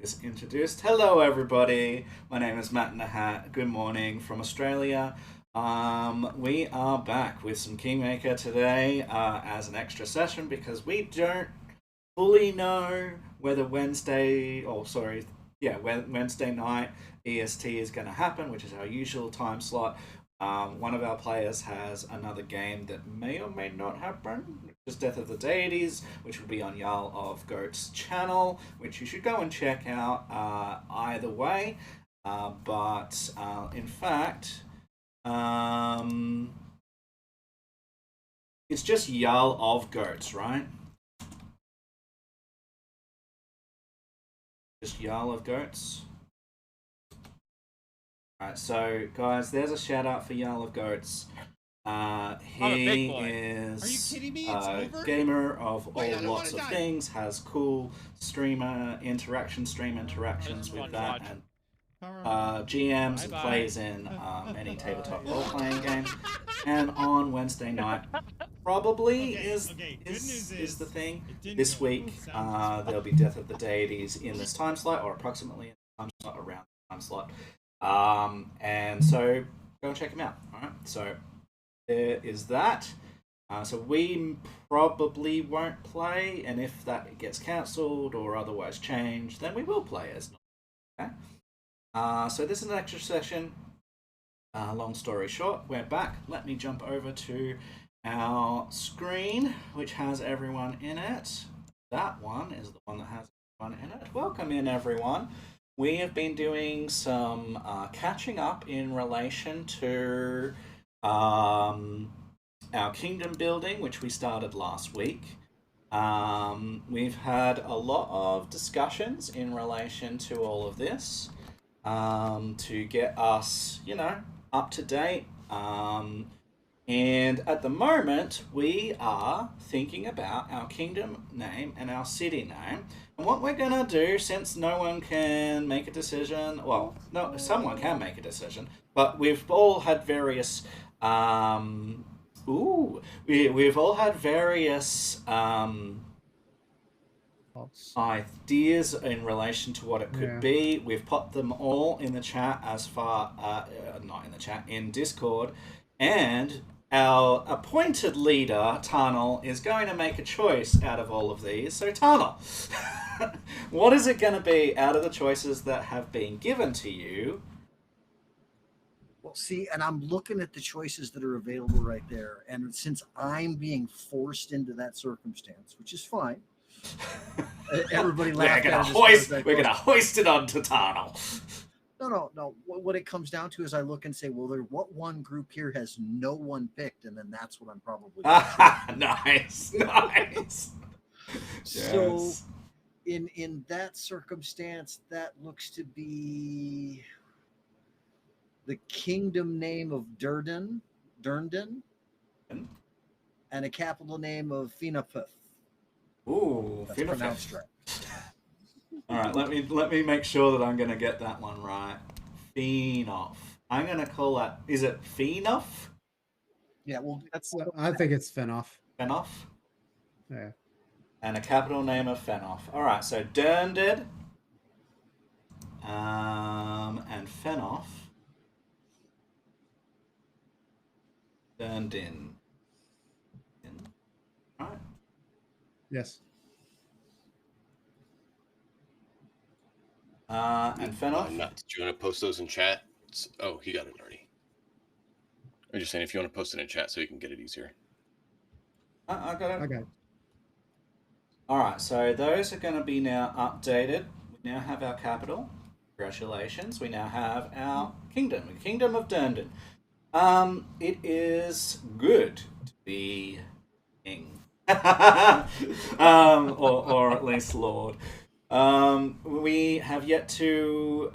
is introduced. Hello, everybody. My name is Matt Nahat. Good morning from Australia. We are back with some Kingmaker today as an extra session because we don't fully know whether Wednesday night EST is going to happen, which is our usual time slot. One of our players has another game that may or may not happen, which is Death of the Deities, which will be on Jarl of Goat's channel, which you should go and check out either way. But in fact, it's just Jarl of Goats, right? Just Jarl of Goats. Alright, so guys, there's a shout out for Jarl of Goats. He is Are you kidding me? a gamer of all lots of things, has cool stream interactions with that, and GMs and plays in many tabletop role-playing games. And on Wednesday night, probably is the thing. This week, there'll be Death of the Deities in this time slot, or approximately in the time slot, around the time slot. And so go and check him out. All right, so there is that. So we probably won't play, and if that gets cancelled or otherwise changed, then we will play as normal. Okay. So this is an extra session. Long story short, we're back. Let me jump over to our screen, which has everyone in it. That one is the one that has everyone in it. Welcome in, everyone. We have been doing some catching up in relation to our kingdom building, which we started last week. We've had a lot of discussions in relation to all of this to get us, up to date. And at the moment, we are thinking about our kingdom name and our city name. And what we're going to do, since no one can make a decision, well, no, someone can make a decision, but we've all had various, we've all had various ideas in relation to what it could be. We've put them all in the chat not in the chat, in Discord, and our appointed leader, Tarnal, is going to make a choice out of all of these. So, Tarnal, what is it going to be out of the choices that have been given to you? Well, see, and I'm looking at the choices that are available right there. And since I'm being forced into that circumstance, which is fine, everybody laughed at it. We're going to hoist it onto Tarnal. No. What it comes down to is I look and say, well, what one group here has no one picked, and then that's what I'm probably nice. So, yes. in that circumstance, that looks to be the kingdom name of Durden, and a capital name of Finapith. Ooh, that's pronounced right. All right, let me make sure that I'm going to get that one right. Phenoff. I'm going to call that. Is it Phenoff? Yeah, well, I think it's Fenoff. Fenoff. Yeah. And a capital name of Fenoff. All right, so Dernded, and Fenoff. Derndin. All right. Yes. And Fenoff. Do you want to post those in chat? Oh, he got it already. I'm just saying if you want to post it in chat so you can get it easier. I got it. Okay. All right, so those are going to be now updated. We now have our capital. Congratulations. We now have our kingdom, the Kingdom of Durndon. It is good to be king. or at least lord. We have yet to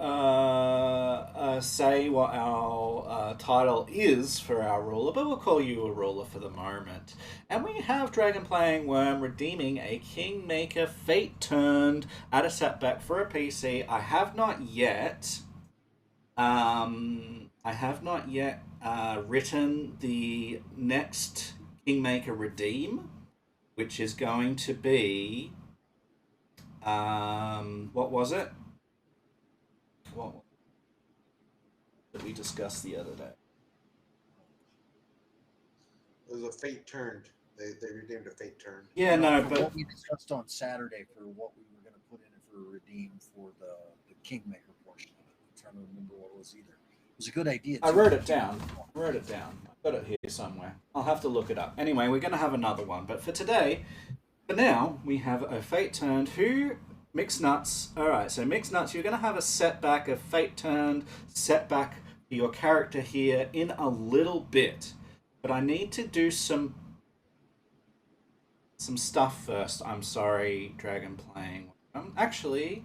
say what our title is for our ruler, but we'll call you a ruler for the moment. And we have Dragon Playing Worm redeeming a Kingmaker Fate Turned at a setback for a PC. I have not yet written the next Kingmaker Redeem, which is going to be what was it? What did we discuss the other day? It was a fate turned. They redeemed a fate turned. Yeah, no, for but what we discussed on Saturday for what we were going to put in it for a redeem for the Kingmaker portion of it. I'm trying to remember what it was either. It was a good idea. I too. wrote it down. I've got it here somewhere. I'll have to look it up. Anyway, we're going to have another one. But for today, for now, we have a fate turned. Who? Mixed Nuts. Alright, so Mixed Nuts, you're going to have a setback, a fate turned setback for your character here in a little bit. But I need to do some stuff first. I'm sorry, Dragon Playing. Actually,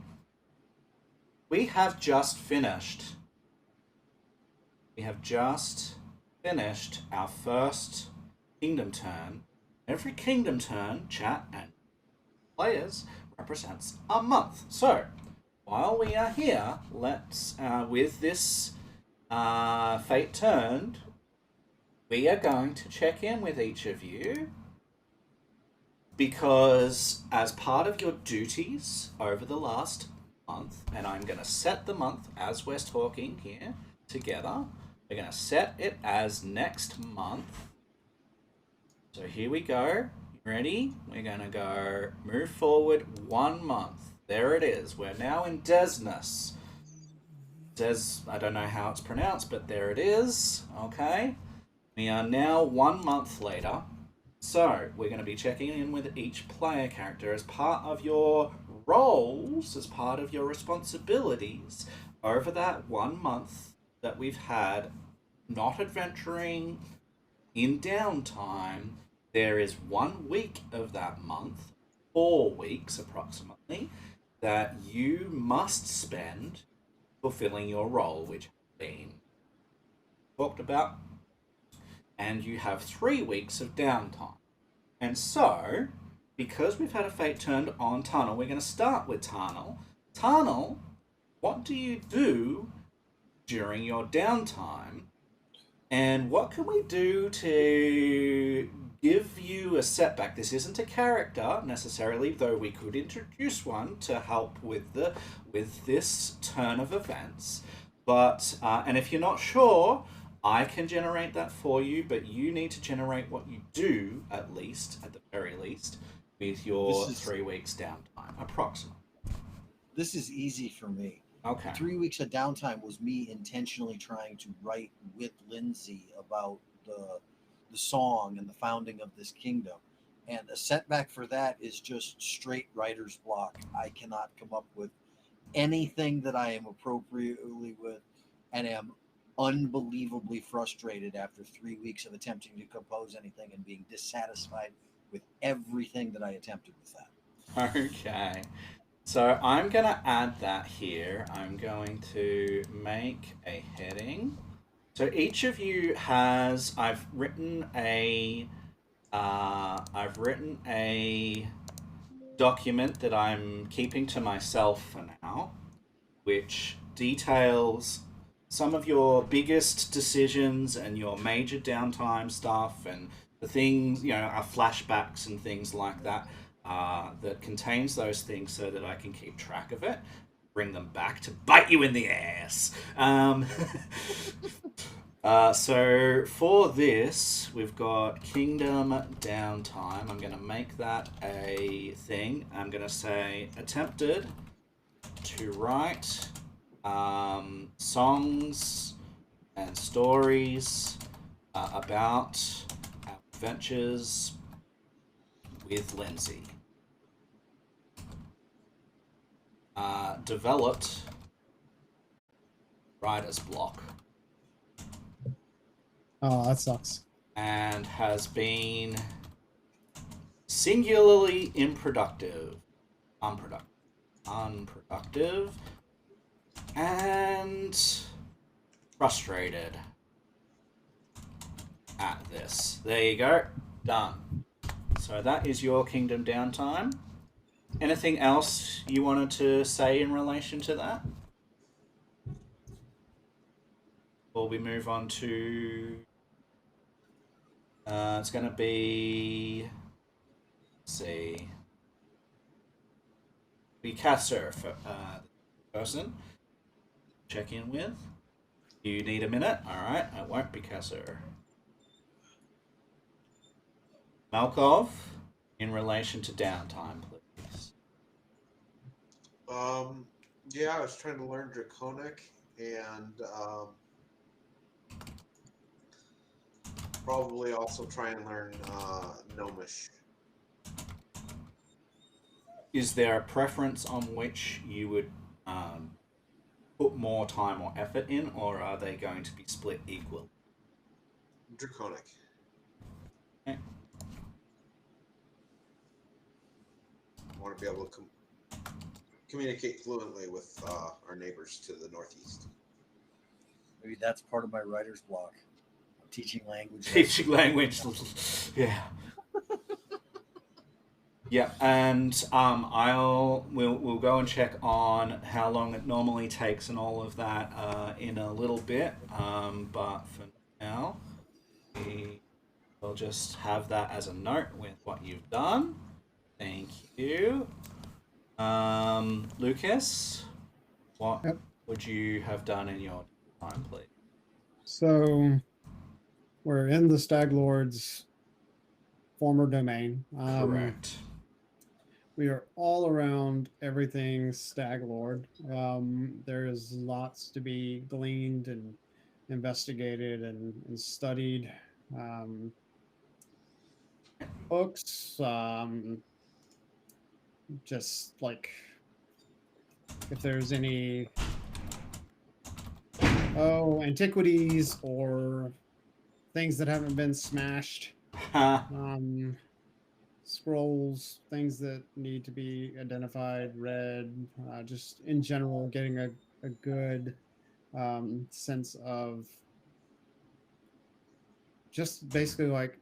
we have just finished. We have just finished our first kingdom turn. Every kingdom turn, chat and players, represents a month. So, while we are here, let's, with this fate turned, we are going to check in with each of you because as part of your duties over the last month, and I'm going to set the month as we're talking here together, we're going to set it as next month. So here we go. Ready? We're going to go move forward 1 month. There it is. We're now in Desnus. I don't know how it's pronounced, but there it is. Okay. We are now 1 month later. So we're going to be checking in with each player character as part of your roles, as part of your responsibilities over that 1 month that we've had not adventuring in downtime. There is 1 week of that month, 4 weeks approximately, that you must spend fulfilling your role, which has been talked about, and you have 3 weeks of downtime. And so, because we've had a fate turned on Tunnel, we're going to start with Tunnel. Tunnel, what do you do during your downtime? And what can we do to give you a setback? This isn't a character necessarily, though we could introduce one to help with this turn of events. But and if you're not sure, I can generate that for you. But you need to generate what you do at the very least, with your 3 weeks downtime, approximately. This is easy for me. Okay. 3 weeks of downtime was me intentionally trying to write with Lindsay about the song and the founding of this kingdom. And a setback for that is just straight writer's block. I cannot come up with anything that I am appropriately with, and am unbelievably frustrated after 3 weeks of attempting to compose anything and being dissatisfied with everything that I attempted with that. Okay. So I'm going to add that here. I'm going to make a heading. So each of you has, I've written a document that I'm keeping to myself for now, which details some of your biggest decisions and your major downtime stuff and the things, our flashbacks and things like that. That contains those things so that I can keep track of it, bring them back to bite you in the ass. So for this, we've got Kingdom Downtime. I'm going to make that a thing. I'm going to say attempted to write songs and stories about our adventures with Lindsay. Developed writer's block. Oh, that sucks. And has been singularly unproductive, and frustrated at this. There you go. Done. So that is your Kingdom Downtime. Anything else you wanted to say in relation to that? Or we move on to... it's going to be... Let's see... We Casser for person. check in with. You need a minute? Alright, I won't be Kasser. Malkov, in relation to downtime, please. Yeah, I was trying to learn Draconic and probably also try and learn Gnomish. Is there a preference on which you would put more time or effort in, or are they going to be split equal? Draconic. Okay. I want to be able to communicate fluently with our neighbors to the northeast. Maybe that's part of my writer's block. I'm teaching language. Teaching language, yeah. Yeah, and we'll go and check on how long it normally takes and all of that in a little bit. But for now, we'll just have that as a note with what you've done. Thank you, Lucas. What would you have done in your time, please? So we're in the Stag Lord's former domain. Correct. We are all around everything Stag Lord. There's lots to be gleaned and investigated and studied. Books, just like if there's any antiquities or things that haven't been smashed. Scrolls, things that need to be identified, read, just in general, getting a good sense of just basically like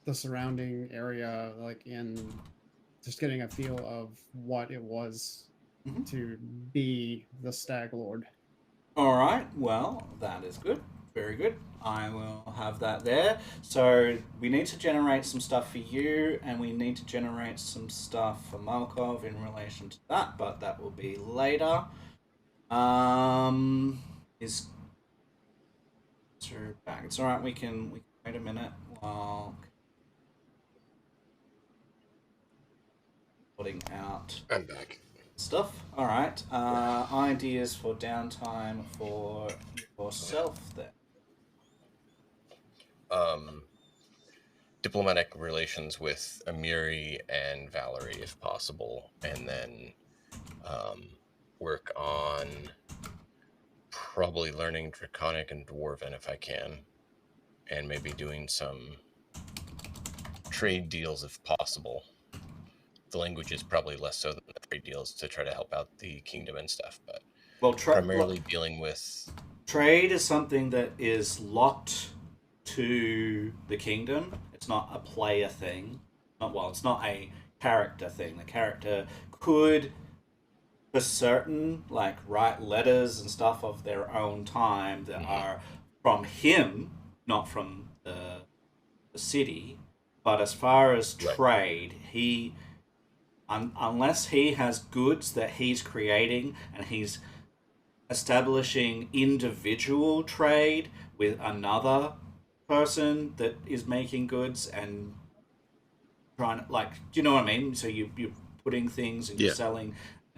the surrounding area, like in just getting a feel of what it was to be the Stag Lord. All right, well, that is good. Very good. I will have that there. So we need to generate some stuff for you, and we need to generate some stuff for Malkov in relation to that, but that will be later. Is back? It's all right. We can wait a minute while putting out. I'm back. Stuff. All right. Ideas for downtime for yourself then. Diplomatic relations with Amiri and Valerie, if possible, and then work on probably learning Draconic and Dwarven if I can, and maybe doing some trade deals if possible. The language is probably less so than the trade deals to try to help out the kingdom and stuff, but primarily dealing with... Trade is something that is locked to the kingdom. It's not a player thing. It's not a character thing. The character could, for certain, like write letters and stuff of their own time that are from him, not from the city. But as far as trade, he, unless he has goods that he's creating and he's establishing individual trade with another person that is making goods and trying to, like, do you know what I mean? So you're putting things and you're selling.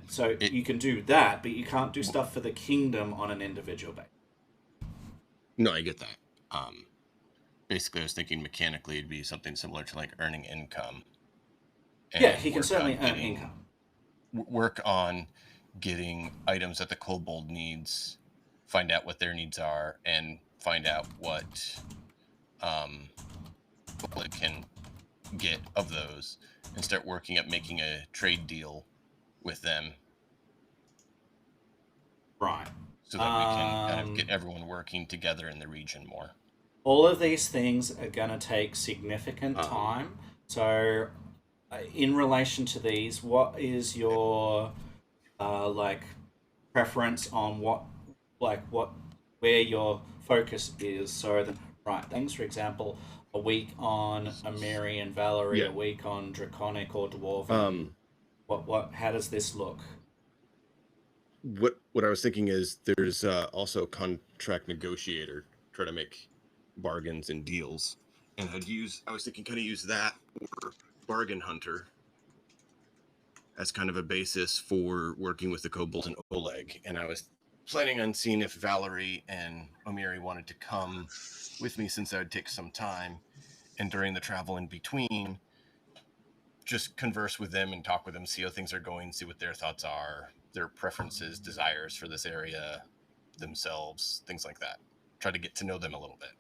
So you can do that, but you can't do stuff for the kingdom on an individual basis. No, I get that. Basically, I was thinking mechanically it'd be something similar to like earning income. Yeah, he can certainly earn income. Work on getting items that the kobold needs, find out what their needs are, and find out what it can get of those, and start working at making a trade deal with them. Right. So that we can kind of get everyone working together in the region more. All of these things are going to take significant time. So, in relation to these, what is your preference on where your focus is? So that things, for example, a week on Amiri and Valerie, a week on Draconic or Dwarven. How does this look? what I was thinking is there's also a contract negotiator, try to make bargains and deals, and I was thinking kind of use that or bargain hunter as kind of a basis for working with the kobolds and Oleg. And I was planning on seeing if Valerie and Omiri wanted to come with me, since that would take some time, and during the travel in between, just converse with them and talk with them, see how things are going, see what their thoughts are, their preferences, desires for this area, themselves, things like that. Try to get to know them a little bit.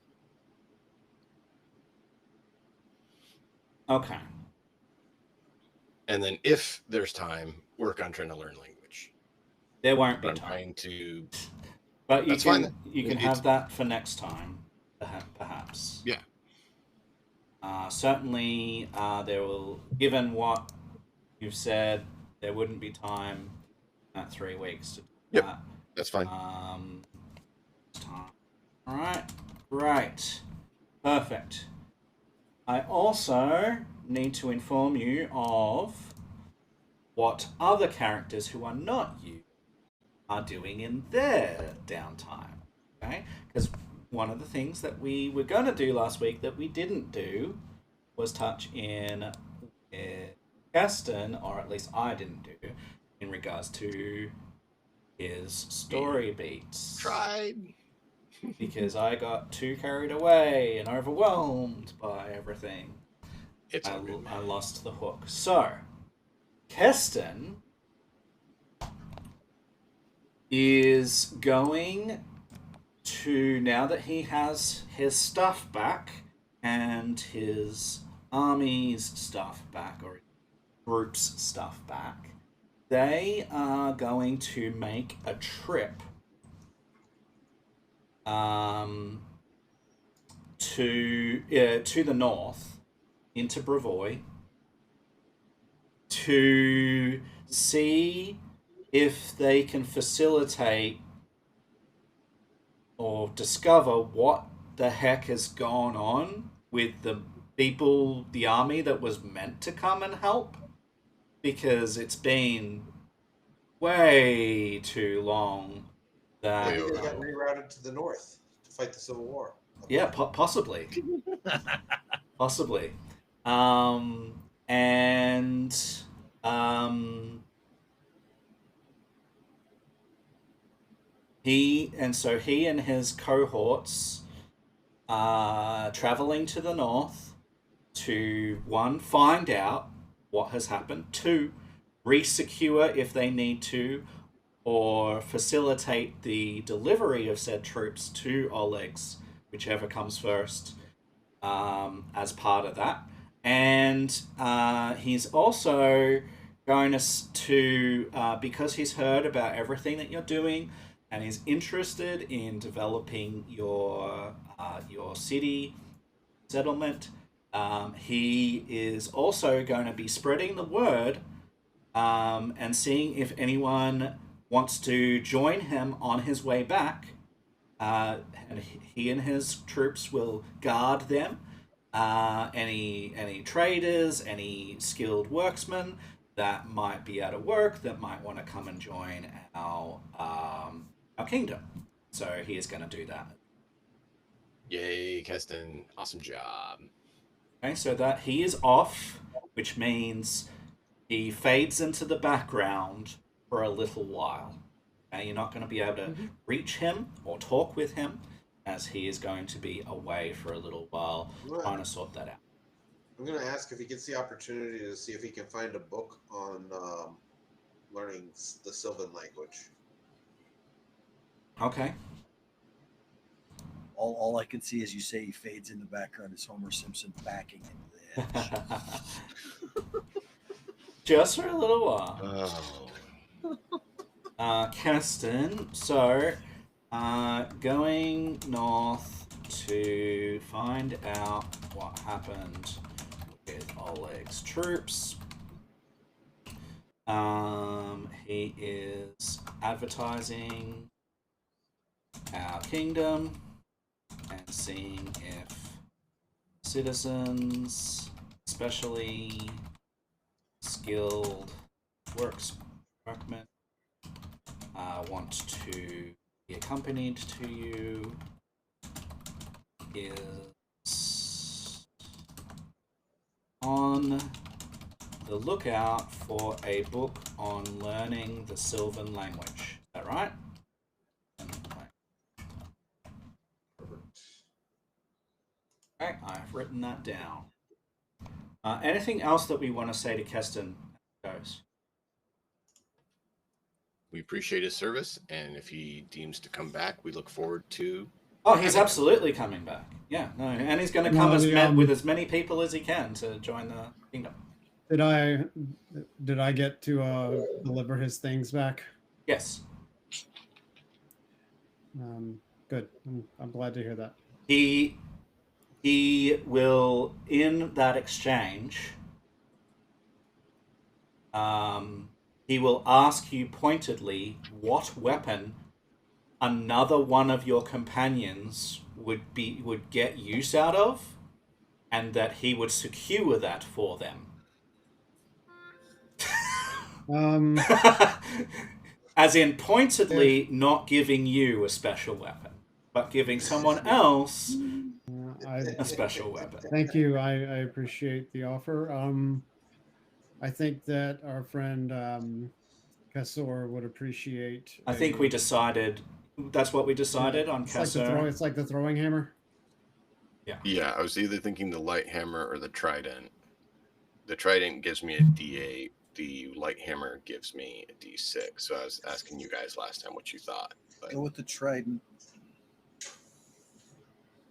Okay. And then if there's time, work on trying to learn language. There won't be But I'm time. trying to... But you That's can fine. you can have that for next time, perhaps. Yeah. Certainly, there will. Given what you've said, there wouldn't be time at 3 weeks to do Yep. that. That's fine. Time. All right. Great. Perfect. I also need to inform you of what other characters who are not you are doing in their downtime. Okay? Because one of the things that we were going to do last week that we didn't do was touch in Gaston, or at least I didn't do, in regards to his story beats. Tried. Because I got too carried away and overwhelmed by everything. It's all good, I lost the hook. So, Keston is going to, now that he has his stuff back and his army's stuff back, or group's stuff back, they are going to make a trip to the north, into Brevoy, to see if they can facilitate or discover what the heck has gone on with the people, the army that was meant to come and help, because it's been way too long that Maybe they got rerouted to the north to fight the Civil War. yeah, possibly. Possibly. He and his cohorts are traveling to the north to, one, find out what has happened, two, resecure if they need to, or facilitate the delivery of said troops to Oleg's, whichever comes first, as part of that. And he's also going to because he's heard about everything that you're doing, and he's interested in developing your city settlement. He is also going to be spreading the word and seeing if anyone wants to join him on his way back. And he and his troops will guard them. Any traders, any skilled worksmen that might be out of work, that might want to come and join our kingdom. So he is going to do that. Yay, Keston. Awesome job. Okay, so that he is off, which means he fades into the background for a little while. Okay, you're not going to be able to reach him or talk with him, as he is going to be away for a little while, trying to sort that out. I'm going to ask if he gets the opportunity to see if he can find a book on learning the Sylvan language. Okay. All I can see as you say he fades in the background is Homer Simpson backing into the edge. Just for a little while. Oh. Keston, so going north to find out what happened with Oleg's troops. He is advertising our kingdom and seeing if citizens, especially skilled workmen, want to be accompanied to you is on the lookout for a book on learning the Sylvan language. Is that right? Okay, I've written that down. Anything else that we want to say to Keston goes? We appreciate his service, and if he deems to come back, we look forward to... Oh, he's absolutely coming back. Yeah, no, and he's going to come with as many people as he can to join the kingdom. Did I get to deliver his things back? Yes. Good. I'm glad to hear that. He will, in that exchange, he will ask you pointedly what weapon another one of your companions would get use out of, and that he would secure that for them. As in pointedly not giving you a special weapon, but giving someone else a special weapon. Thank you. I appreciate the offer. I think that our friend Kassor would appreciate. I think we decided. That's what we decided on Kassor. It's like the throwing hammer. Yeah. Yeah, I was either thinking the light hammer or the trident. The trident gives me a D8. The light hammer gives me a D6. So I was asking you guys last time what you thought. But... Go with the trident.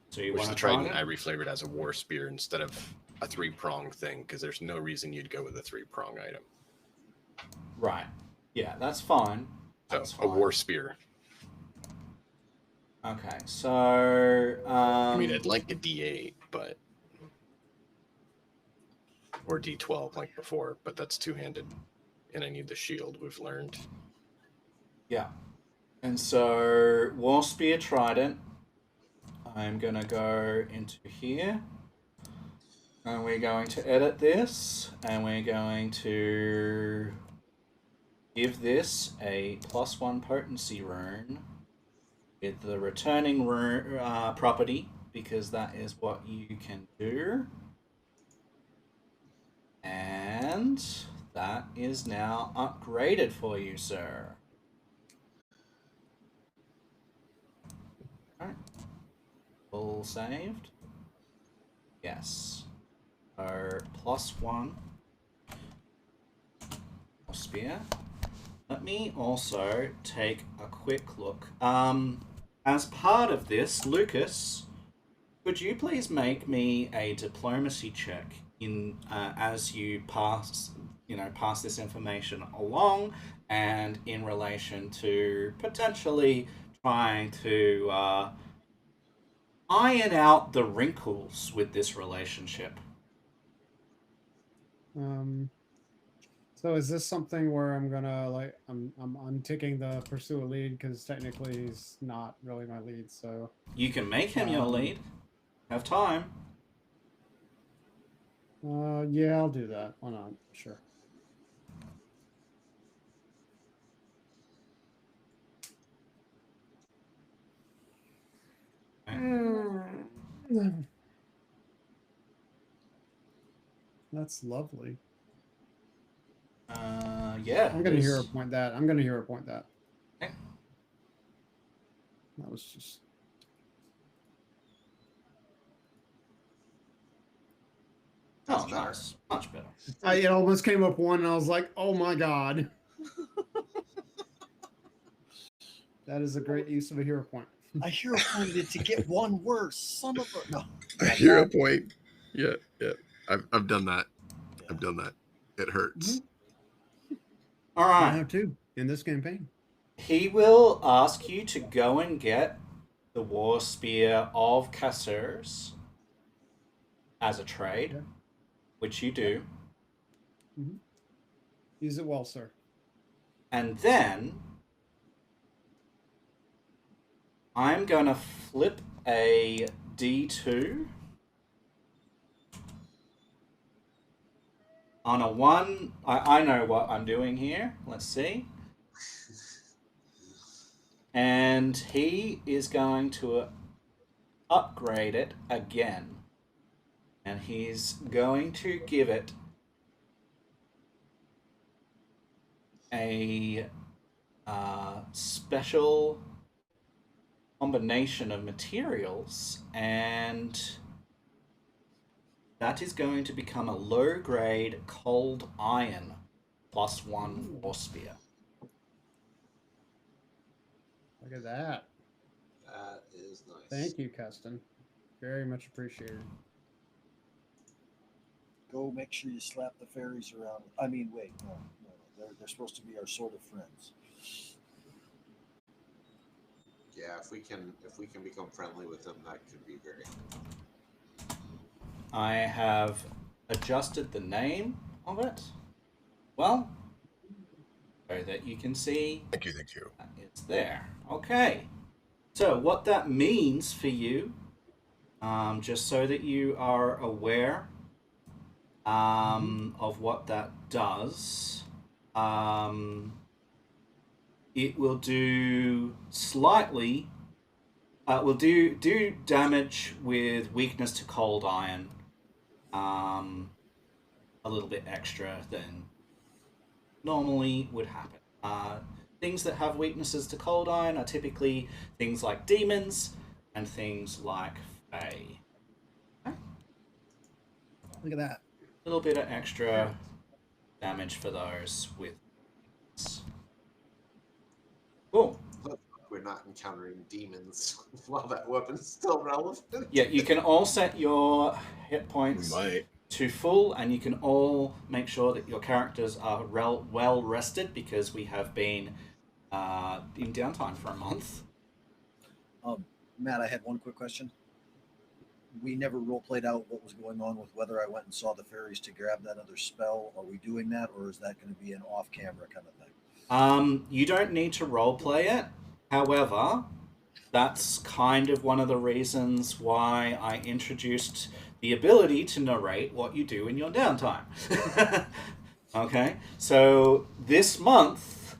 So you Which want the trident I reflavored as a war spear instead of a 3-pronged thing, because there's no reason you'd go with a 3-prong item. Right. Yeah, that's fine. So a war spear. Okay, so I mean, I'd like a D8, but or D12 like before, but that's two-handed, and I need the shield. We've learned. Yeah, and so war spear trident. I'm gonna go into here, and we're going to edit this, and we're going to give this a +1 potency rune with the returning rune property, because that is what you can do. And that is now upgraded for you, sir. Alright. Full saved. Yes. So +1 spear. Let me also take a quick look. As part of this, Lucas, could you please make me a diplomacy check in as you pass this information along, and in relation to potentially trying to iron out the wrinkles with this relationship. So is this something where I'm gonna I'm unticking the pursue a lead, because technically he's not really my lead, so You can make him your lead. Have time. yeah, I'll do that. Why not? Sure. That's lovely. Yeah. I'm gonna hero point that. Okay. That was just. Oh, nice. Much better. It almost came up one, and I was like, "Oh my god." That is a great use of a hero point. I hero pointed it to get one worse. Son of a no. A hero point. Yeah. I've done that. I've done that. It hurts. All I right. have too in this campaign. He will ask you to go and get the war spear of Casseurs as a trade, Yeah. which you do. Mm-hmm. Use it well, sir. And then I'm going to flip a D2 on a 1. I know what I'm doing here. Let's see. and he is going to upgrade it again. And he's going to give it a special combination of materials, and that is going to become a low-grade cold iron +1 war spear. Look at that. That is nice. Thank you, Custon. Very much appreciated. Go make sure you slap the fairies around. I mean, wait, no. They're supposed to be our sort of friends. Yeah, if we can become friendly with them, that could be great. I have adjusted the name of it, well, so that you can see Thank you. it's there. Okay. So what that means for you, just so that you are aware of what that does, it will do slightly, will do damage with weakness to cold iron, a little bit extra than normally would happen. Things that have weaknesses to cold iron are typically things like demons and things like fae. Okay? Look at that. A little bit of extra damage for those with. Cool. We're not encountering demons while that weapon's still relevant. Yeah, you can all set your hit points Might. to full, and you can all make sure that your characters are well rested, because we have been in downtime for a month. Matt, I had one quick question. We never role played out what was going on with whether I went and saw the fairies to grab that other spell. Are we doing that, or is that going to be an off-camera kind of thing? You don't need to roleplay it. However, that's kind of one of the reasons why I introduced the ability to narrate what you do in your downtime. Okay, so this month,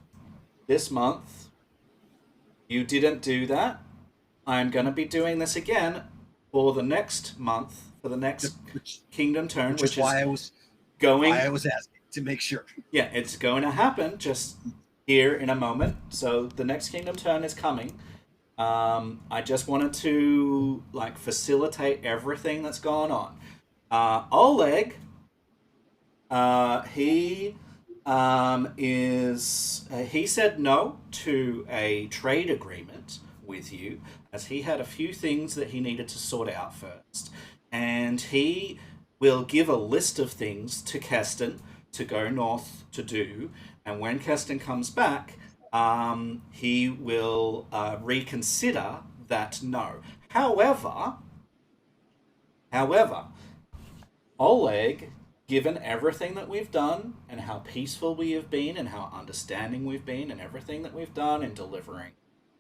you didn't do that. I'm going to be doing this again for the next month, for the next Kingdom turn, which is why I was asking to make sure. Yeah, it's going to happen just here in a moment. So the next Kingdom turn is coming. I just wanted to facilitate everything that's going on. Oleg, he said no to a trade agreement with you, as he had a few things that he needed to sort out first, and he will give a list of things to Keston to go north to do, and when Keston comes back, he will reconsider that no. However, Oleg, given everything that we've done and how peaceful we have been and how understanding we've been and everything that we've done in delivering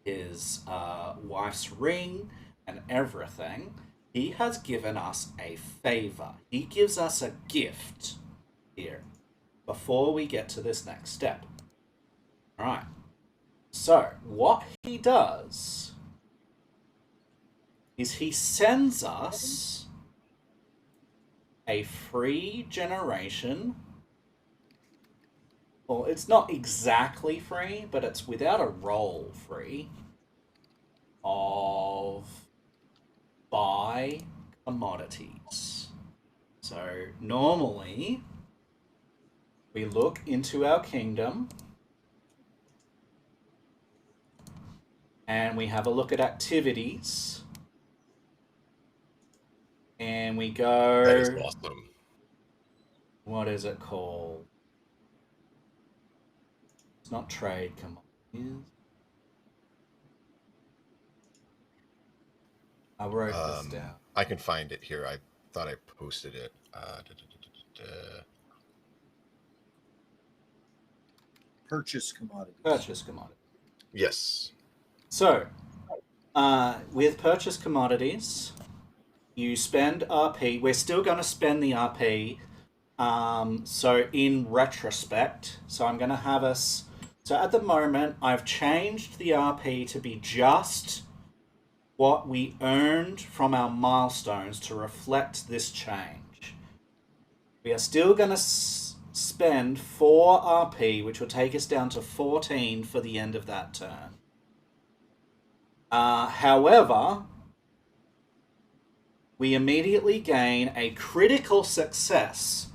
his wife's ring and everything, he has given us a favor. He gives us a gift here before we get to this next step. Alright. So, what he does is he sends us a free generation. Well, it's not exactly free, but it's without a roll free of buy commodities. So normally we look into our kingdom and we have a look at activities and we go, That is awesome. what is it called? It's not trade commodities. I wrote this down. I can find it here. I thought I posted it. Purchase commodities. Purchase commodities. Yes. So, with purchase commodities, you spend RP. We're still going to spend the RP. So in retrospect, so I'm going to have us So at the moment, I've changed the RP to be just what we earned from our milestones to reflect this change. We are still going to spend 4 RP, which will take us down to 14 for the end of that turn. However, we immediately gain a critical success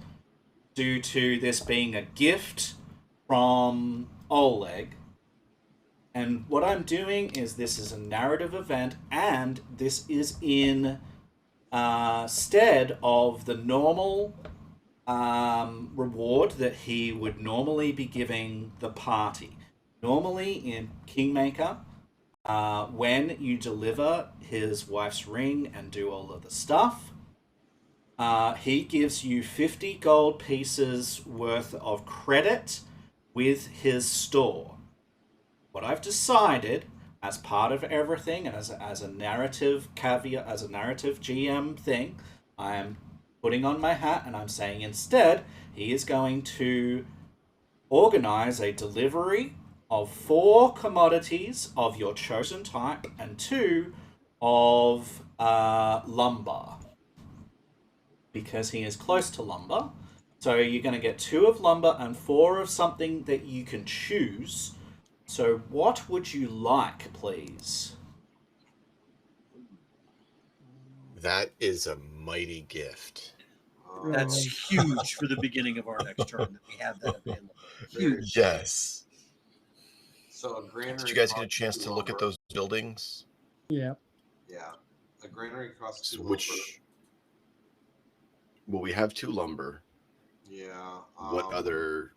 due to this being a gift from Oleg. And what I'm doing is this is a narrative event, and this is in stead of the normal reward that he would normally be giving the party. Normally in Kingmaker, when you deliver his wife's ring and do all of the stuff, he gives you 50 gold pieces worth of credit with his store. What I've decided, as part of everything, and as a narrative caveat, as a narrative GM thing, I am putting on my hat and I'm saying instead, he is going to organize a delivery of 4 commodities of your chosen type and 2 of lumber. Because he is close to lumber. So you're going to get 2 of lumber and 4 of something that you can choose. So what would you like, please? That is a mighty gift. That's huge for the beginning of our next turn that we have that available. Huge. Yes. So a granary. Did you guys get a costs chance 2 to look at lumber. those buildings? Yeah. Yeah, a granary costs 2 So lumber. Well, we have 2 lumber. Yeah. What other?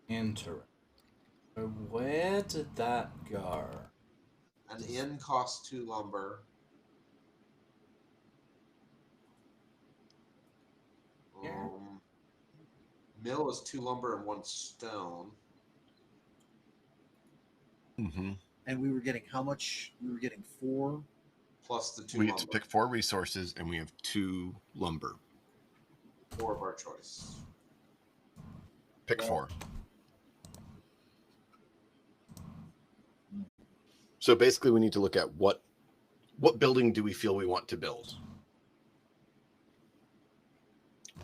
Interesting. So where did that go? An inn costs 2 lumber. Yeah. Mill is 2 lumber and 1 stone. Mm-hmm. And we were getting how much? We were getting 4 plus the 2 We lumber. get to pick 4 resources, and we have 2 lumber. 4 of our choice. Pick 4. So basically, we need to look at what building do we feel we want to build?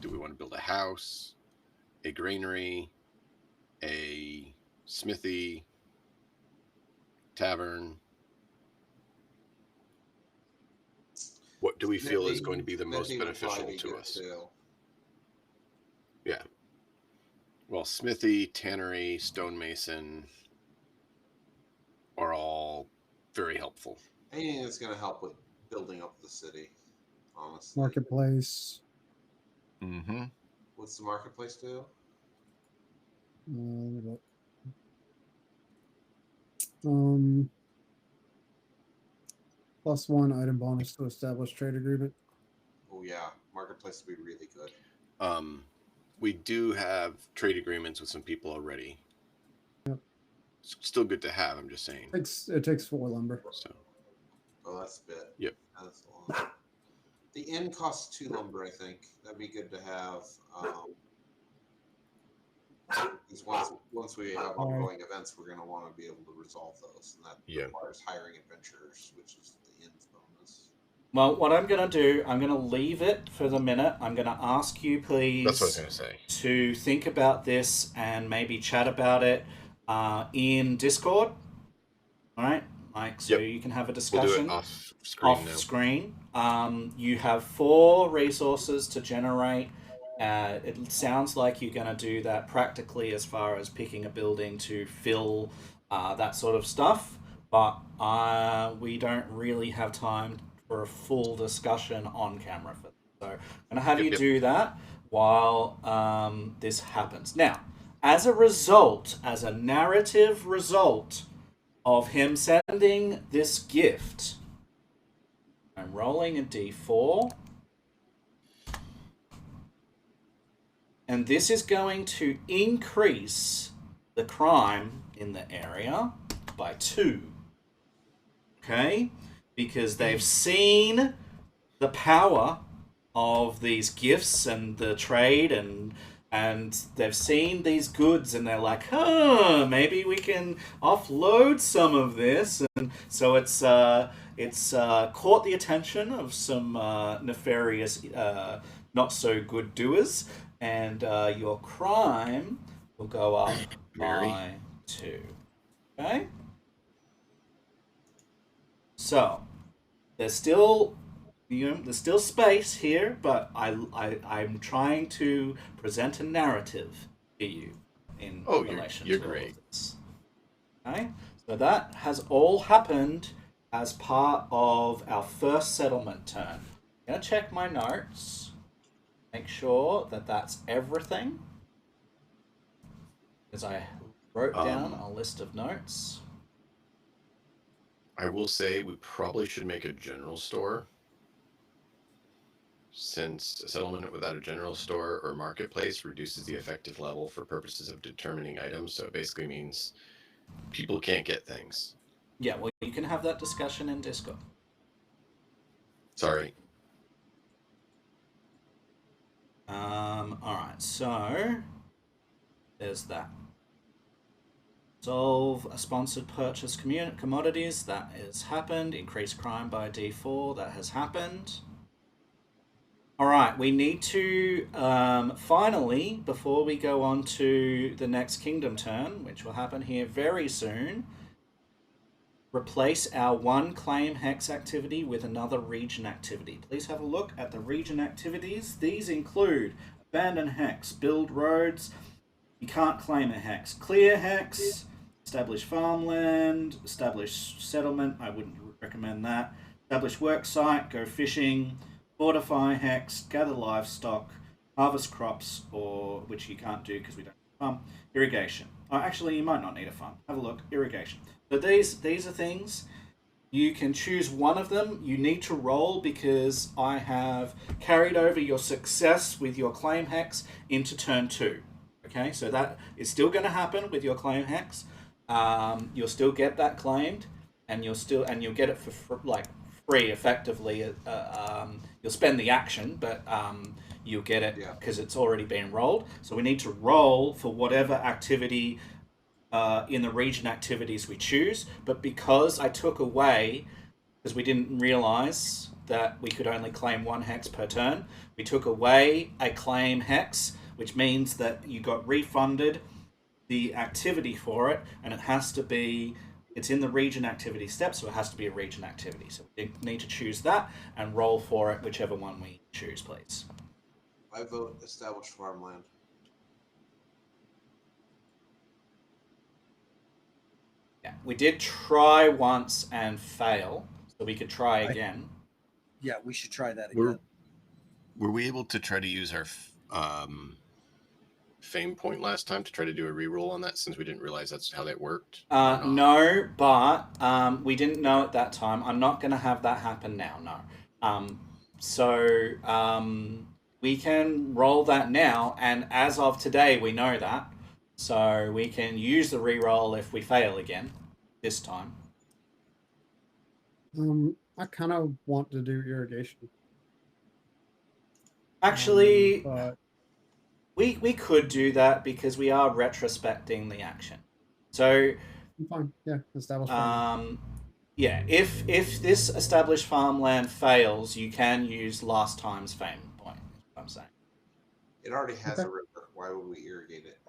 Do we want to build a house, a granary, a smithy, tavern? What do we feel is going to be the most beneficial to us? Too. Yeah. Well, smithy, tannery, stonemason are all very helpful. Anything that's going to help with building up the city, honestly. Marketplace. Mm-hmm. What's the marketplace do? +1 item bonus to establish trade agreement. Oh yeah, marketplace would be really good. We do have trade agreements with some people already. Yep. It's still good to have. I'm just saying. It takes 4 lumber. So. Oh, that's a bit. Yep. That's a lot. The inn costs 2 lumber, I think. That'd be good to have. Because once we have ongoing events, we're going to want to be able to resolve those, and that requires hiring adventurers, which is the inn's bonus. Well, what I'm going to do, I'm going to leave it for the minute. I'm going to ask you, please, that's what I was going to say, to think about this and maybe chat about it in Discord. All right, like so you can have a discussion. We'll do it off screen. You have 4 resources to generate. It sounds like you're going to do that practically as far as picking a building to fill that sort of stuff, but we don't really have time for a full discussion on camera for this. So I'm going to have you do that while this happens. Now, as a result, as a narrative result of him sending this gift, I'm rolling a d4. And this is going to increase the the crime in the area by 2. Okay? Because they've seen the power of these gifts and the trade, and they've seen these goods, and they're like, maybe we can offload some of this. And so it's caught the attention of some nefarious, not so good doers, and your crime will go up by 2. Okay? So there's still space here, but I'm trying to present a narrative to you in relation you're to great. all of this. Okay, so that has all happened as part of our first settlement turn. I'm gonna check my notes, make sure that that's everything, because I wrote down a list of notes. I will say we probably should make a general store, since a settlement without a general store or marketplace reduces the effective level for purposes of determining items. So it basically means people can't get things. Yeah, well, you can have that discussion in Discord. Sorry. Alright, so there's that. Solve a sponsored purchase commodities, that has happened. Increase crime by D4, that has happened. Alright, we need to finally, before we go on to the next kingdom turn, which will happen here very soon, replace our 1 claim hex activity with another region activity. Please have a look at the region activities. These include abandon hex, build roads, you can't claim a hex, clear hex, establish farmland, establish settlement, I wouldn't recommend that, establish work site, go fishing, fortify hex, gather livestock, harvest crops, or which you can't do because we don't have farm, irrigation. Oh, actually, you might not need a farm. Have a look, irrigation. So these are things. You can choose one of them. You need to roll because I have carried over your success with your claim hex into turn 2. Okay, so that is still going to happen with your claim hex. You'll still get that claimed, and you'll get it for free effectively. You'll spend the action, but you'll get it because it's already been rolled. So we need to roll for whatever activity in the region activities we choose. But because I took away, because we didn't realize that we could only claim 1 hex per turn, we took away a claim hex, which means that you got refunded the activity for it, and it's in the region activity step, so it has to be a region activity. So we need to choose that and roll for it, whichever one we choose, please. I vote establish farmland. Yeah, we did try once and fail, so we could try again. Yeah, we should try that again. Were we able to try to use our fame point last time to try to do a reroll on that, since we didn't realize that's how that worked? No, but we didn't know at that time. I'm not going to have that happen now, no. So we can roll that now, and as of today, we know that. So we can use the reroll if we fail again this time. I kind of want to do irrigation. Actually, but we could do that because we are retrospecting the action. So fine, yeah, establish farmland. Yeah, if this established farmland fails, you can use last time's fame point. Is what I'm saying. It already has a river. Why would we irrigate it?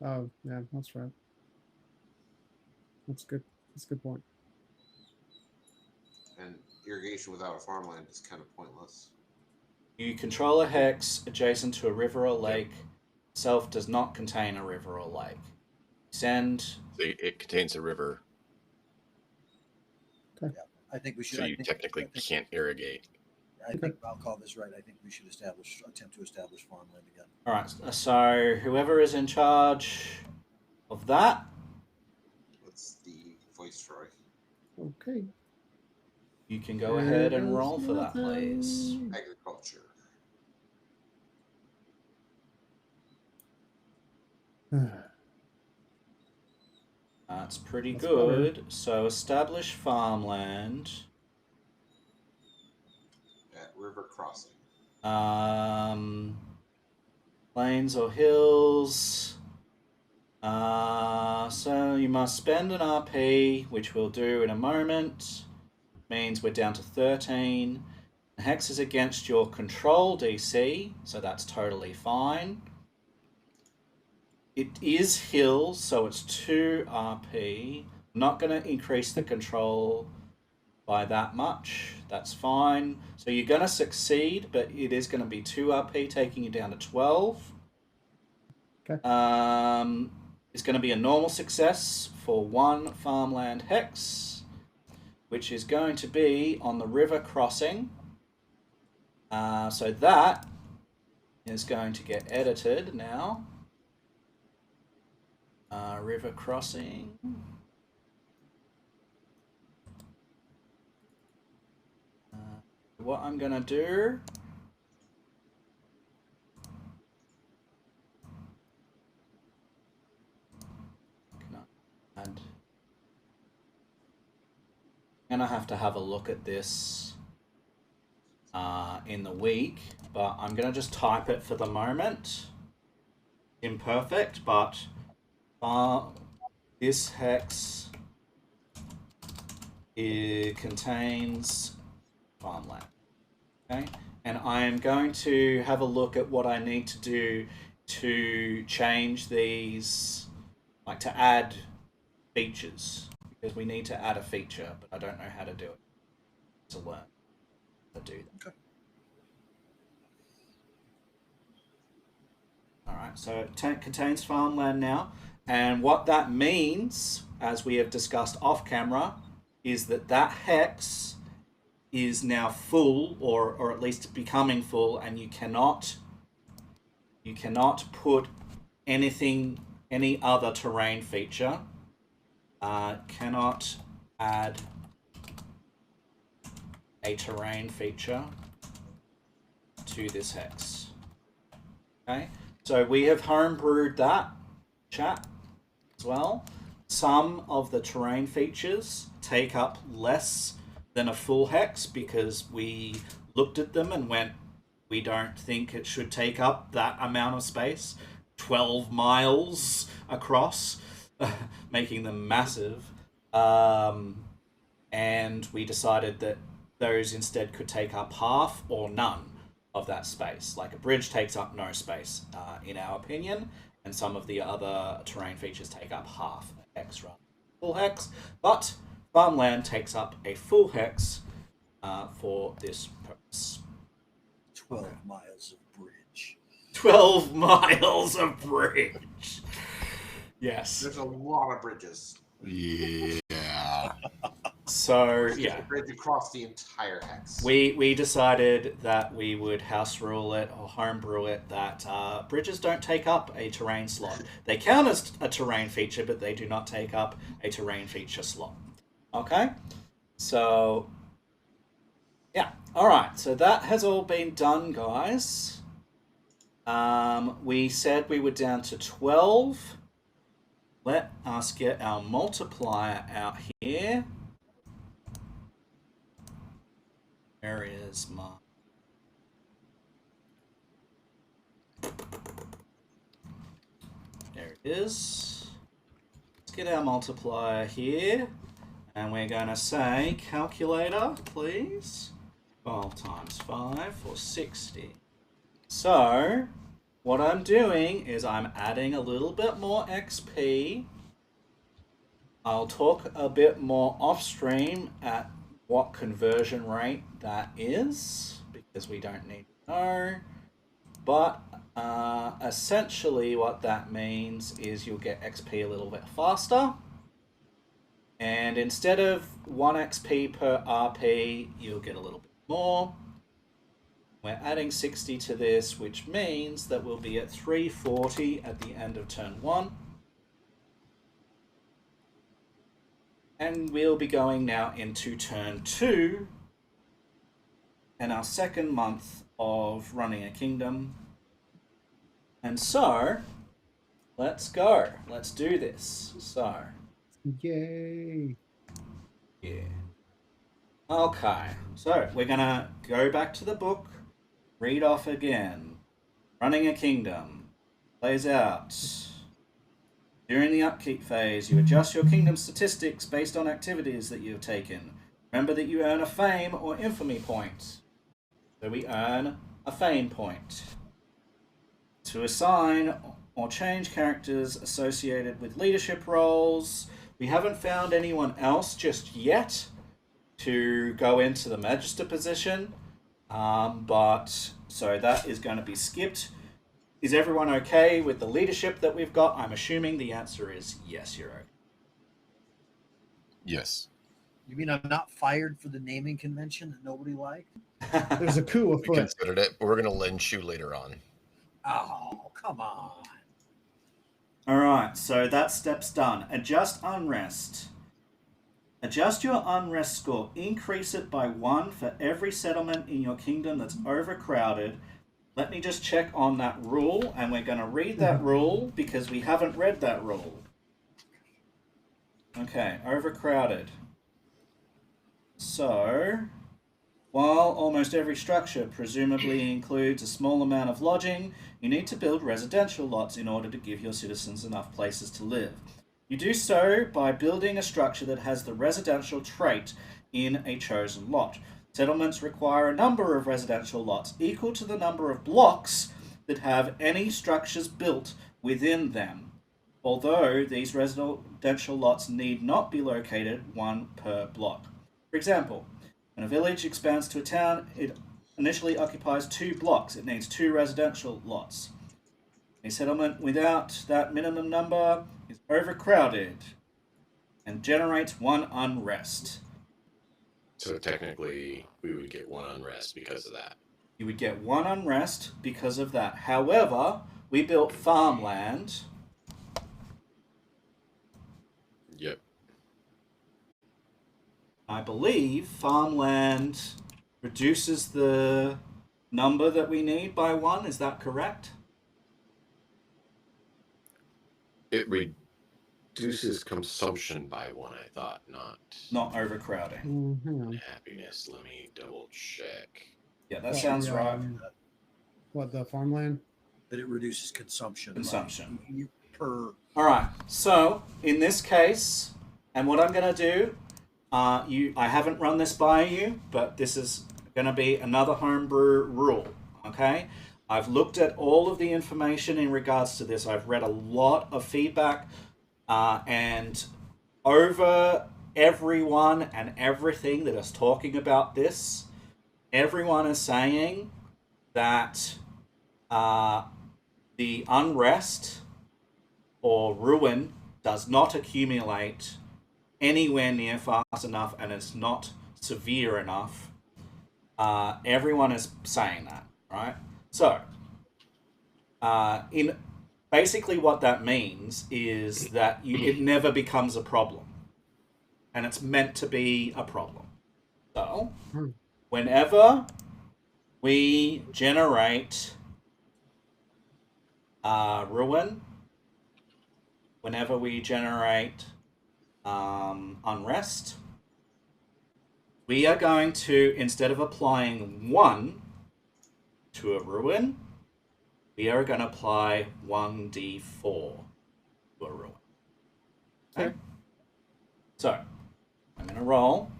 Oh, yeah, that's right. That's good. That's a good point. And irrigation without a farmland is kind of pointless. You control a hex adjacent to a river or lake. Itself does not contain a river or lake. It contains a river. Okay. Yeah, I think we should. So you technically can't irrigate. I think I'll call this right. I think we should attempt to establish farmland again. All right. So whoever is in charge of that. What's the viceroy? Okay. You can go ahead and roll for that, please. Agriculture. That's pretty That's good. better. So establish farmland. At River Crossing. Plains or hills. So you must spend an RP, which we'll do in a moment. Means we're down to 13. Hex is against your control DC, so that's totally fine. It is hills, so it's 2 RP. I'm not going to increase the control by that much. That's fine. So you're going to succeed, but it is going to be 2 RP, taking you down to 12. Okay. It's going to be a normal success for 1 farmland hex, which is going to be on the river crossing. So that is going to get edited now. River crossing. What I'm going to do... I'm going to have a look at this in the week, but I'm going to just type it for the moment. Imperfect, but this hex contains farmland. Okay, and I am going to have a look at what I need to do to change these, like to add features, because we need to add a feature, but I don't know how to do it. To learn to do that. Okay. Alright, so it contains farmland now, and what that means, as we have discussed off camera, is that that hex is now full, or at least becoming full, and you cannot put anything, any other terrain feature, cannot add a terrain feature to this hex. Okay, so we have homebrewed that, chat, as well. Some of the terrain features take up less than a full hex because we looked at them and went, we don't think it should take up that amount of space. 12 miles across, making them massive. And we decided that those instead could take up half or none of that space. Like a bridge takes up no space, in our opinion, and some of the other terrain features take up half a hex rather than full hex. But farmland takes up a full hex for this purpose. 12 miles of bridge. 12 miles of bridge. Yes. There's a lot of bridges. Yeah. So, yeah. Bridge across the entire hex. We decided that we would house rule it or homebrew it that bridges don't take up a terrain slot. They count as a terrain feature, but they do not take up a terrain feature slot. Okay? So, yeah. Alright, so that has all been done, guys. We said we were down to 12. Let us get our multiplier out here. Where is my... There it is. Let's get our multiplier here. And we're going to say, calculator, please. 12 times 5 for 60. So, what I'm doing is I'm adding a little bit more XP. I'll talk a bit more off stream at what conversion rate that is, because we don't need to know. But essentially what that means is you'll get XP a little bit faster. And instead of 1 XP per RP, you'll get a little bit more. We're adding 60 to this, which means that we'll be at 340 at the end of turn 1. And we'll be going now into turn 2 and our second month of running a kingdom. And so, Let's go. Let's do this. So. Yay. Yeah. Okay. So, we're going to go back to the book, read off again. Running a kingdom. Plays out. During the upkeep phase, you adjust your kingdom statistics based on activities that you have taken. Remember that you earn a fame or infamy point. So we earn a fame point. To assign or change characters associated with leadership roles. We haven't found anyone else just yet to go into the Magister position. But so that is going to be skipped. Is everyone okay with the leadership that we've got? I'm assuming the answer is yes, you're okay. Yes. You mean I'm not fired for the naming convention that nobody liked? There's a coup We afoot. considered it, but we're going to lynch you later on. Oh, come on. Alright, so that step's done. Adjust unrest. Adjust your unrest score. Increase it by 1 for every settlement in your kingdom that's overcrowded. Let me just check on that rule, and we're going to read that rule because we haven't read that rule. Okay, overcrowded. So, while almost every structure presumably includes a small amount of lodging, you need to build residential lots in order to give your citizens enough places to live. You do so by building a structure that has the residential trait in a chosen lot. Settlements require a number of residential lots equal to the number of blocks that have any structures built within them. Although these residential lots need not be located one per block. For example, when a village expands to a town, it initially occupies 2 blocks. It needs 2 residential lots. A settlement without that minimum number is overcrowded and generates 1 unrest. So technically, we would get 1 unrest because of that. You would get 1 unrest because of that. However, we built farmland. Yep. I believe farmland reduces the number that we need by 1. Is that correct? It reduces consumption by 1, I thought, not overcrowding. Happiness. Let me double check. Yeah, that sounds right. What, the farmland? That it reduces consumption. Consumption. Per. All right. So in this case, and what I'm going to do, I haven't run this by you, but this is going to be another homebrew rule. Okay. I've looked at all of the information in regards to this. I've read a lot of feedback, and over everyone and everything that is talking about this, everyone is saying that the unrest or ruin does not accumulate anywhere near fast enough, and it's not severe enough. Everyone is saying that, right? So, in basically what that means is that it never becomes a problem, and it's meant to be a problem. So, whenever we generate ruin, whenever we generate unrest, we are going to, instead of applying 1 to a ruin, we are going to apply 1d4 to a ruin. Okay? So, I'm going to roll.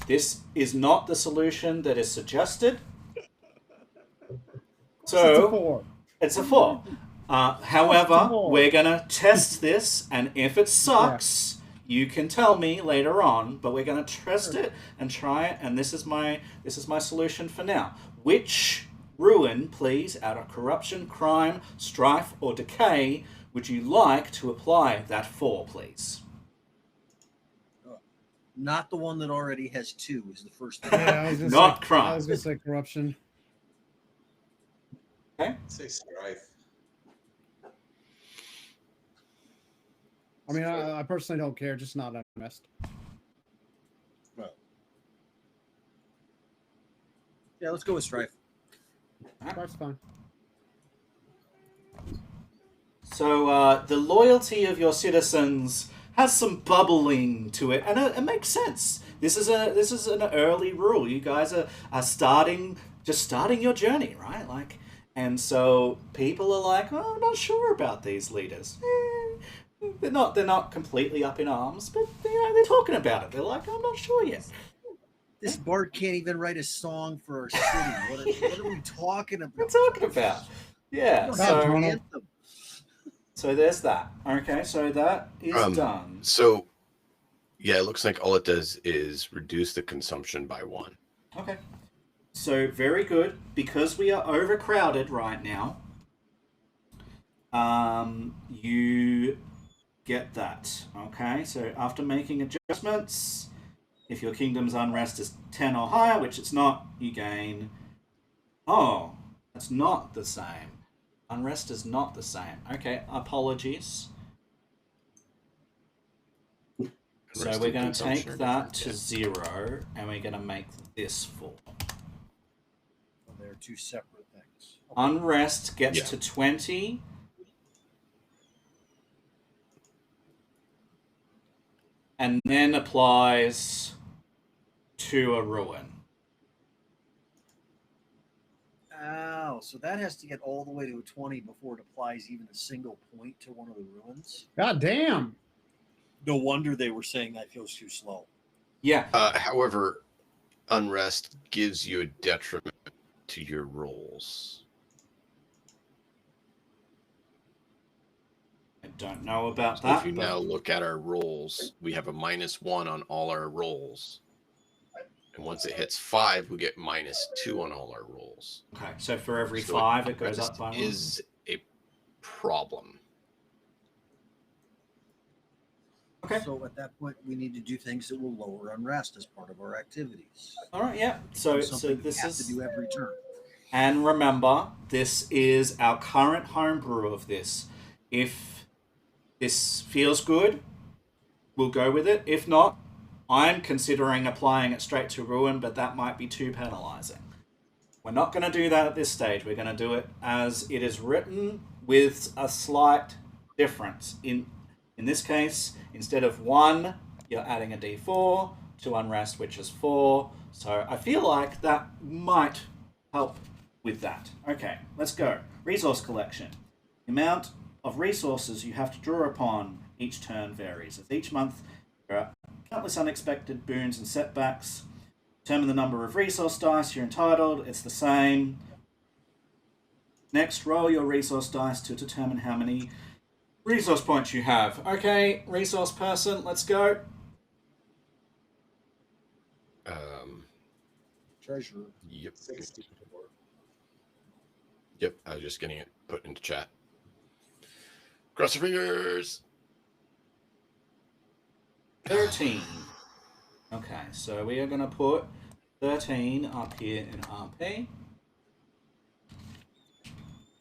This is not the solution that is suggested. So, it's a 4. However, we're going to test this, and if it sucks, you can tell me later on, but we're going to test it and try it, and this is my solution for now. Which ruin, please, out of corruption, crime, strife, or decay, would you like to apply that 4, please? Not the one that already has 2 is the first thing. Yeah, not crime. I was going to say corruption. Okay. I'd say strife. I mean, I personally don't care, just not unrest. Well, yeah, let's go with strife. Strife's fine. So the loyalty of your citizens has some bubbling to it, and it makes sense. This is an early rule. You guys are starting your journey, right? Like, and so people are like, oh, I'm not sure about these leaders. They're not completely up in arms, but they're talking about it. They're like, I'm not sure yet. This Bart can't even write a song for our city. What are we talking about? What are we talking about? Yeah. So there's that. Okay, so that is done. So, yeah, it looks like all it does is reduce the consumption by 1. Okay. So very good. Because we are overcrowded right now, you get that. Okay, so after making adjustments, if your kingdom's unrest is 10 or higher, which it's not, you gain... Oh, that's not the same. Unrest is not the same. Okay, apologies. So we're going to take that to 0, and we're going to make this 4. They're two separate things. Unrest gets to 20. And then applies to a ruin. Oh, so that has to get all the way to a 20 before it applies even a single point to one of the ruins? God damn. No wonder they were saying that feels too slow. Yeah. However, unrest gives you a detriment to your rolls. I don't know about So that. if you now look at our rolls, we have a -1 on all our rolls. And once it hits 5, we get -2 on all our rolls. Okay, so for every 5, it goes up by 1. Is a problem. Okay. So at that point, we need to do things that will lower unrest as part of our activities. All right, yeah. So this is to do every turn. And remember, this is our current homebrew of this. If this feels good, we'll go with it. If not, I'm considering applying it straight to ruin, but that might be too penalizing. We're not going to do that at this stage. We're going to do it as it is written with a slight difference. In this case, instead of 1, you're adding a d4 to unrest, which is 4. So I feel like that might help with that. Okay, let's go. Resource collection. The amount of resources you have to draw upon each turn varies. As each month, there are countless unexpected boons and setbacks. Determine the number of resource dice you're entitled. It's the same. Next, roll your resource dice to determine how many resource points you have. Okay, resource person, let's go. Treasurer. Yep. Yep, I was just getting it put into chat. Cross your fingers. 13. Okay, so we are going to put 13 up here in RP.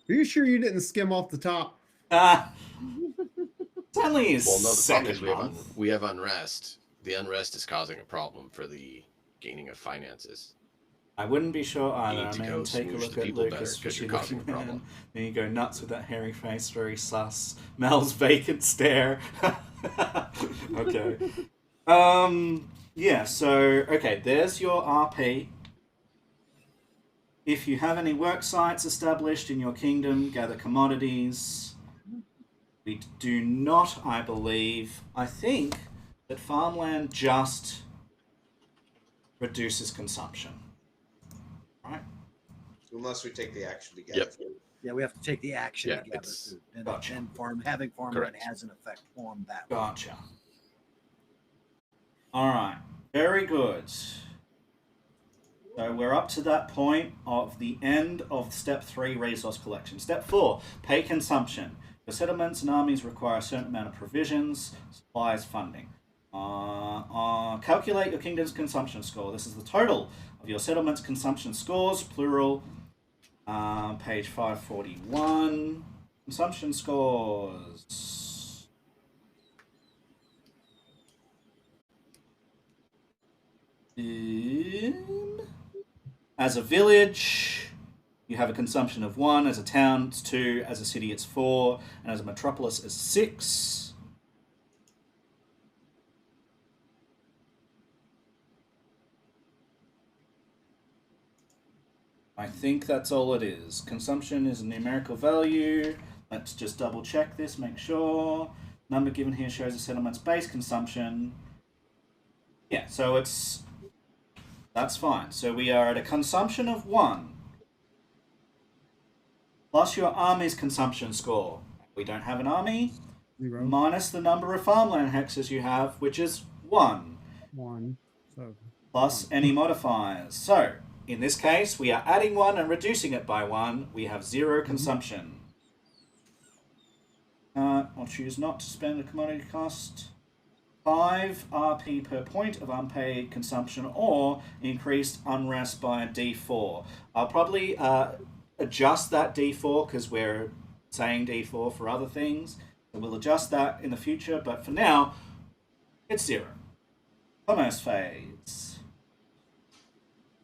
Are you sure you didn't skim off the top? It's only his second month. We have unrest. The unrest is causing a problem for the gaining of finances. I wouldn't be sure either. I mean, take a smoosh look the at people Lucas, better 'cause you're fishy causing a looking man. problem. Then you go nuts with that hairy face, very sus. Mel's vacant stare. Okay. Yeah, so, okay, there's your RP. If you have any work sites established in your kingdom, gather commodities. We do not, I believe. I think that farmland just reduces consumption. Right? Unless we take the action to get Yep. it. Yeah, we have to take the action Yeah, together. it's- And, Gotcha. and having farmland Correct. has an effect on that. Gotcha. Alright, very good. So we're up to that point of the end of step 3, resource collection. Step 4, pay consumption. Your settlements and armies require a certain amount of provisions, supplies, funding. Calculate your kingdom's consumption score. This is the total of your settlement's consumption scores, plural. Page 541. Consumption scores. As a village, You have a consumption of 1. As a town, it's 2. As a city, it's 4. And as a metropolis, it's 6. I think that's all it is. Consumption is a numerical value. Let's just double check this, make sure. Number given here shows a settlement's base consumption. Yeah, so that's fine. So we are at a consumption of 1. Plus your army's consumption score. We don't have an army. 0. Minus the number of farmland hexes you have, which is 1. 1. So Plus 1. any modifiers. So, in this case, we are adding 1 and reducing it by 1. We have 0 consumption. I'll choose not to spend a commodity cost. 5 RP per point of unpaid consumption or increased unrest by a D4. I'll probably adjust that D4 because we're saying D4 for other things. So we'll adjust that in the future, but for now, it's 0. Commerce phase.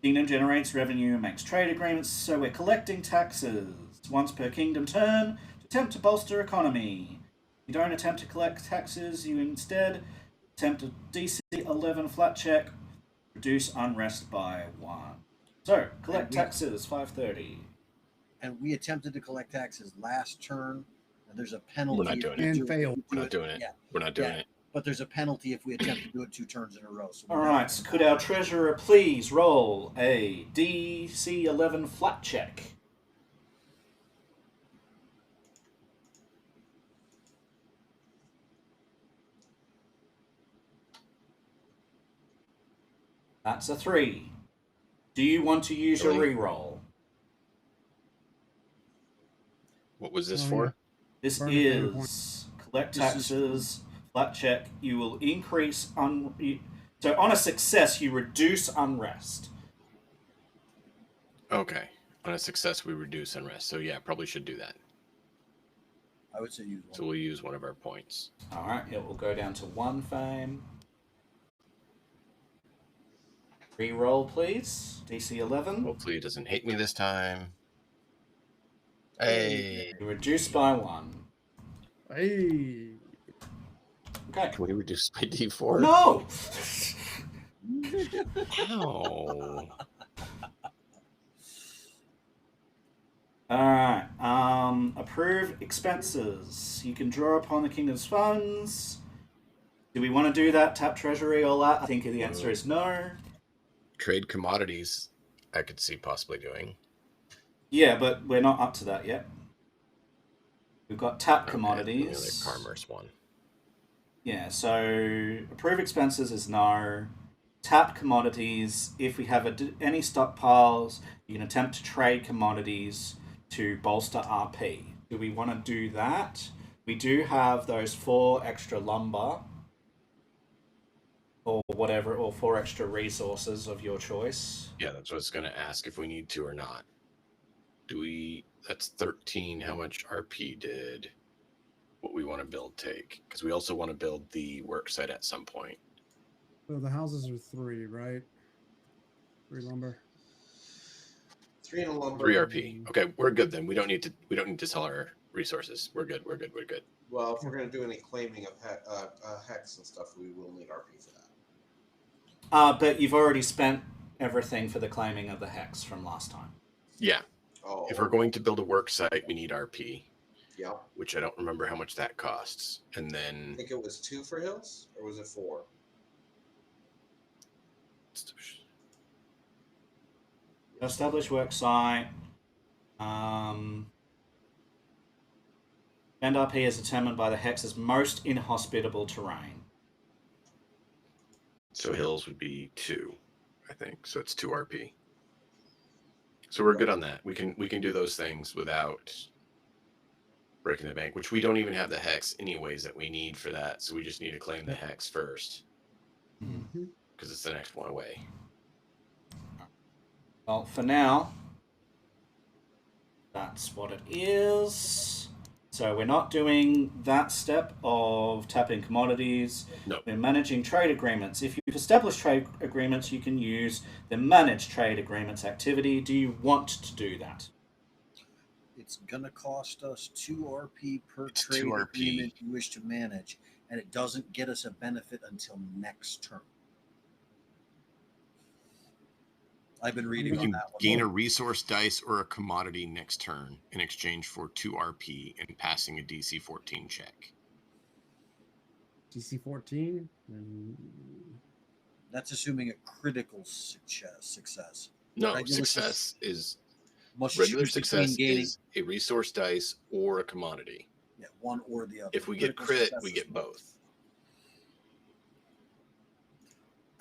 Kingdom generates revenue and makes trade agreements, so we're collecting taxes once per kingdom turn to attempt to bolster economy. You don't attempt to collect taxes, you instead attempt a DC 11 flat check, reduce unrest by 1. So, collect taxes, 530. And we attempted to collect taxes last turn, and there's a penalty. We're not doing it. And failed. We're not doing it. Yeah. We're not doing it. But there's a penalty if we attempt to do it 2 turns in a row. So Alright, so could our treasurer please roll a DC 11 flat check? That's a 3. Do you want to use your reroll? What was this for? This is collect taxes, flat check. You will increase so on a success, you reduce unrest. Okay. On a success, we reduce unrest. So yeah, probably should do that. I would say use 1. So we'll use one of our points. All right, it will go down to 1 fame. Reroll, please. DC 11. Hopefully it doesn't hate me this time. Hey. You reduce by 1. Hey. Okay. Can we reduce by D4? No! Ow. Alright. Approve expenses. You can draw upon the kingdom's funds. Do we want to do that? Tap treasury, all that? I think the answer is no. Trade commodities, I could see possibly doing. Yeah, but we're not up to that yet. We've got tap commodities. The commerce one. Yeah, so approve expenses is no. Tap commodities. If we have any stockpiles, you can attempt to trade commodities to bolster RP. Do we want to do that? We do have those 4 extra lumber. Or whatever, or 4 extra resources of your choice. Yeah, that's what I was going to ask if we need to or not. That's 13. How much RP did what we want to build take? Because we also want to build the work site at some point. So the houses are 3, right? 3 lumber. 3 in a lumber. 3 RP. Okay, we're good then. We don't need to sell our resources. We're good. Well, if we're going to do any claiming of hex and stuff, we will need RP for that. But you've already spent everything for the claiming of the hex from last time. Yeah. Oh. If we're going to build a work site, we need RP. Yeah. Which I don't remember how much that costs. And then I think it was 2 for hills, or was it 4? Establish work site. Spend RP is determined by the hex's most inhospitable terrain. So hills would be 2, I think. So it's 2 RP. So we're good on that. We can do those things without breaking the bank, which we don't even have the hex anyways that we need for that. So we just need to claim the hex first. Because it's the next one away. Well, for now, that's what it is. So we're not doing that step of tapping commodities. No. We're managing trade agreements. If you've established trade agreements, you can use the manage trade agreements activity. Do you want to do that? it's going to cost us 2 RP per It's trade 2 RP. agreement you wish to manage, and it doesn't get us a benefit until next turn. I've been reading You on can that one. gain a resource dice or a commodity next turn in exchange for 2 RP and passing a DC 14 check. DC 14? That's assuming a critical success. No, Regular success is must regular choose between success gaining is a resource dice or a commodity. one or the other. If we get Critical crit, success we is get both.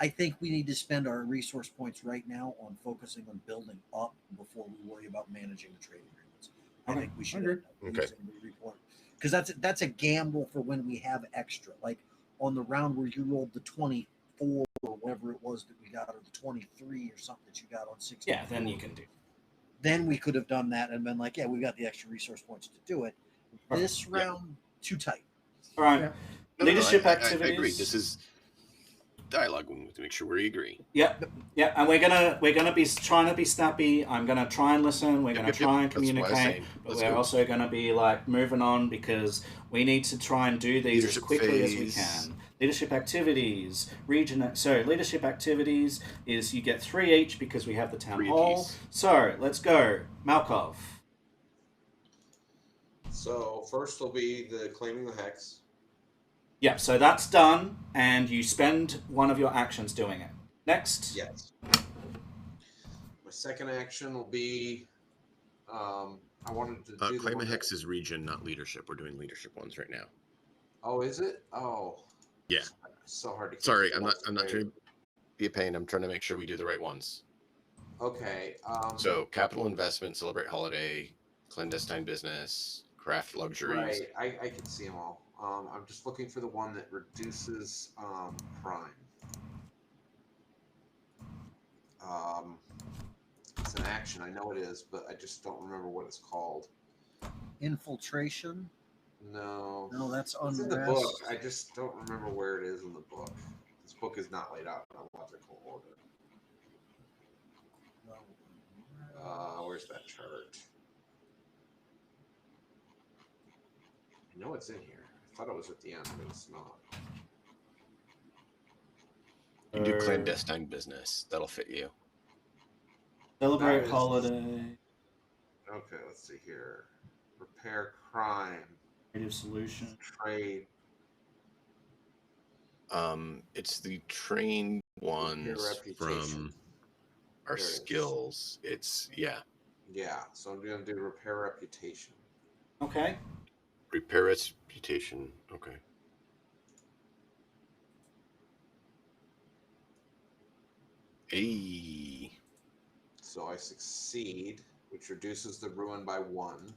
I think we need to spend our resource points right now on focusing on building up before we worry about managing the trade agreements. I think we should end up using the report, because that's a gamble for when we have extra. Like on the round where you rolled the 24 or whatever it was that we got, or the 23 or something that you got on 16. Yeah, then you can do. Then we could have done that and been like, yeah, we got the extra resource points to do it. This round, too tight. All right. Yeah. Leadership I activities. agree. This is dialogue to make sure we agree. Yep, and we're gonna be trying to be snappy. I'm gonna try and listen. We're gonna try and That's what I was communicate, saying. but Let's we're go. also gonna be like moving on because we need to try and do these Leadership as quickly as we phase. can. Leadership activities, So leadership activities is you get 3 each because we have the town 3 hall. apiece. So let's go, Malkov. So first will be the claiming the hex. Yep, so that's done, and you spend one of your actions doing it. Next. Yes. My second action will be, I wanted to do Claim the a one hex is region, not leadership. We're doing leadership ones right now. Oh, is it? Oh. Yeah. So hard to keep. Sorry, I'm not trying to be a pain. I'm trying to make sure we do the right ones. Okay. So capital investment, celebrate holiday, clandestine business, craft luxuries. Right. I can see them all. I'm just looking for the one that reduces crime. It's an action. I know it is, but I just don't remember what it's called. Infiltration? No. No, that's It's unrest. in the book. I just don't remember where it is in the book. This book is not laid out in a logical order. Where's that chart? I know it's in here. I thought it was at the end, but it's not. You can do clandestine business. That'll fit you. Celebrate That is- holiday. Okay, let's see here. Repair crime. Creative solution. Trade. It's the trained ones reputation. from our There it is. skills. It's Yeah, so I'm going to do repair reputation. Okay. repair reputation. Okay. Hey. So I succeed, which reduces the ruin by 1.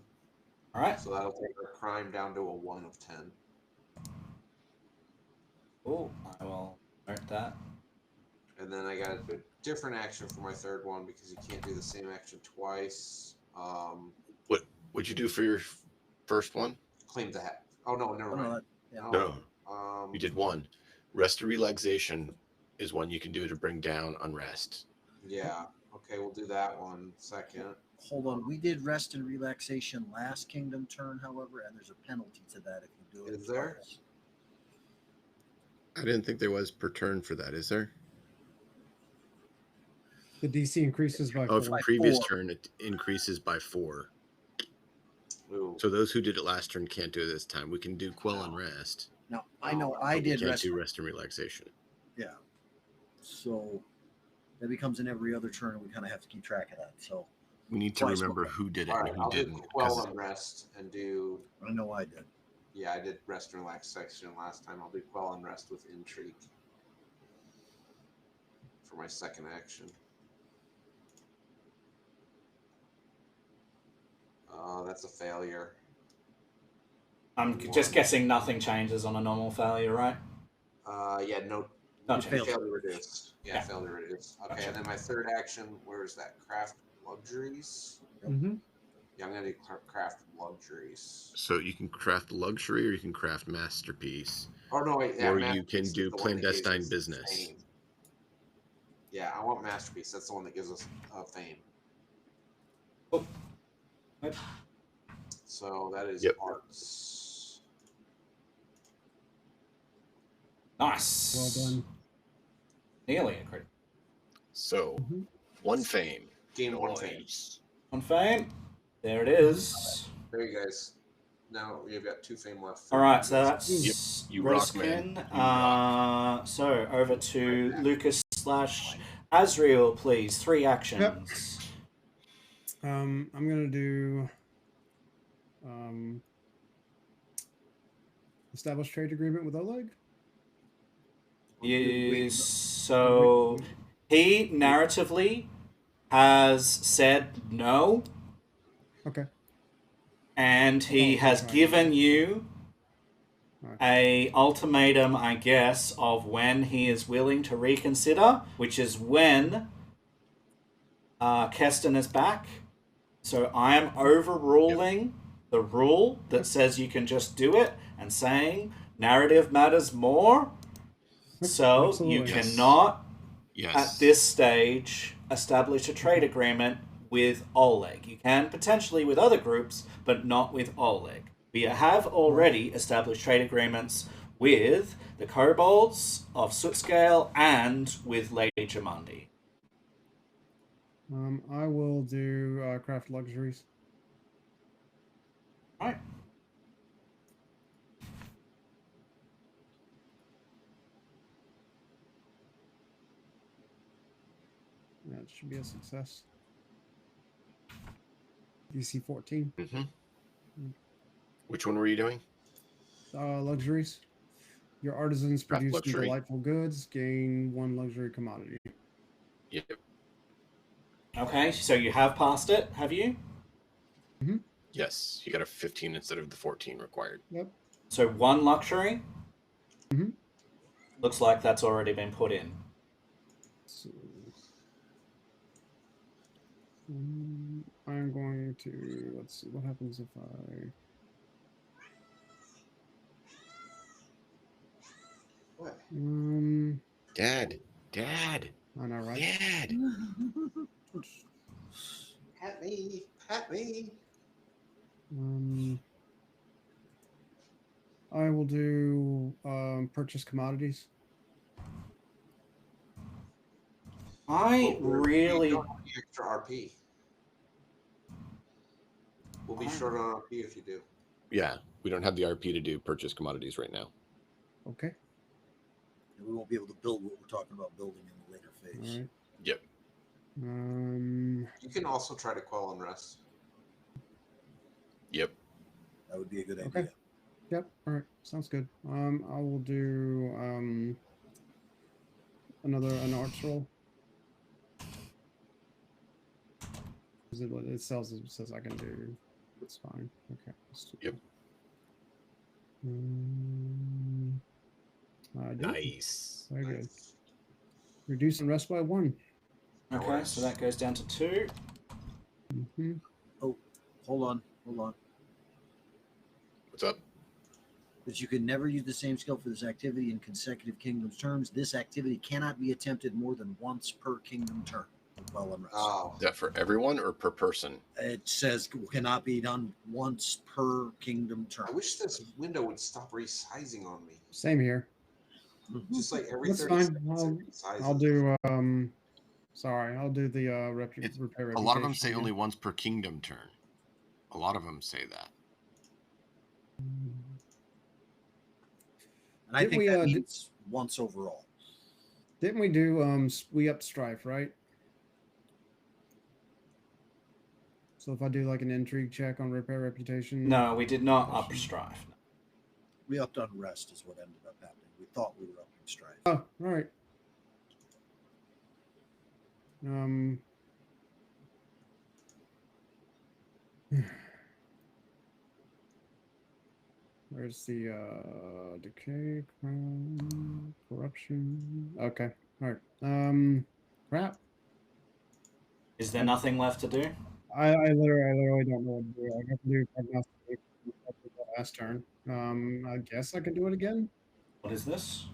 All right. So that'll take our crime down to a 1 of 10. Cool. I will note that. And then I got a different action for my third one because you can't do the same action twice. What'd you do for your first one? Claim the hat. Oh no, never mind. No. You did one. Rest or relaxation is one you can do to bring down unrest. Yeah. Okay, we'll do that one second. Hold on. We did rest and relaxation last Kingdom turn, however, and there's a penalty to that if you do it. Is there? twice. I didn't think there was per turn for that. Is there? The DC increases by Oh, 4. if previous 4. turn it increases by 4. Ooh. So those who did it last turn can't do it this time. We can do quell and rest. Now, I know but I we did can't rest. do rest and relaxation. Yeah. So that becomes an every other turn, and we kind of have to keep track of that. So We need to Twice remember more. who did it All and right, who I'll do didn't. quell 'cause and rest and do. I know I did. Yeah, I did rest and relaxation last time. I'll do quell and rest with intrigue for my second action. That's a failure. I'm just guessing nothing changes on a normal failure, right? Yeah, no. Not failed. change. Failure reduced. Yeah, failure reduced. Okay, Gotcha. and then my third action, where is that? Craft luxuries? Mm-hmm. Yeah, I'm going to do craft luxuries. So you can craft luxury or you can craft masterpiece. Oh, no, wait. Yeah, Or you Masterpiece can is do the one that gives clandestine us business. fame. Yeah, I want Masterpiece. That's the one that gives us fame. Oh. Right. So that is Yep. arts. Nice. Well done. Nearly a crit. So, one fame. Gain one fame. Nice. On fame. There it is. There you guys. Now we've got 2 fame left. All right, so that's Yep. You rock, man. Roskin. You rock. So over to Lucas / Azriel, please. 3 actions. I'm gonna do establish trade agreement with Oleg. Yes. So he narratively has said no. Okay. And he has given you a ultimatum, I guess, of when he is willing to reconsider, which is when Keston is back. So I am overruling the rule that says you can just do it and saying narrative matters more. So Absolutely. you cannot, Yes. at this stage, establish a trade agreement with Oleg. You can potentially with other groups, but not with Oleg. We have already established trade agreements with the Kobolds of Sootscale and with Lady Jamundi. I will do craft luxuries. Right. That should be a success. DC 14. Which one were you doing? Luxuries. Your artisans Craft produce luxury. delightful goods. Gain 1 luxury commodity. Yep. Okay, so you have passed it, have you? Yes. You got a 15 instead of the 14 required. Yep. So 1 luxury? Mhm. Looks like that's already been put in. So, I'm going to, let's see, what happens if I... What? Dad. I know, right? Dad. Pat me. I will do purchase commodities. I really... You don't have the extra RP. We'll be short on RP if you do. Yeah. We don't have the RP to do purchase commodities right now. Okay. We won't be able to build what we're talking about building in the later phase. All right. Yep. You can also try to quell unrest. Yep. That would be a good Okay. idea. Yep. All right. Sounds good. I will do an arts roll. It says I can do. It's fine. Okay. Yep. I do. Nice. Very good. Reduce and rest by 1. Okay, so that goes down to 2. Oh, hold on. What's up? But you can never use the same skill for this activity in consecutive kingdom's turns. This activity cannot be attempted more than once per kingdom turn. Well, unrest. Oh. Is that for everyone or per person? It says cannot be done once per kingdom turn. I wish this window would stop resizing on me. Same here. Just like every That's 30 fine. seconds it resizes. I'll do I'll do the repair. A lot of them say only once per kingdom turn. A lot of them say that. And I think that means once overall. Didn't we do we upped strife, right? So if I do like an intrigue check on repair reputation. No, we did not up strife. We upped unrest is what ended up happening. We thought we were upping strife. Oh, all right. Where's the decay, crime, corruption? Okay, all right. Crap. Is there nothing left to do? I literally don't know what to do. I got to do prognostication last turn. I guess I could do it again. What is this?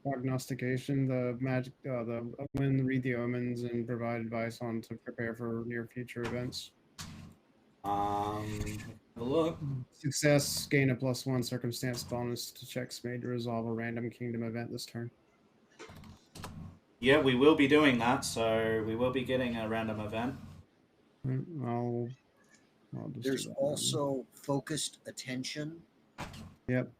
Prognostication, the magic, the omen, read the omens, and provide advice on to prepare for near future events. Have a look. Success, gain a +1 circumstance bonus to checks made to resolve a random kingdom event this turn. Yeah, we will be doing that, so we will be getting a random event. I'll just There's do that also focused attention. Yep.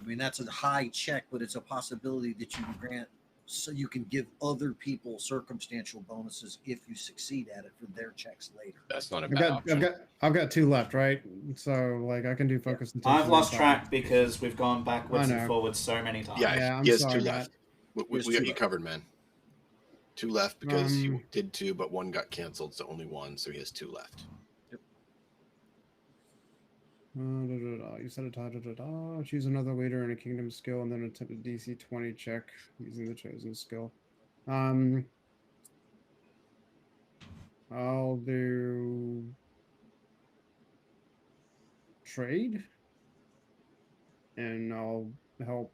I mean, that's a high check, but it's a possibility that you can grant, so you can give other people circumstantial bonuses if you succeed at it for their checks later. That's not a bad option. I've got 2 left, right? So like I can do focus. Yeah. I've lost track because we've gone backwards and forwards so many times. Yeah, he has 2 left. We got you covered, man. 2 left because he did 2, but 1 got canceled, so only 1, so he has 2 left. You said a choose another leader in a kingdom skill and then attempt a DC 20 check using the chosen skill. I'll do trade and I'll help.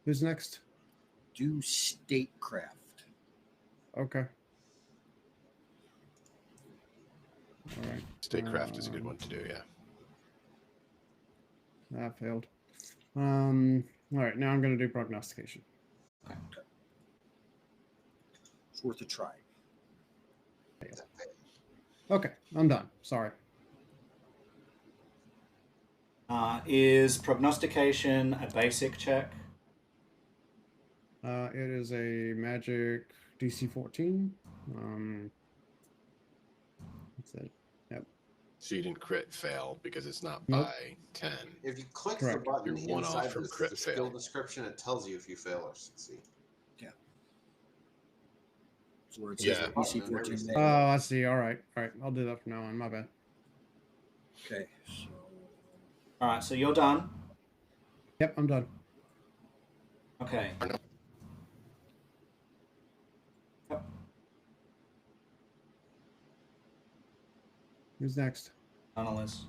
Who's next? Do statecraft. Okay. All right. Statecraft is a good one to do, yeah. That failed. All right, now I'm going to do prognostication. Okay. It's worth a try. Okay, I'm done. Sorry. Is prognostication a basic check? It is a magic DC 14. That's it. Yep. So you didn't crit fail because it's not by 10. If you click Correct. the button You're 1 off inside from the crit skill fail. description, it tells you if you fail or succeed. Yeah. So where it says Yeah. DC 14. Oh, I see. All right. I'll do that from now on. My bad. Okay. So. All right, so you're done. Yep, I'm done. Okay. Who's next? Analyst.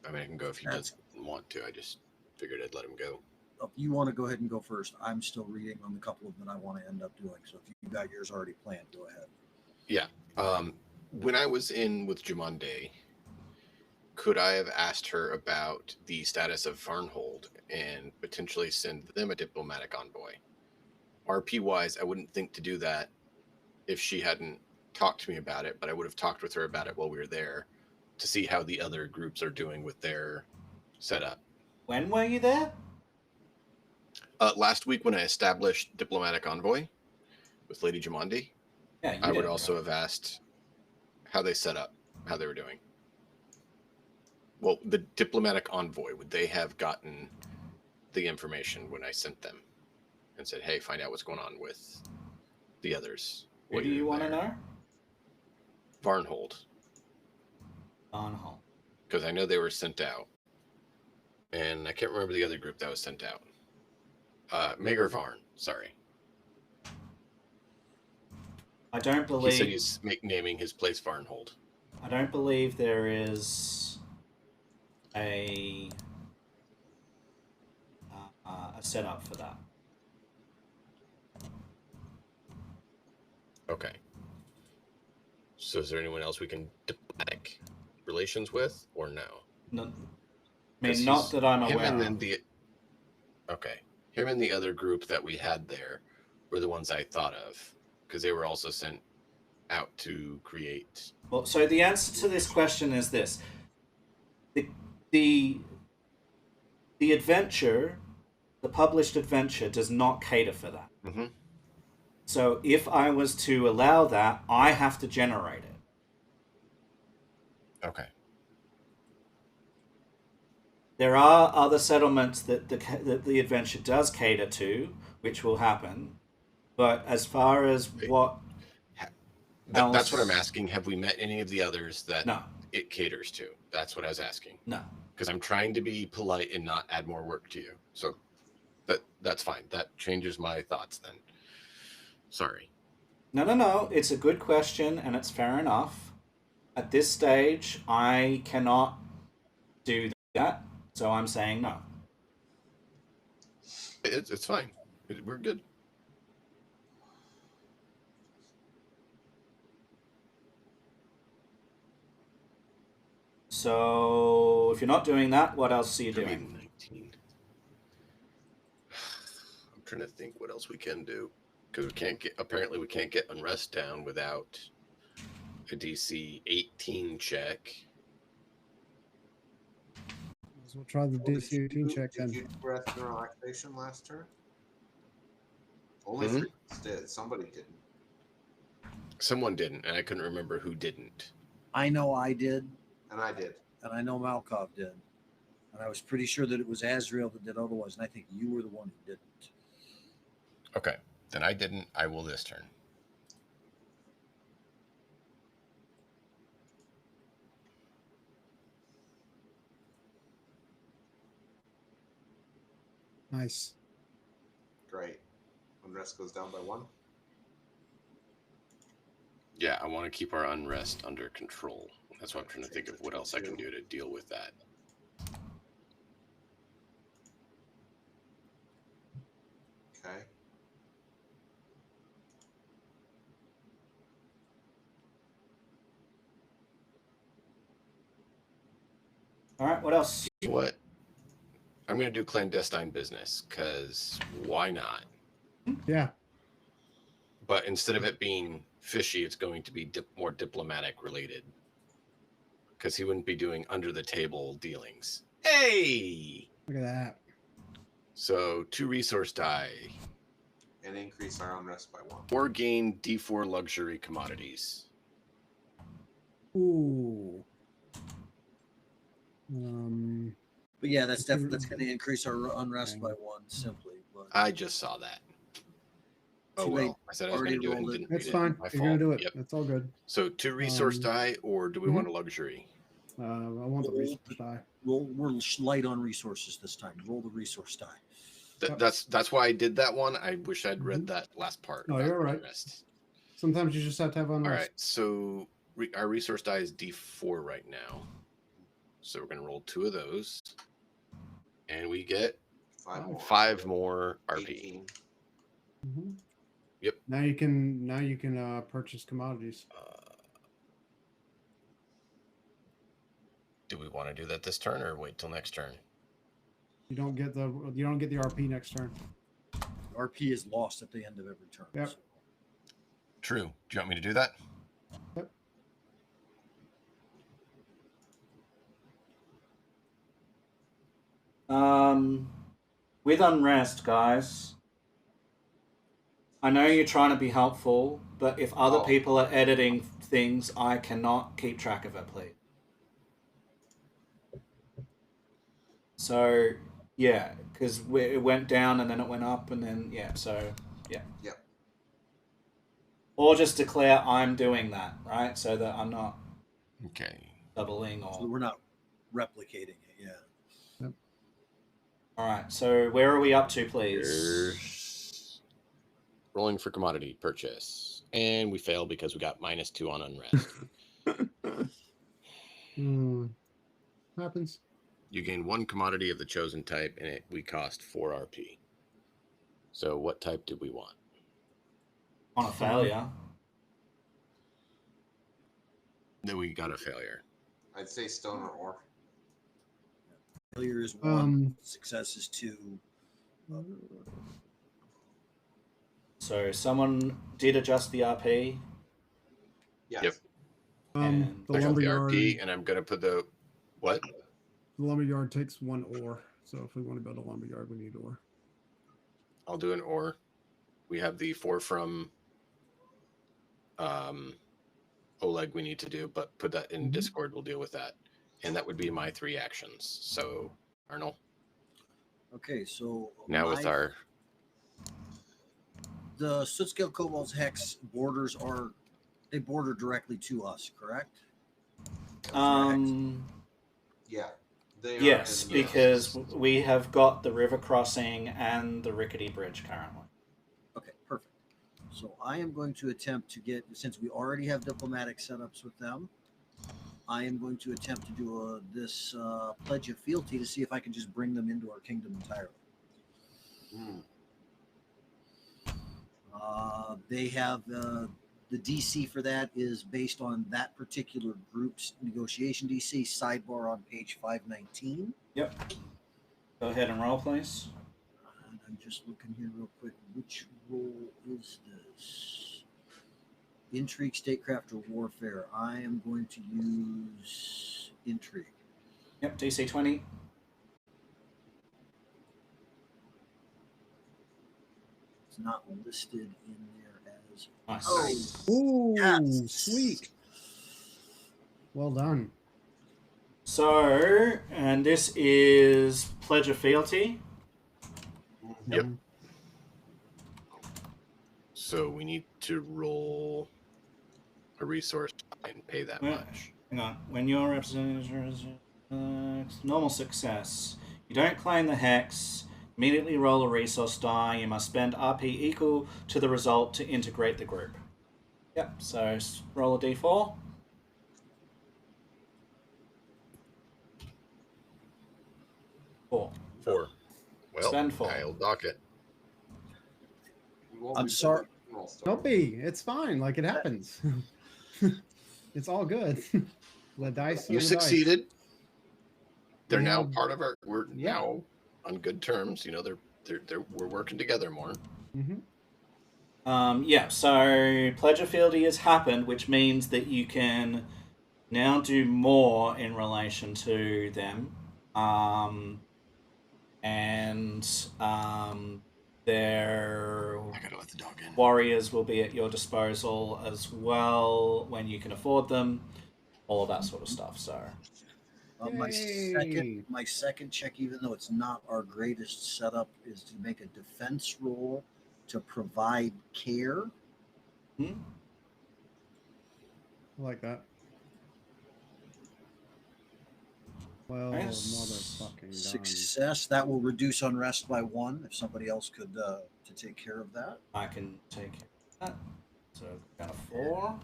I mean, I can go if he doesn't want to. I just figured I'd let him go. If you want to go ahead and go first, I'm still reading on the couple of them I want to end up doing. So if you got yours already planned, go ahead. Yeah. When I was in with Jumonde, could I have asked her about the status of Farnhold and potentially send them a diplomatic envoy? RP-wise, I wouldn't think to do that if she hadn't talked to me about it, but I would have talked with her about it while we were there to see how the other groups are doing with their setup. When were you there? Last week when I established diplomatic envoy with Lady Jumonde, Yeah, I would also have asked how they set up, how they were doing. Well, the diplomatic envoy, would they have gotten the information when I sent them and said, hey, find out what's going on with the others? What do you want to know? Farnhold. Farnhold. Because I know they were sent out. And I can't remember the other group that was sent out. Mager Varn, sorry. I don't believe... He said he's naming his place Farnhold. I don't believe there is a setup for that. Okay. So is there anyone else we can diplomatic relations with, or no? No, I mean, not that I'm aware of. Okay. Him and the other group that we had there were the ones I thought of, because they were also sent out to create... Well, so the answer to this question is this. The adventure, the published adventure, does not cater for that. Mm-hmm. So if I was to allow that, I have to generate it. Okay. There are other settlements that the adventure does cater to, which will happen. But as far as what else... That's what I'm asking. Have we met any of the others that No. it caters to? That's what I was asking. No. Because I'm trying to be polite and not add more work to you. So that's fine. That changes my thoughts then. Sorry. No. It's a good question, and it's fair enough. At this stage, I cannot do that, so I'm saying no. It's fine. We're good. So if you're not doing that, what else are you doing? 19. I'm trying to think what else we can do, because apparently we can't get unrest down without a DC 18 check. So we'll try the DC 18 check then. Did you do breath and relaxation last turn? Only 3 did. Somebody didn't. Someone didn't, and I couldn't remember who didn't. I know I did. And I did. And I know Malkov did. And I was pretty sure that it was Azrael that did otherwise. And I think you were the one who didn't. Okay. Then I didn't. I will this turn. Nice. Great. Unrest goes down by 1. Yeah, I want to keep our unrest under control. That's why I'm trying to think of what else I can do to deal with that. Okay. All right, what else? What? I'm going to do clandestine business, because why not? Yeah. But instead of it being fishy, it's going to be more diplomatic related. Because he wouldn't be doing under the table dealings. Hey! Look at that. So 2 resource die. And increase our unrest by 1. Or gain D4 luxury commodities. Ooh. But yeah, that's going to increase our unrest by 1 simply. But I just saw that. Oh well, I said I was going to do it and didn't read it. That's fine. You're going to do it. Yep. That's all good. So 2 resource die, or do we want a luxury? I want the resource die. We're light on resources this time. Roll the resource die. That's why I did that one. I wish I'd read that last part. No, you're right. Unrest. Sometimes you just have to have unrest. All right, so our resource die is D4 right now. So we're going to roll 2 of those. And we get 5 more RP. Mm-hmm. Yep. Now you can purchase commodities. Do we want to do that this turn or wait till next turn? You don't get the RP next turn. RP is lost at the end of every turn. Yep. So. True. Do you want me to do that? Yep. With unrest, guys, I know you're trying to be helpful, but if other people are editing things, I cannot keep track of it, please. So, yeah, because it went down and then it went up and then, yeah, so, yeah. Yep. Or just declare I'm doing that, right? So that I'm not doubling or... So we're not replicating it, yeah. Yep. All right, so where are we up to, please? Rolling for commodity purchase. And we fail because we got -2 on unrest. Happens. You gain 1 commodity of the chosen type, and we cost 4 RP. So what type do we want? On a failure. Then we got a failure. I'd say stone or ore. Failure is 1, success is 2. So someone did adjust the RP. Yes. Yep. And the I got the lumberyard, RP, and I'm going to put the... What? The lumberyard takes 1 ore. So if we want to build a lumberyard, we need ore. I'll do an ore. We have the 4 from Oleg we need to do, but put that in Discord. We'll deal with that. And that would be my 3 actions. So, Arnold. Okay, so... Now with our... The Sootscale Kobold's Hex borders they border directly to us, correct? Yeah. Yes, because we have got the river crossing and the rickety bridge currently. Okay, perfect. So I am going to attempt to get, since we already have diplomatic setups with them, I am going to attempt to do this pledge of fealty to see if I can just bring them into our kingdom entirely. They have The DC for that is based on that particular group's negotiation DC. Sidebar on page 519. Yep. Go ahead and roll, please. And I'm just looking here real quick. Which roll is this? Intrigue, statecraft, or warfare? I am going to use intrigue. Yep, DC 20. It's not listed in there as. Nice. Oh, Ooh, yes. sweet. Well done. So, and this is Pledge of Fealty. Yep. So we need to roll a resource and pay that much. Hang on. When your representative normal success, you don't claim the hex. Immediately roll a resource die. You must spend RP equal to the result to integrate the group. Yep. So roll a d4. Four. Well, Spend 4. I'll dock it. I'm sorry. Don't be. It's fine. Like, it happens. It's all good. The dice. You succeeded. They're We now have- part of our. We're now on good terms. You know, we're working together more. Mm-hmm. Yeah, so Pledge of Fealty has happened, which means that you can now do more in relation to them. Their I gotta let the dog in. warriors will be at your disposal as well when you can afford them, all of that sort of stuff. So My Yay. second check, even though it's not our greatest setup, is to make a defense roll to provide care. I like that. Well, motherfucking Success. That will reduce unrest by 1. If somebody else could to take care of that. I can take care of that. So kind of 4.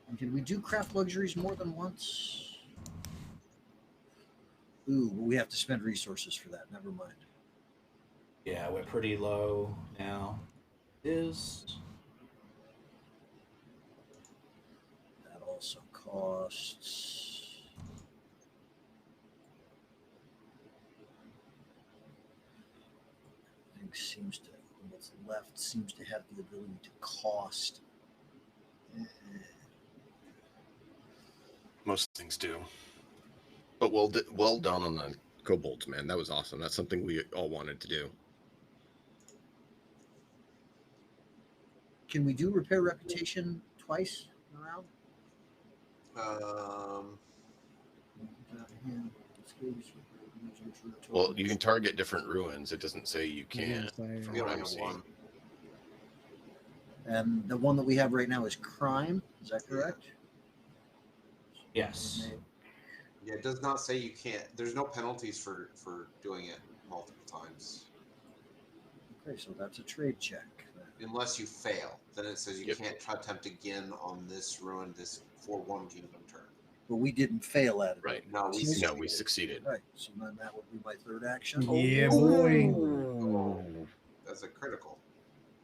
And can we do craft luxuries more than once? Ooh, but we have to spend resources for that. Never mind. Yeah, we're pretty low now. That also costs. What's left seems to have the ability to cost. Most things do. But well done on the kobolds, man. That was awesome. That's something we all wanted to do. Can we do repair reputation twice around? Well, you can target different ruins. It doesn't say you can't. Say, From We what only I'm have seeing. one. And the one that we have right now is crime. Is that correct? Yes. Yeah, it does not say you can't. There's no penalties for doing it multiple times. Okay, so that's a trade check. Unless you fail, then it says you Yep. can't attempt again on this ruin for 1 kingdom turn. But we didn't fail at it. Right. No, we No, we succeeded. Right. So then that would be my third action. Yeah, boy. Oh, that's a critical.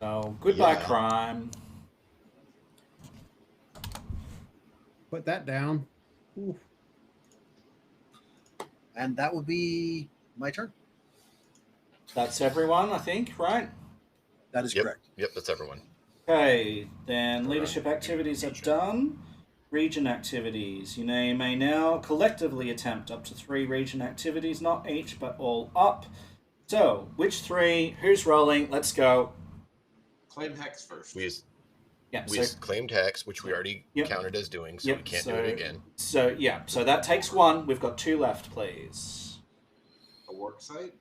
So goodbye, Yeah. crime. Put that down. Ooh. And that would be my turn. That's everyone, I think, right? That is Yep. correct. Yep, that's everyone. Okay, then leadership activities are done. Region activities. You may now collectively attempt up to 3 region activities, not each, but all up. So, which 3? Who's rolling? Let's go. Claim hex first. Yeah, We claimed hex, which we already Yep. counted as doing, so Yep, we can't do it again. So that takes 1. We've got 2 left, please. A work site?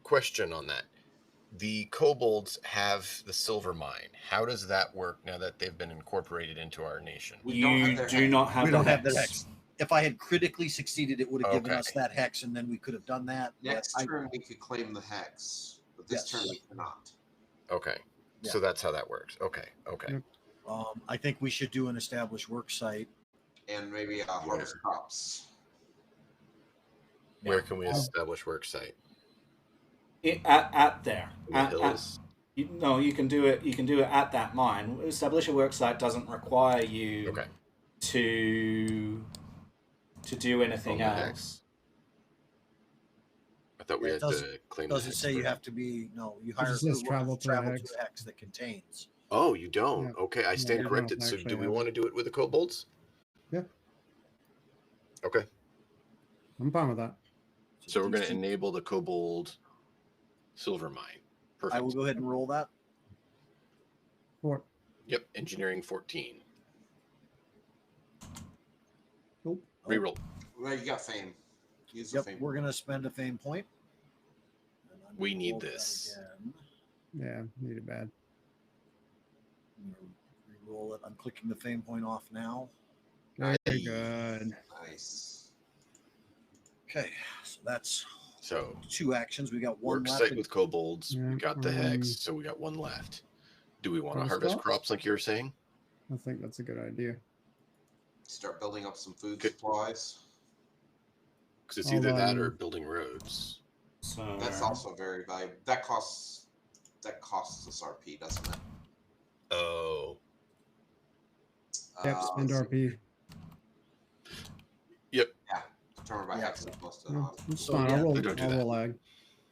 Question on that. The kobolds have the silver mine. How does that work now that they've been incorporated into our nation? We don't have You their do hex. not have We the don't have hex. the hex. If I had critically succeeded, it would have given Okay. us that hex, and then we could have done that. Next but turn we could claim the hex, but this Yes. turn we cannot. Okay. Yeah. So that's how that works. Okay. Yep. I think we should do an established work site. And maybe harvest crops. Where can we establish work site? At there. The hills. No, you can do it. You can do it at that mine. Establish a work site doesn't require you to do anything else. I thought we had to claim the hex. Doesn't say you have to be. No, you hire just says travel to a hex that contains. Oh, you don't. Yeah. Okay, I stand corrected. So, do we want to do it with the kobolds? Yeah. Okay. I'm fine with that. So we're going to enable the kobold silver mine. Perfect. I will go ahead and roll that. 4. Yep, engineering 14. Nope. Reroll. Well, you got fame. Use the fame. We're going to spend a fame point. We need this. Yeah, need it bad. I'm going to reroll it. I'm clicking the fame point off now. Very good. Nice. Okay, so that's 2 actions. We got one work left. Site with kobolds. We got the hex, so we got 1 left. Do we want to harvest crops like you were saying? I think that's a good idea. Start building up some food supplies. Because it's either that or building roads. So that's also very valuable. That costs us RP, doesn't it? Oh. Yep, spend RP. Yep. Yeah. Determined by hex is most of It's fine. I'll roll ag.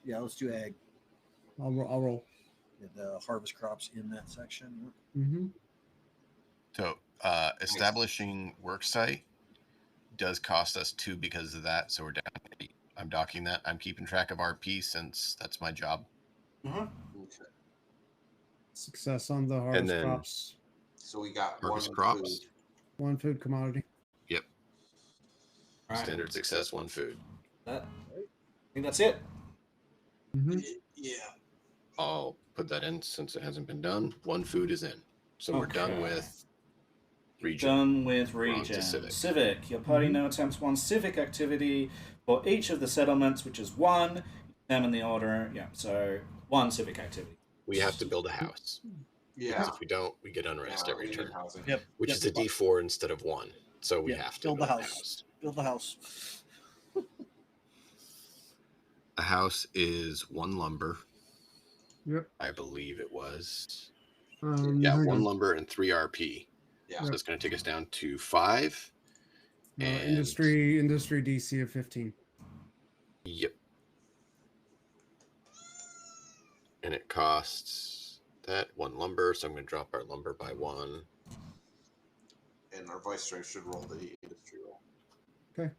Yeah, let's do ag. I'll roll. The harvest crops in that section. Mm-hmm. So establishing work site does cost us 2 because of that. So we're down to 8. I'm docking that. I'm keeping track of RP since that's my job. Okay. Success on the harvest crops. So we got harvest 1 crops. Food. 1 food commodity. Yep. Right. Standard success, 1 food. I think that's it. Mm-hmm. Yeah. I'll put that in since it hasn't been done. 1 food is in. So we're done with region. Done with region. Civic. Your party now attempts 1 civic activity for each of the settlements, which is 1. Examine the order. Yeah, so 1 civic activity. We have to build a house. Yeah. Because if we don't, we get unrest every turn. Yep. Which is a D4 instead of 1. So we have to build the house. Build the house. A house is 1 lumber. Yep. I believe it was. 1 lumber and 3 RP. Yeah. So it's going to take us down to 5. Industry DC of 15. Yep. And it costs that 1 lumber, so I'm going to drop our lumber by 1. And our vice strength should roll the industry roll. Okay.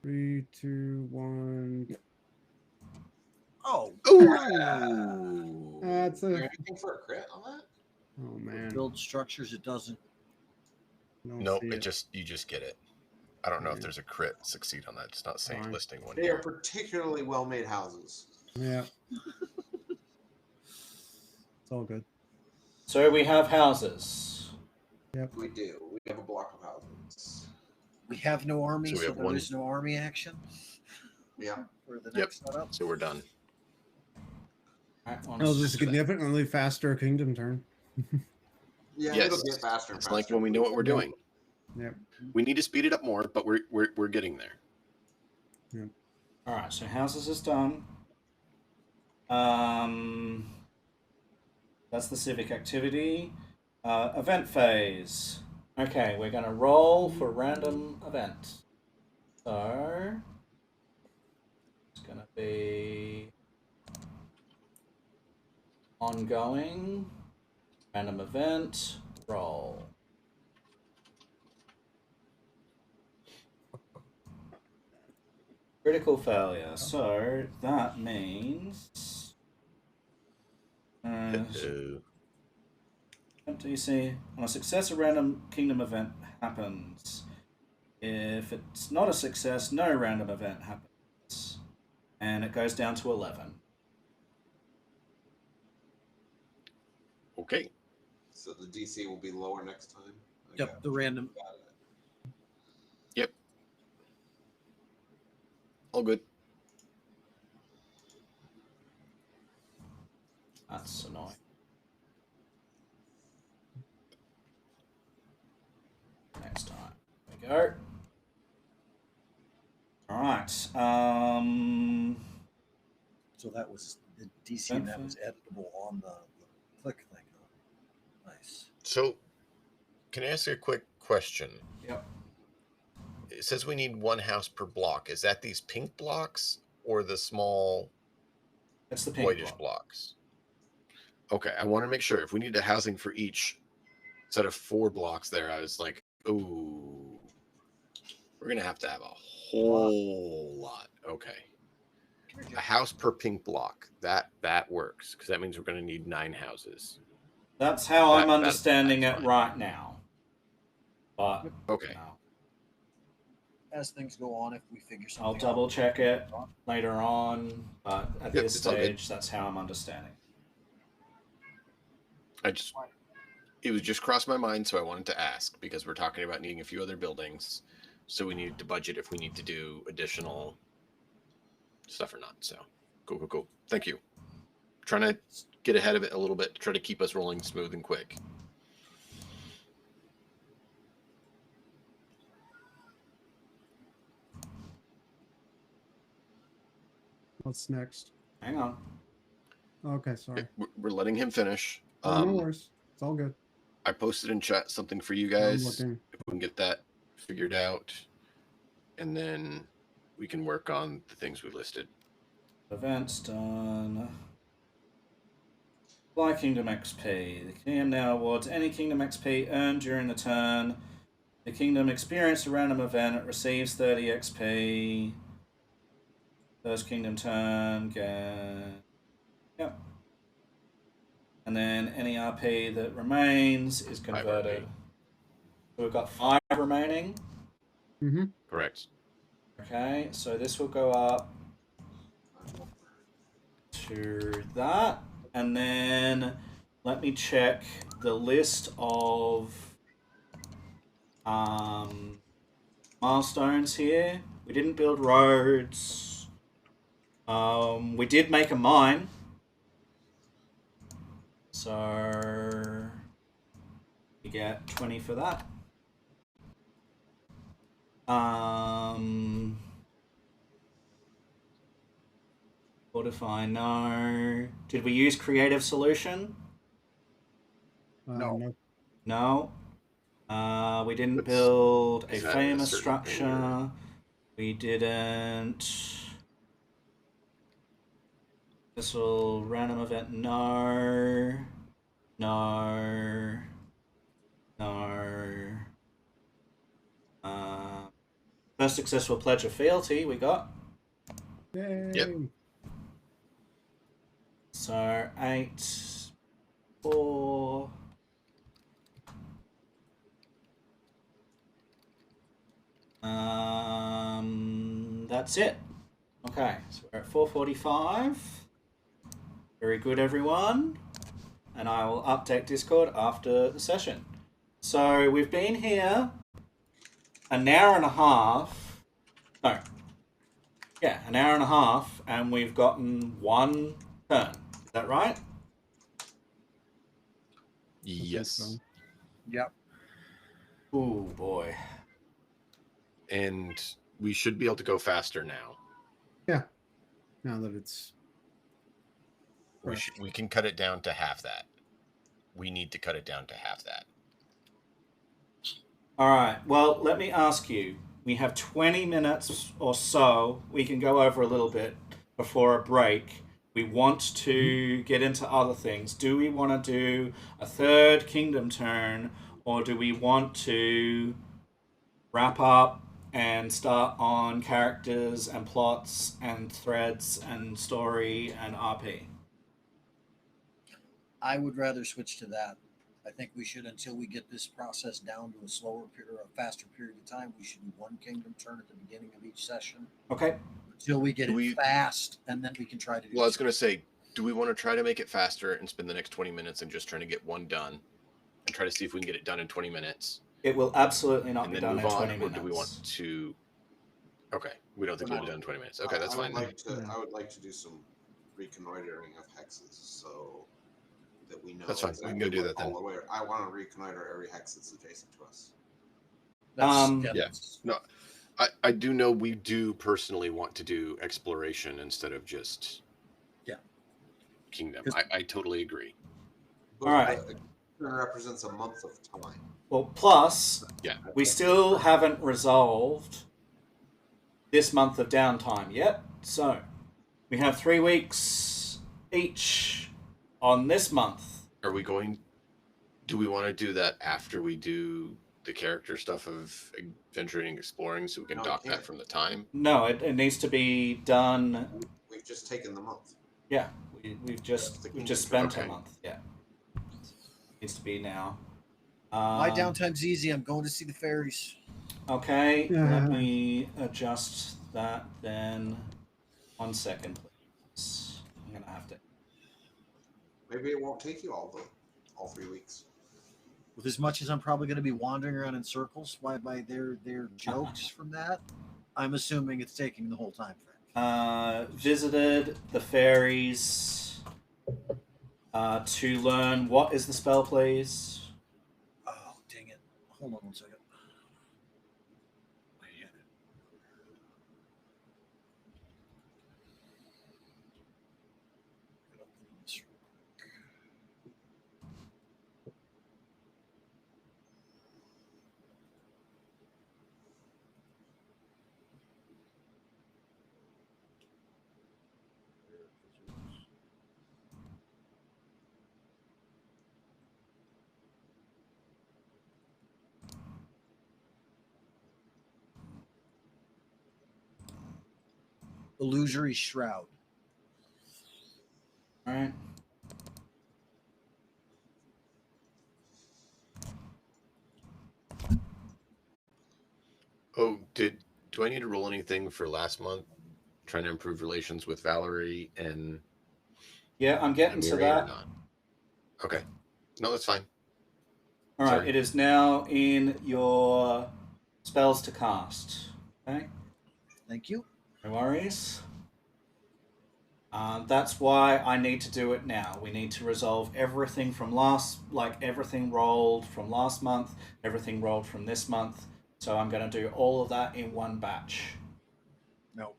3, 2, 1. Oh. That's Are you looking for a crit on that? Oh man. Build structures. It doesn't. Nope. You just get it. I don't know if there's a crit succeed on that. It's not saying listing one. They are particularly well-made houses. Yeah. It's all good. So we have houses. Yep. We do. We have a block of houses. We have no army, So we have there is no army action. Yeah. For the next setup. So we're done. Right, was a significantly faster kingdom turn. Yeah, yes. It'll get faster and it's faster. like when we know what we're doing. Yep. We need to speed it up more, but we're getting there. Yep. All right, so houses is done. That's the civic activity. Event phase. Okay, we're going to roll for random event. So it's going to be ongoing, random event, roll. Critical failure. So that means DC on a success, a random kingdom event happens. If it's not a success, no random event happens, and it goes down to 11. Okay. So the DC will be lower next time. Yep, the random. Yep. All good. That's annoying. Next time. There we go. Alright. So that was the DC, and that was editable on the click thing. Nice. So, can I ask you a quick question? Yep. It says we need one house per block. Is that these pink blocks or the small It's the pink whitish blocks? Okay, I want to make sure. If we need a housing for each set of 4 blocks there, I was like, ooh, we're going to have a whole lot. Okay. A house per pink block. That works, because that means we're going to need 9 houses. That's how I'm understanding it right now. But okay. You know, as things go on, if we figure something I'll double check it later on, but at this stage, that's how I'm understanding. It was just crossed my mind, so I wanted to ask, because we're talking about needing a few other buildings, so we need to budget if we need to do additional stuff or not. So, cool. Thank you. Trying to get ahead of it a little bit to try to keep us rolling smooth and quick. What's next? Hang on. Okay, sorry. We're letting him finish. No worries. It's all good. I posted in chat something for you guys. If we can get that figured out, and then we can work on the things we listed. Events done. Fly Kingdom XP. The Kingdom now awards any Kingdom XP earned during the turn. The Kingdom experienced a random event. It receives 30 XP. First Kingdom turn. Yep. And then any RP that remains is converted. So we've got 5 remaining. Mm-hmm. Correct. Okay, so this will go up to that. And then let me check the list of milestones here. We didn't build roads. We did make a mine. So you get 20 for that. Fortify, no. Did we use creative solution? No. No. We didn't build a famous structure. We didn't. This will random event. No. First successful pledge of fealty we got. Yay. Yep. So 8, 4. That's it. Okay, so we're at 4:45. Very good, everyone. And I will update Discord after the session. So we've been here an hour and a half. No. Yeah, an hour and a half, and we've gotten 1 turn. Is that right? Yes. Yep. Oh boy. And we should be able to go faster now. Yeah. Now that it's... We can cut it down to half that. We need to cut it down to half that. All right. Well, let me ask you. We have 20 minutes or so. We can go over a little bit before a break. We want to get into other things. Do we want to do a 3rd Kingdom turn, or do we want to wrap up and start on characters and plots and threads and story and RP? I would rather switch to that. I think we should, until we get this process down to a slower period or a faster period of time, we should do 1 Kingdom turn at the beginning of each session. Okay. Until we get it fast, and then we can try to do. Well, I was going to say, do we want to try to make it faster and spend the next 20 minutes and just trying to get 1 done and try to see if we can get it done in 20 minutes? It will absolutely not be done in 20 minutes. minutes. Or do we want to... Okay, we don't think we'll be done in 20 minutes. Okay, that's fine. I would like to do some reconnoitering of hexes, so that we know. That's fine. We can go do that then. I want to reconnoiter every hex that's adjacent to us. Yeah. No, I do know we do personally want to do exploration instead of just kingdom. I totally agree. But, All right. It represents a month of time. Well, plus, Yeah. we still haven't resolved this month of downtime yet. So, we have 3 weeks each on this month. Are we going... Do we want to do that after we do the character stuff of adventuring and exploring so we can dock that from the time? No, it needs to be done. We've just taken the month. Yeah, we've just spent a month. Yeah, it needs to be now. My downtime's easy. I'm going to see the fairies. Okay, let me adjust that then. 1 second, please. I'm gonna have to. Maybe it won't take you all 3 weeks. With as much as I'm probably going to be wandering around in circles by their jokes from that, I'm assuming it's taking the whole time frame. Visited the fairies to learn what is the spell, please. Oh, dang it. Hold on 1 second. Illusory Shroud. All right. Oh, do I need to roll anything for last month? Trying to improve relations with Valerie and... Yeah, I'm getting to that. Or not? Okay. No, that's fine. All right, it is now in your spells to cast. Okay. Thank you. No worries. That's why I need to do it now. We need to resolve everything from everything rolled from last month, everything rolled from this month. So I'm going to do all of that in one batch. Now,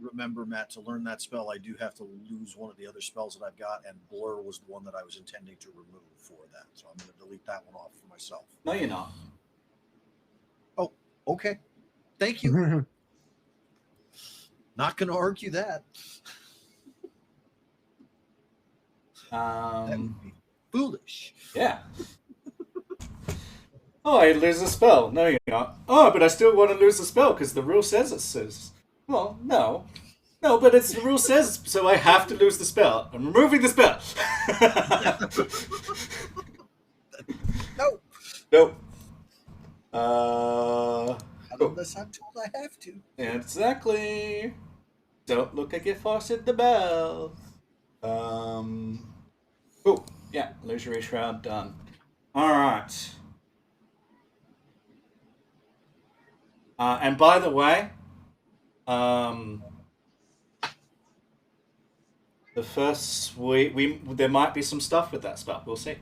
remember, Matt, to learn that spell, I do have to lose one of the other spells that I've got, and Blur was the one that I was intending to remove for that. So I'm going to delete that one off for myself. No, you're not. Oh, okay. Thank you. Not going to argue that. That would be foolish. Yeah. Oh, I lose a spell. No, you're not. Oh, but I still want to lose a spell because the rule says it says. Well, no. No, but the rule says, so I have to lose the spell. I'm removing the spell. No. Nope. Unless I'm told I have to. Exactly. Don't look like you forced the bell. Oh, yeah, Illusory Shroud done. Alright. And by the way, the first there might be some stuff with that spell. We'll see.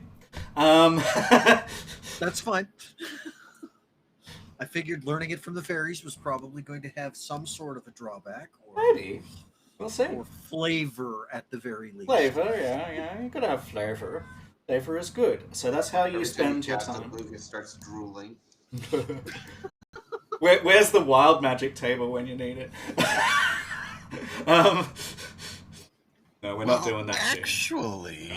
That's fine. I figured learning it from the fairies was probably going to have some sort of a drawback, or maybe. We'll see. Or flavor at the very least. Flavor, yeah. You gotta have flavor. Flavor is good. So that's how you spend your time. It starts drooling. Where's the wild magic table when you need it? No, we're not doing that. Actually.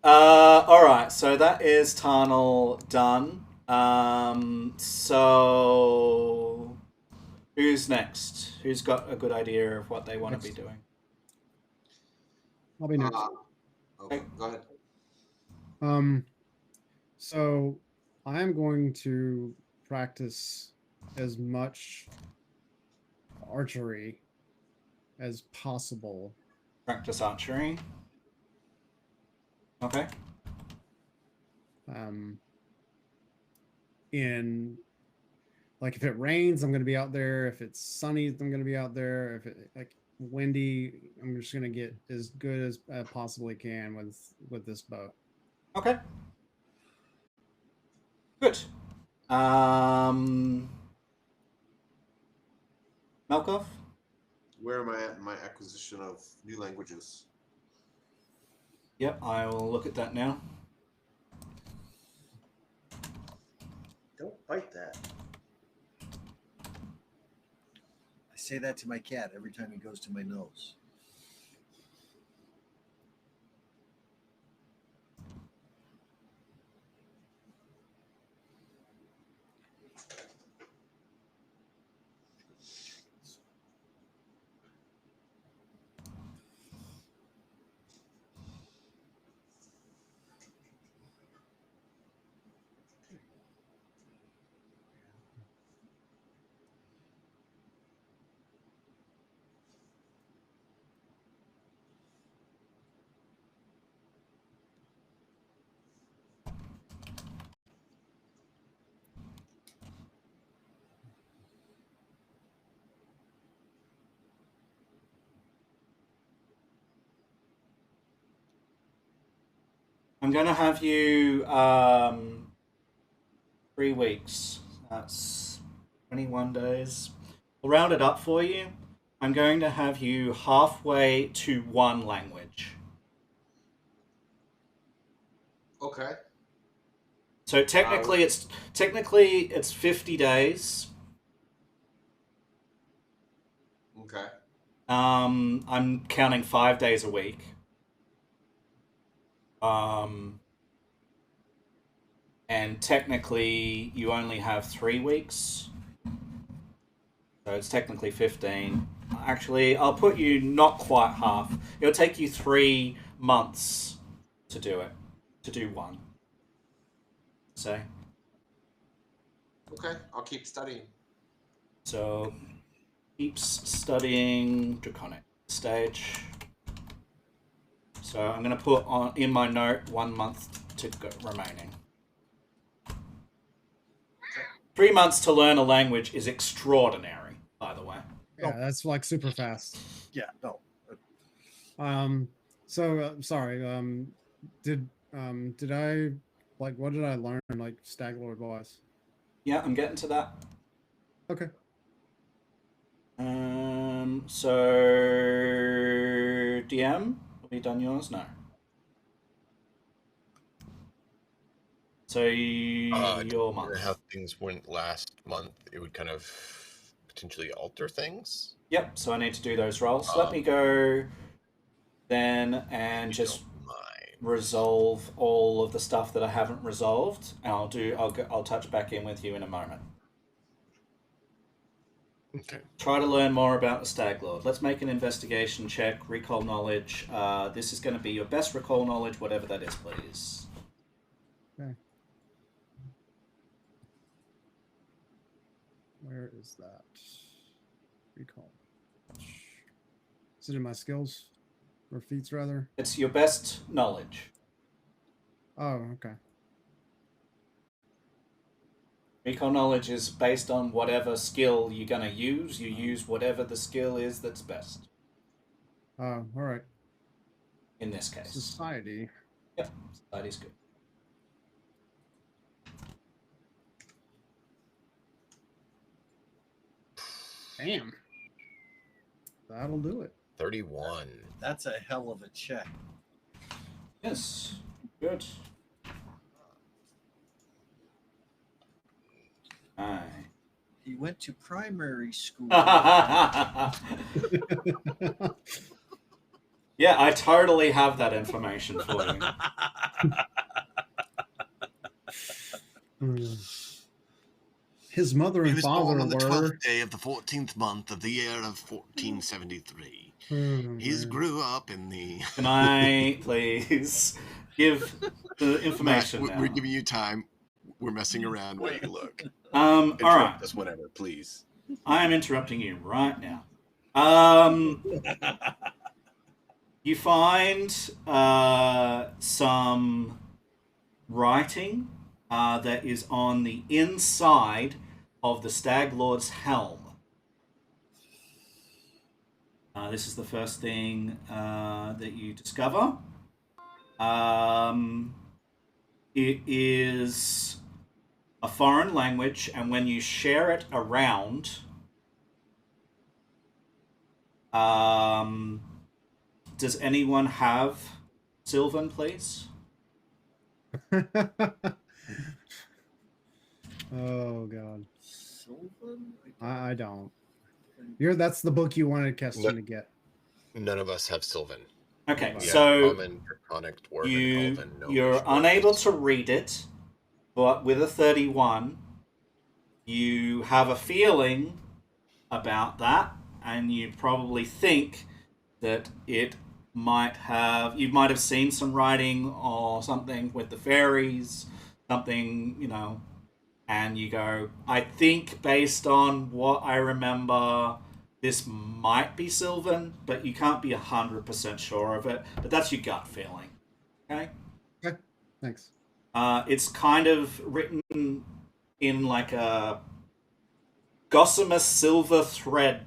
All right. So that is Tarnal done. So who's next? Who's got a good idea of what they want to be doing? I'll be next. Okay, go ahead. So I am going to practice as much archery as possible. Practice archery. Okay. In like, if it rains, I'm going to be out there. If it's sunny, I'm going to be out there. If it windy, I'm just going to get as good as I possibly can with this bow. Okay. Good. Malkov? Where am I at in my acquisition of new languages? Yep, I will look at that now. Don't bite that. I say that to my cat every time he goes to my nose. I'm going to have you 3 weeks. That's 21 days. I'll round it up for you. I'm going to have you halfway to 1 language. Okay. So technically it's 50 days. Okay. I'm counting 5 days a week. And technically you only have 3 weeks. So it's technically 15. Actually, I'll put you not quite half. It'll take you 3 months to do it. To do 1. Say. Okay, I'll keep studying. So, keeps studying Draconic stage. So I'm going to put on in my note 1 month to go remaining. 3 months to learn a language is extraordinary, by the way. Yeah, that's like super fast. Yeah, no. Sorry. Did I like what did I learn like Stag Lord wise? Yeah, I'm getting to that. Okay. So DM, have you done yours? No. So your month. How things went last month, it would kind of potentially alter things. Yep. So I need to do those rolls. Let me go then and just resolve all of the stuff that I haven't resolved, and I'll touch back in with you in a moment. Okay. Try to learn more about the Stag Lord. Let's make an investigation check, recall knowledge. This is going to be your best recall knowledge, whatever that is, please. Okay. Where is that? Recall. Is it in my skills? Or feats, rather? It's your best knowledge. Oh, okay. Recall knowledge is based on whatever skill you're going to use. You use whatever the skill is that's best. Oh, all right. In this case. Society. Yep, society's good. Damn. That'll do it. 31. That's a hell of a check. Yes, good. Aye. He went to primary school. Yeah, I totally have that information for you. His mother and father on the were 12th day of the 14th month of the year of 1473. He grew up in the... Can I please give the information Matt, we're giving you time. We're messing around while you look. All right. Just whenever, please. I am interrupting you right now. You find some writing that is on the inside of the Stag Lord's helm. This is the first thing that you discover. It is a foreign language, and when you share it around, Does anyone have Sylvan, please? Oh God. Sylvan? I don't. That's the book you wanted Keston to get. None of us have Sylvan. Okay, We so have Common, Draconic, Dwarven, Elven, you're unable to read it, but with a 31, you have a feeling about that, and you probably think that it might have, you might have seen some writing or something with the fairies, something, you know, and you go, I think based on what I remember, this might be Sylvan, but you can't be 100% sure of it. But that's your gut feeling. Okay? Okay, thanks. It's kind of written in like a gossamer silver thread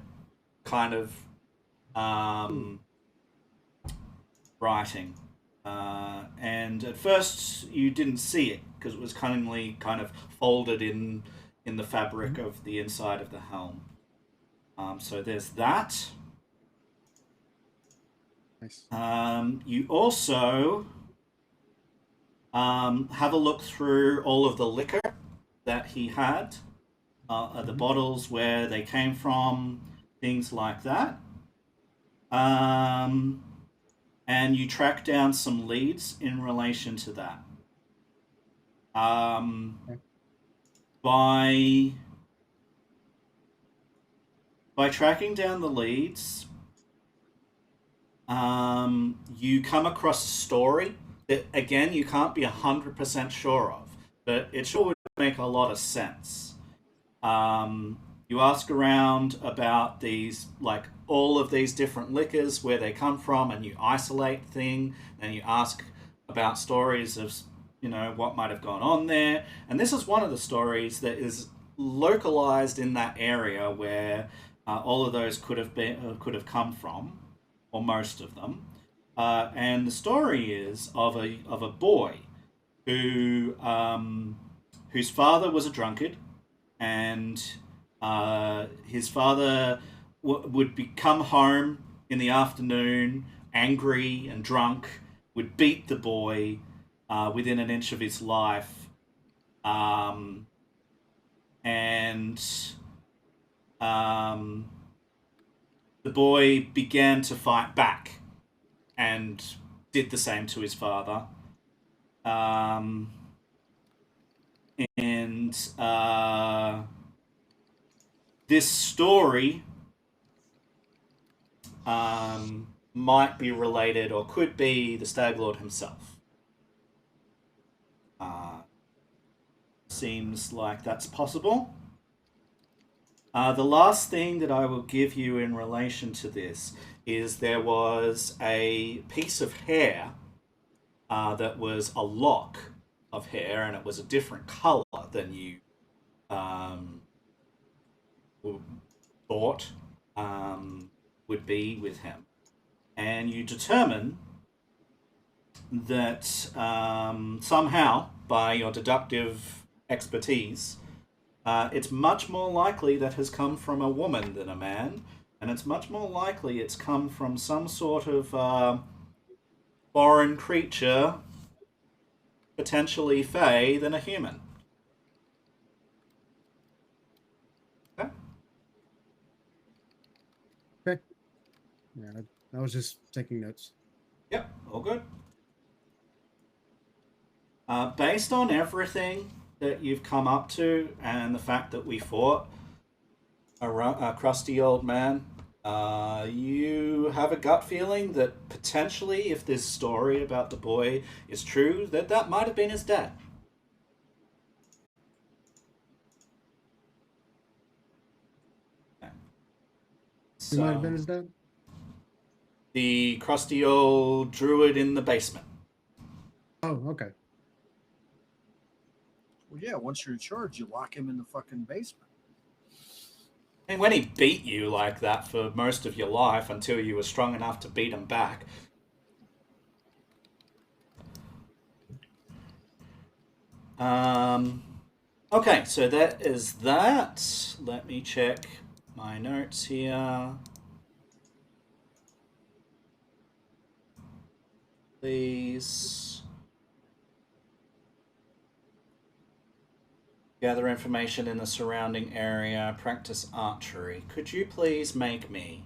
kind of writing. And at first you didn't see it because it was cunningly kind of folded in the fabric of the inside of the helm. So there's that. Nice. You also have a look through all of the liquor that he had, the bottles, where they came from, things like that. And you track down some leads in relation to that. By tracking down the leads, you come across a story that, again, you can't be 100% sure of, but it sure would make a lot of sense. You ask around about these, like, all of these different liquors, where they come from, and you isolate thing, and you ask about stories of, you know, what might have gone on there. And this is one of the stories that is localized in that area where all of those could have come from, or most of them. And the story is of a boy who whose father was a drunkard, and his father would come home in the afternoon angry and drunk, would beat the boy within an inch of his life, and the boy began to fight back and did the same to his father. And this story might be related, or could be, the Stag Lord himself. Seems like that's possible. The last thing that I will give you in relation to this is there was a piece of hair that was a lock of hair, and it was a different color than you thought would be with him. And you determine that somehow, by your deductive expertise, it's much more likely that has come from a woman than a man, and it's much more likely it's come from some sort of foreign creature, potentially fey, than a human. Okay? Okay. Yeah, I was just taking notes. Yep, all good. Based on everything that you've come up to, and the fact that we fought a crusty old man, you have a gut feeling that potentially, if this story about the boy is true, that might have been his dad. Okay. Who might have been his dad? The crusty old druid in the basement. Oh, okay. Well, yeah, once you're in charge, you lock him in the fucking basement. And when he beat you like that for most of your life until you were strong enough to beat him back. Okay, so that is that. Let me check my notes here. please gather information in the surrounding area, practice archery. Could you please make me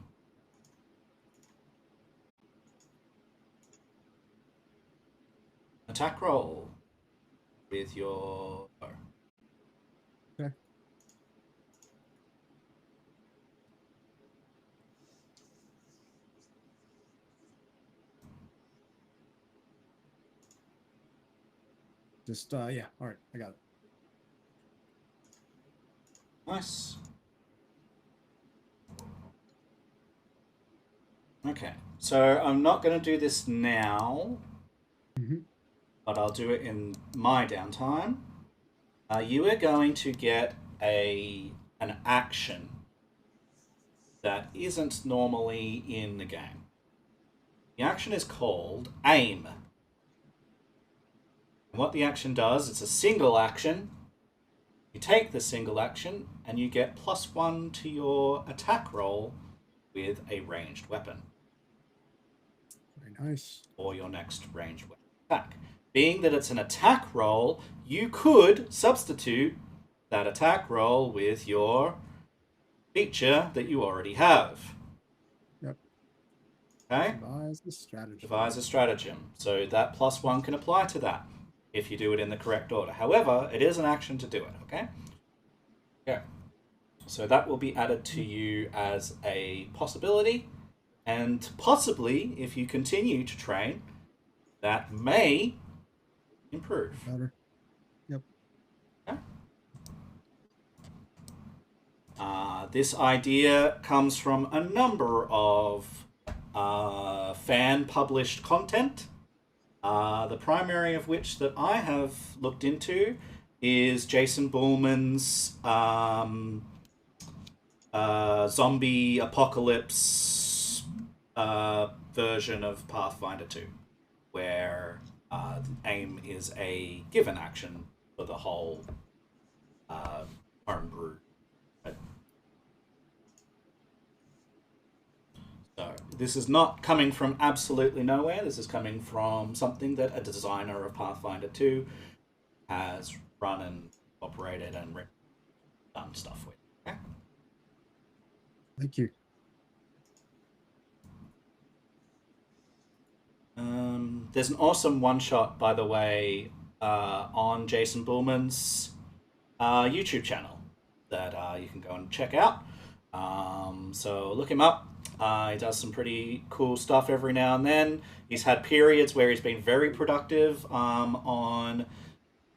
attack roll with your bow? Okay. Just yeah. All right, I got it. Nice. Okay, so I'm not going to do this now, but I'll do it in my downtime. You are going to get an action that isn't normally in the game. The action is called Aim. And what the action does, it's a single action. You take the single action and you get +1 to your attack roll with a ranged weapon. Very nice. Or your next ranged weapon attack. Being that it's an attack roll, you could substitute that attack roll with your feature that you already have. Yep. Okay? Devise a strategy. Devise a stratagem. So that +1 can apply to that if you do it in the correct order. However, it is an action to do it, okay? Okay. So that will be added to you as a possibility, and possibly, if you continue to train, that may improve. Better. Yep. Okay. This idea comes from a number of fan-published content. The primary of which that I have looked into is Jason Bullman's zombie apocalypse version of Pathfinder 2, where aim is a given action for the whole homebrew. So this is not coming from absolutely nowhere. This is coming from something that a designer of Pathfinder 2 has run and operated and done stuff with. Okay? Thank you. There's an awesome one-shot, by the way, on Jason Bullman's YouTube channel that you can go and check out. So look him up. He does some pretty cool stuff every now and then. He's had periods where he's been very productive on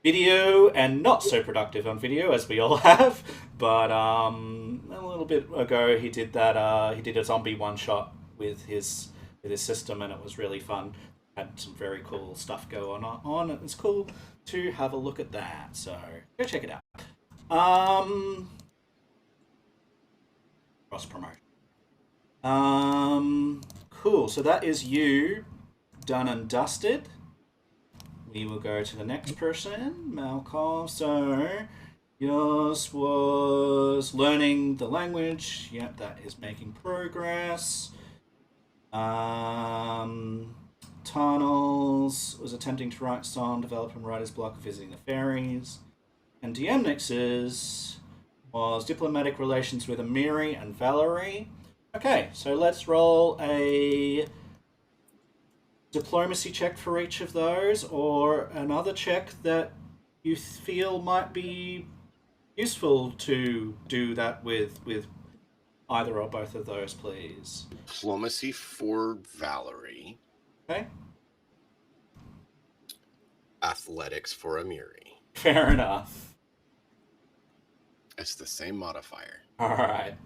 video and not so productive on video, as we all have. But a little bit ago, he did that. He did a zombie one shot with his system, and it was really fun. Had some very cool stuff going on. It was cool to have a look at that. So go check it out. Cross promotion. Cool. So that is you done and dusted. We will go to the next person, Malcolm. So yours was learning the language. Yep, that is making progress. Tarnals was attempting to write song, develop and writer's block, visiting the fairies. And DMNix's was diplomatic relations with Amiri and Valerie. Okay, so let's roll a diplomacy check for each of those, or another check that you feel might be useful to do that with either or both of those, please. Diplomacy for Valerie. Okay. Athletics for Amiri. Fair enough. It's the same modifier. Alright.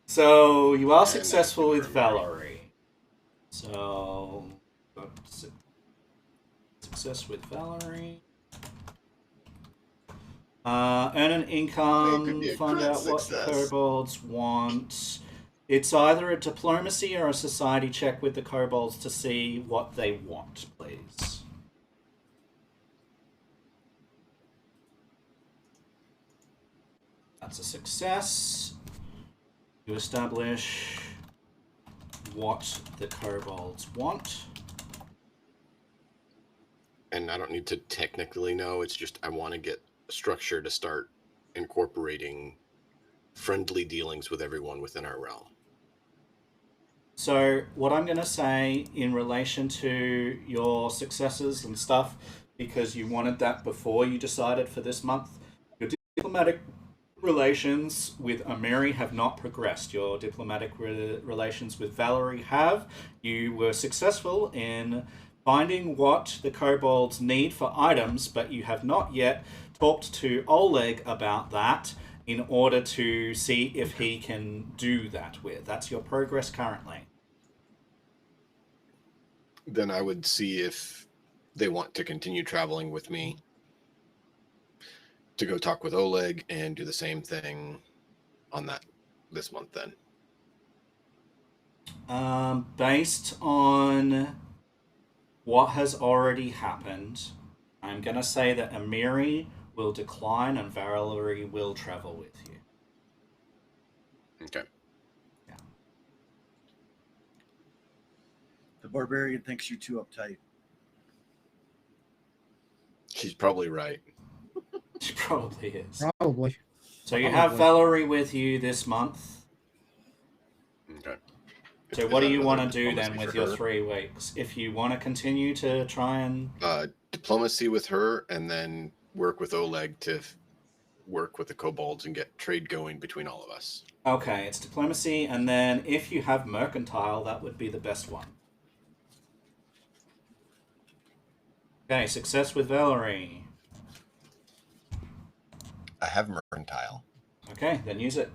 So you are successful with Valerie. So success with Valerie. Earn an income, find out what the kobolds want. It's either a diplomacy or a society check with the kobolds to see what they want, please. That's a success. You establish what the kobolds want. and I don't need to technically know. It's just I want to get a structure to start incorporating friendly dealings with everyone within our realm. So what I'm going to say in relation to your successes and stuff, because you wanted that before you decided for this month, your diplomatic relations with Amiri have not progressed. Your diplomatic relations with Valerie have. You were successful in finding what the kobolds need for items, but you have not yet talked to Oleg about that in order to see if he can do that with. That's your progress currently. Then I would see if they want to continue traveling with me to go talk with Oleg and do the same thing on that this month then. Based on what has already happened, I'm going to say that Amiri will decline and Valerie will travel with you. Okay. Yeah. The barbarian thinks you're too uptight. She's probably right. She probably is. Probably. So you have Valerie with you this month. Okay. So what do you want to do then with your 3 weeks? If you want to continue to try and... diplomacy with her, and then work with Oleg to work with the kobolds and get trade going between all of us. Okay, it's diplomacy, and then if you have mercantile, that would be the best one. Okay, success with Valerie. I have mercantile. Okay, then use it.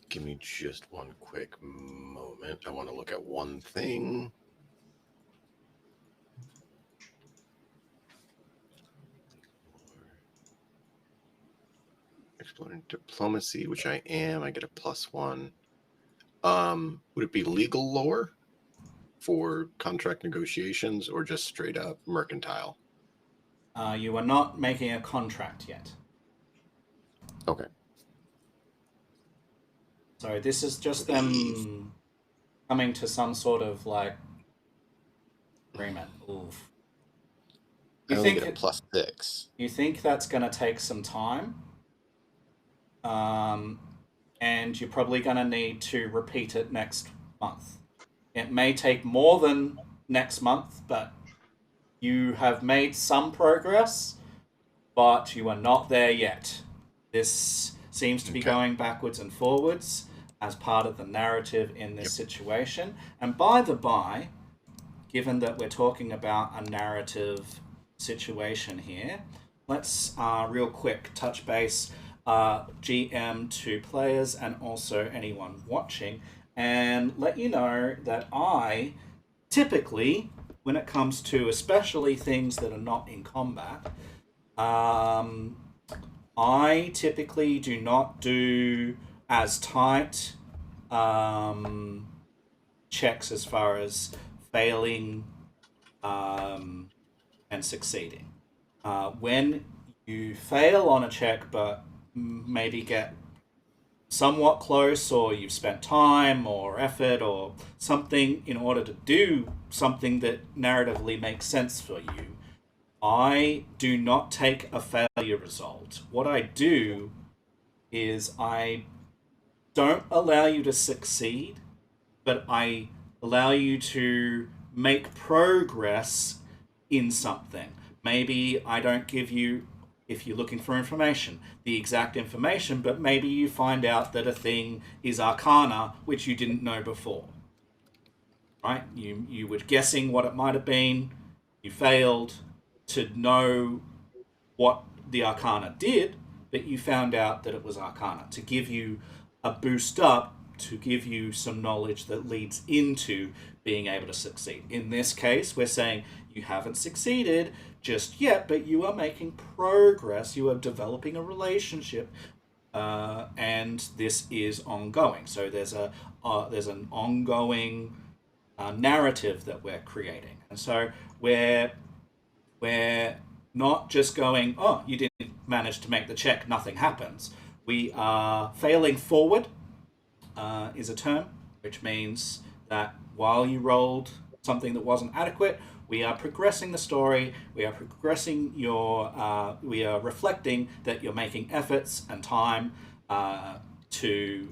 Give me just one quick moment. I want to look at one thing. Exploring diplomacy, which I am. I get a +1. Would it be legal lore for contract negotiations or just straight up mercantile? You are not making a contract yet. Okay. So this is just them coming to some sort of like agreement. Oof. You think get a +6? You think that's going to take some time? And you're probably going to need to repeat it next month. It may take more than next month, but you have made some progress, but you are not there yet. This seems to be going backwards and forwards as part of the narrative in this situation. And by the by, given that we're talking about a narrative situation here, let's real quick touch base GM to players and also anyone watching and let you know that I typically, when it comes to especially things that are not in combat, I typically do not do as tight checks as far as failing and succeeding. When you fail on a check but maybe get somewhat close, or you've spent time or effort or something in order to do something that narratively makes sense for you, I do not take a failure result. What I do is I don't allow you to succeed, but I allow you to make progress in something. Maybe I don't give you, if you're looking for information, the exact information, but maybe you find out that a thing is arcana, which you didn't know before. Right? You were guessing what it might have been, you failed to know what the arcana did, but you found out that it was arcana, to give you a boost up, to give you some knowledge that leads into being able to succeed. In this case, we're saying you haven't succeeded just yet, but you are making progress, you are developing a relationship, and this is ongoing. So there's an ongoing narrative that we're creating. And so we're not just going, oh, you didn't manage to make the check, nothing happens. We are failing forward, is a term, which means that while you rolled something that wasn't adequate, We are progressing the story. We are progressing we are reflecting that you're making efforts and time to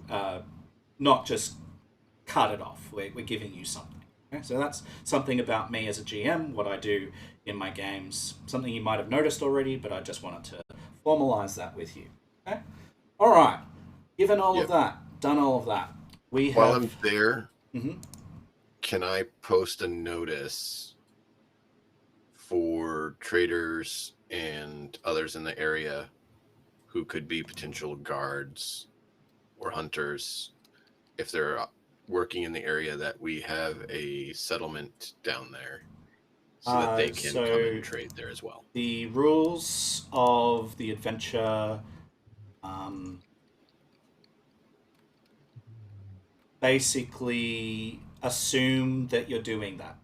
not just cut it off. We're giving you something. Okay? So that's something about me as a GM, what I do in my games. Something you might have noticed already, but I just wanted to formalize that with you. Okay? All right. Given all of that, done all of that, While I'm there, mm-hmm. Can I post a notice for traders and others in the area who could be potential guards or hunters if they're working in the area that we have a settlement down there so that they can come and trade there as well? The rules of the adventure basically assume that you're doing that.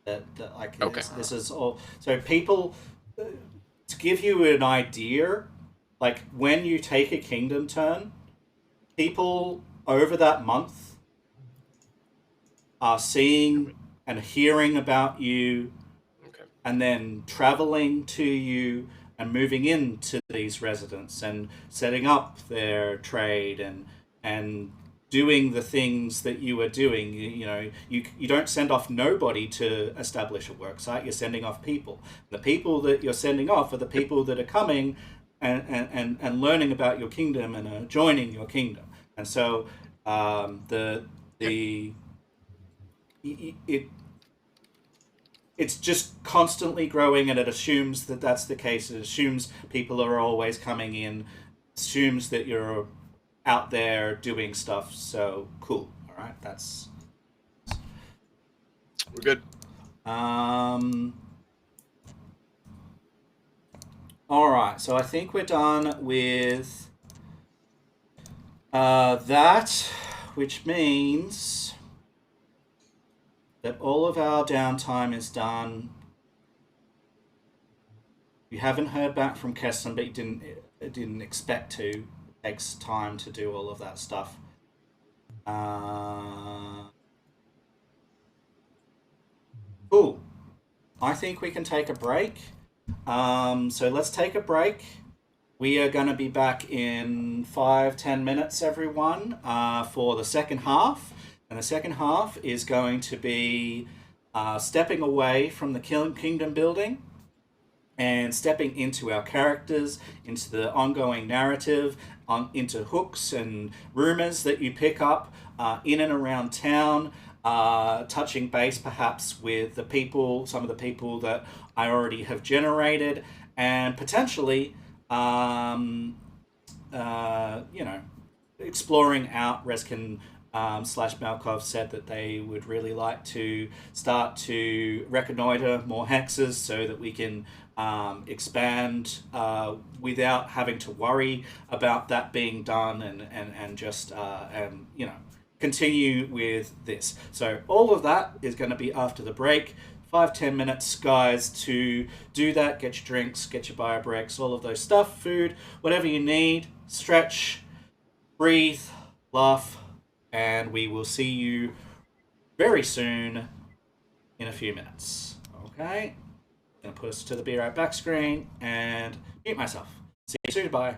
That like okay. This is all. So people, to give you an idea, like when you take a kingdom turn, people over that month are seeing and hearing about you, and then traveling to you and moving into these residents and setting up their trade and doing the things that you are doing. You don't send off nobody to establish a work site. You're sending off people. The people that you're sending off are the people that are coming and learning about your kingdom and are joining your kingdom. And so it's just constantly growing, and it assumes that that's the case. It assumes people are always coming in, assumes that you're out there doing stuff. So cool. All right, we're good. All right, so I think we're done with that, which means that all of our downtime is done. You haven't heard back from Keston, but you didn't expect to. It takes time to do all of that stuff. Cool. I think we can take a break. So let's take a break. We are going to be back in 5-10 minutes, everyone, for the second half. And the second half is going to be stepping away from the kingdom building and stepping into our characters, into the ongoing narrative, into hooks and rumors that you pick up in and around town, touching base perhaps with the people, some of the people that I already have generated, and potentially, exploring out. Reskin / Malkov said that they would really like to start to reconnoiter more hexes so that we can expand without having to worry about that being done, and just continue with this. So all of that is going to be after the break. 5-10 minutes, guys, to do that. Get your drinks, get your bio breaks, all of those stuff, food, whatever you need. Stretch, breathe, laugh, and we will see you very soon in a few minutes. Okay? I'm going to put us to the Be Right Back screen and mute myself. See you soon. Bye.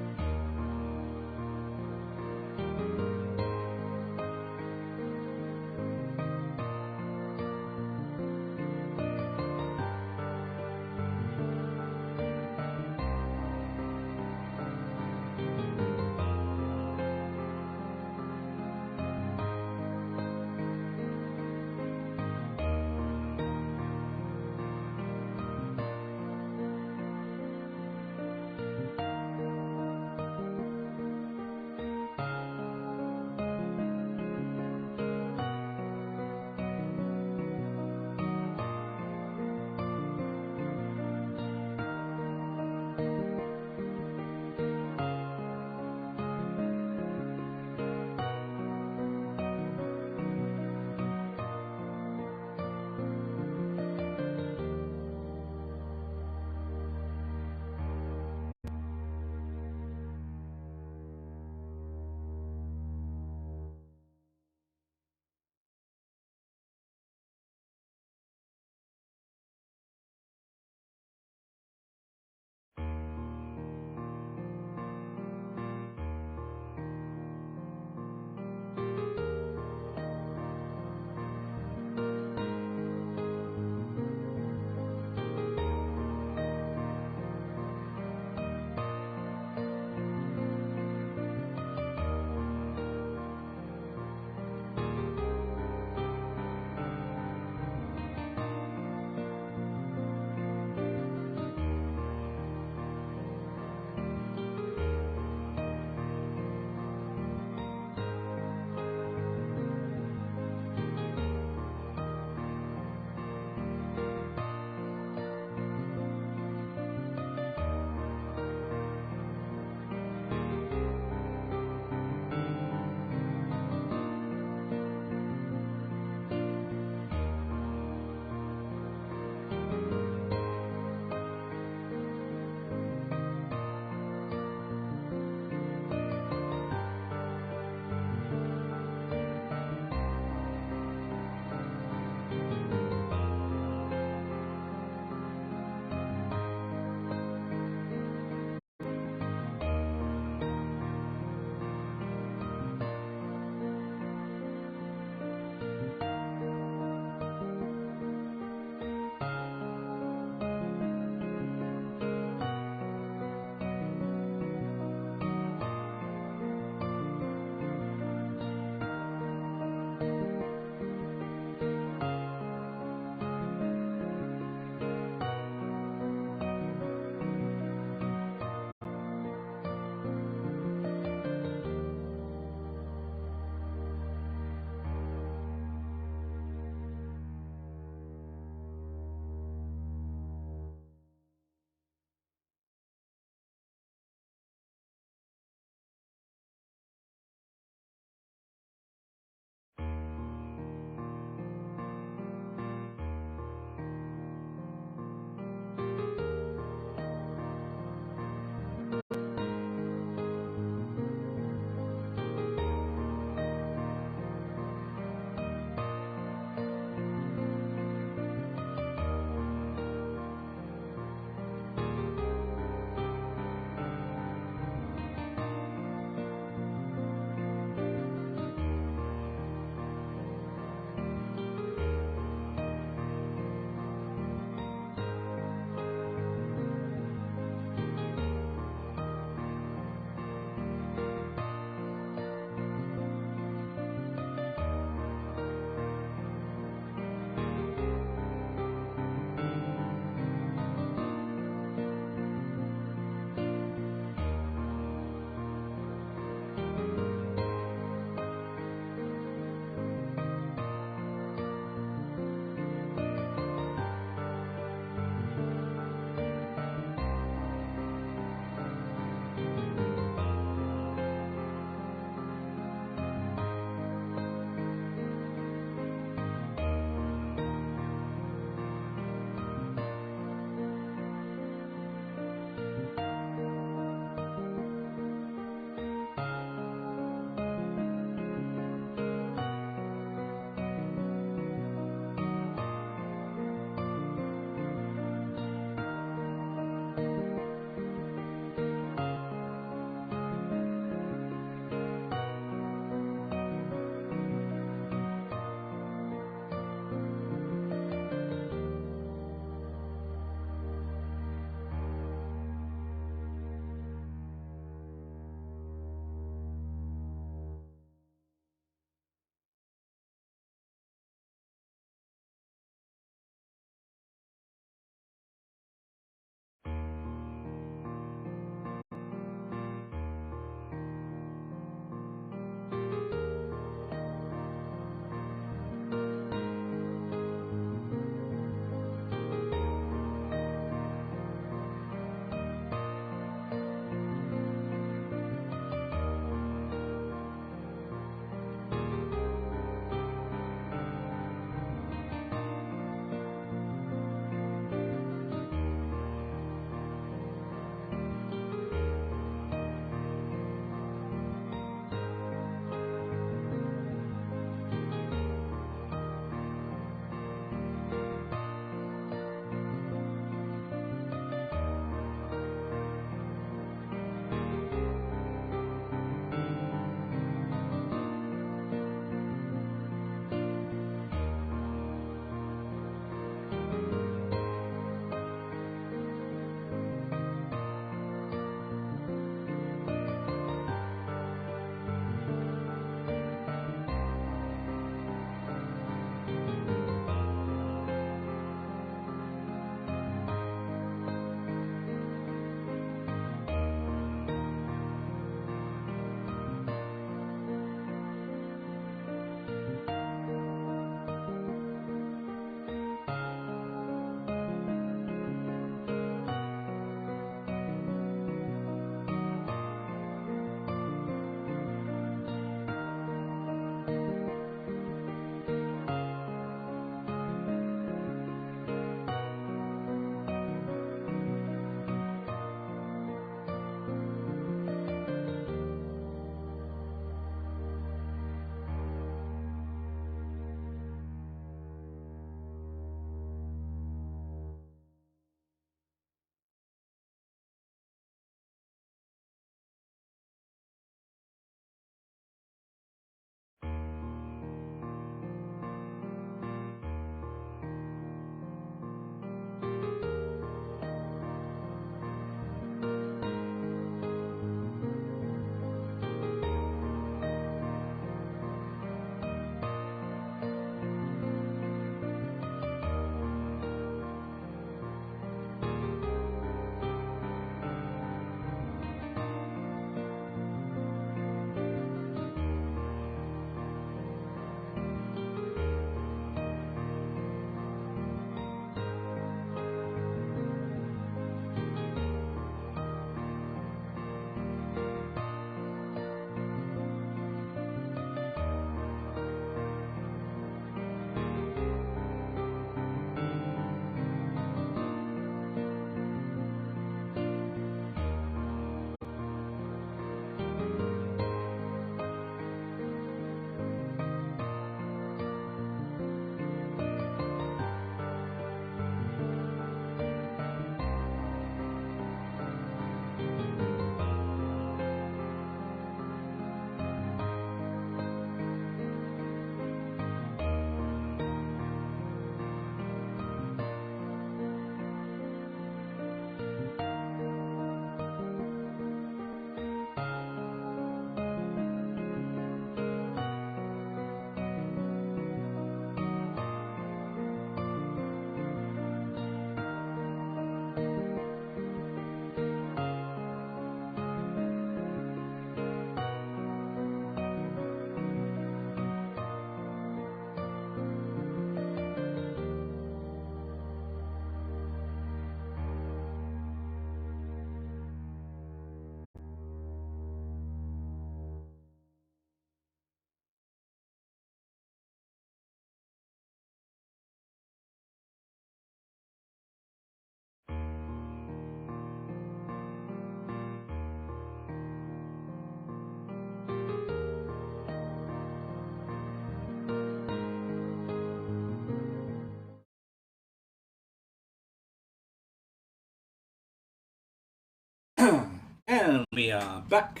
And we are back.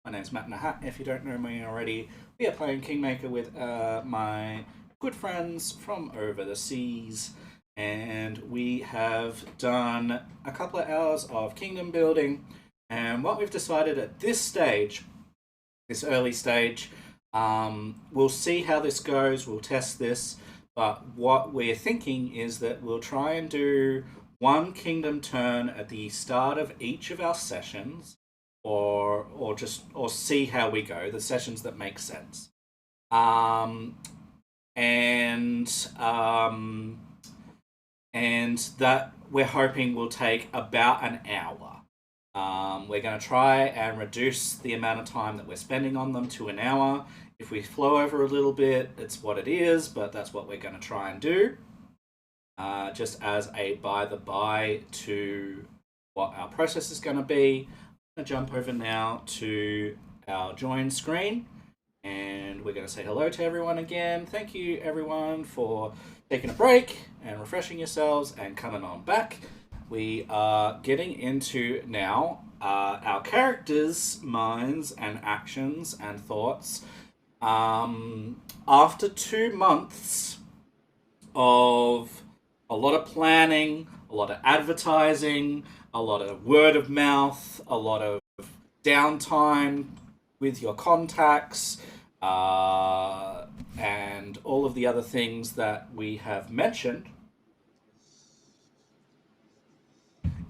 My name's Matt Nahat. If you don't know me already, we are playing Kingmaker with my good friends from over the seas. And we have done a couple of hours of kingdom building. And what we've decided at this stage, this early stage, we'll see how this goes. We'll test this. But what we're thinking is that we'll try and do one kingdom turn at the start of each of our sessions, or see how we go. The sessions that make sense, and that we're hoping will take about an hour. We're going to try and reduce the amount of time that we're spending on them to an hour. If we flow over a little bit, it's what it is, but that's what we're going to try and do. Just as a by to what our process is going to be. I'm going to jump over now to our join screen, and we're going to say hello to everyone again. Thank you, everyone, for taking a break and refreshing yourselves and coming on back. We are getting into now our characters' minds and actions and thoughts. After 2 months of a lot of planning, a lot of advertising, a lot of word of mouth, a lot of downtime with your contacts, and all of the other things that we have mentioned,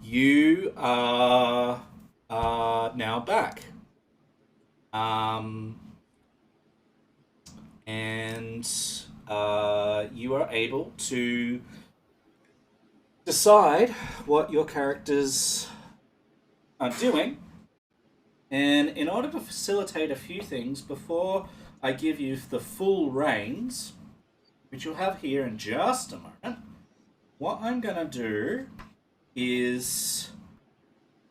you are now back. And you are able to decide what your characters are doing. And in order to facilitate a few things, before I give you the full reins, which you'll have here in just a moment, what I'm going to do is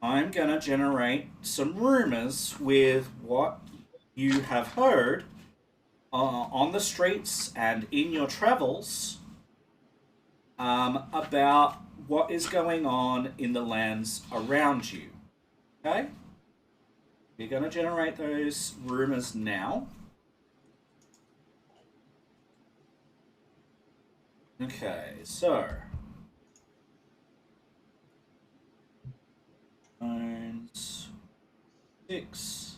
I'm going to generate some rumors with what you have heard on the streets and in your travels about what is going on in the lands around you. Okay? We're going to generate those rumors now. Okay, so 6.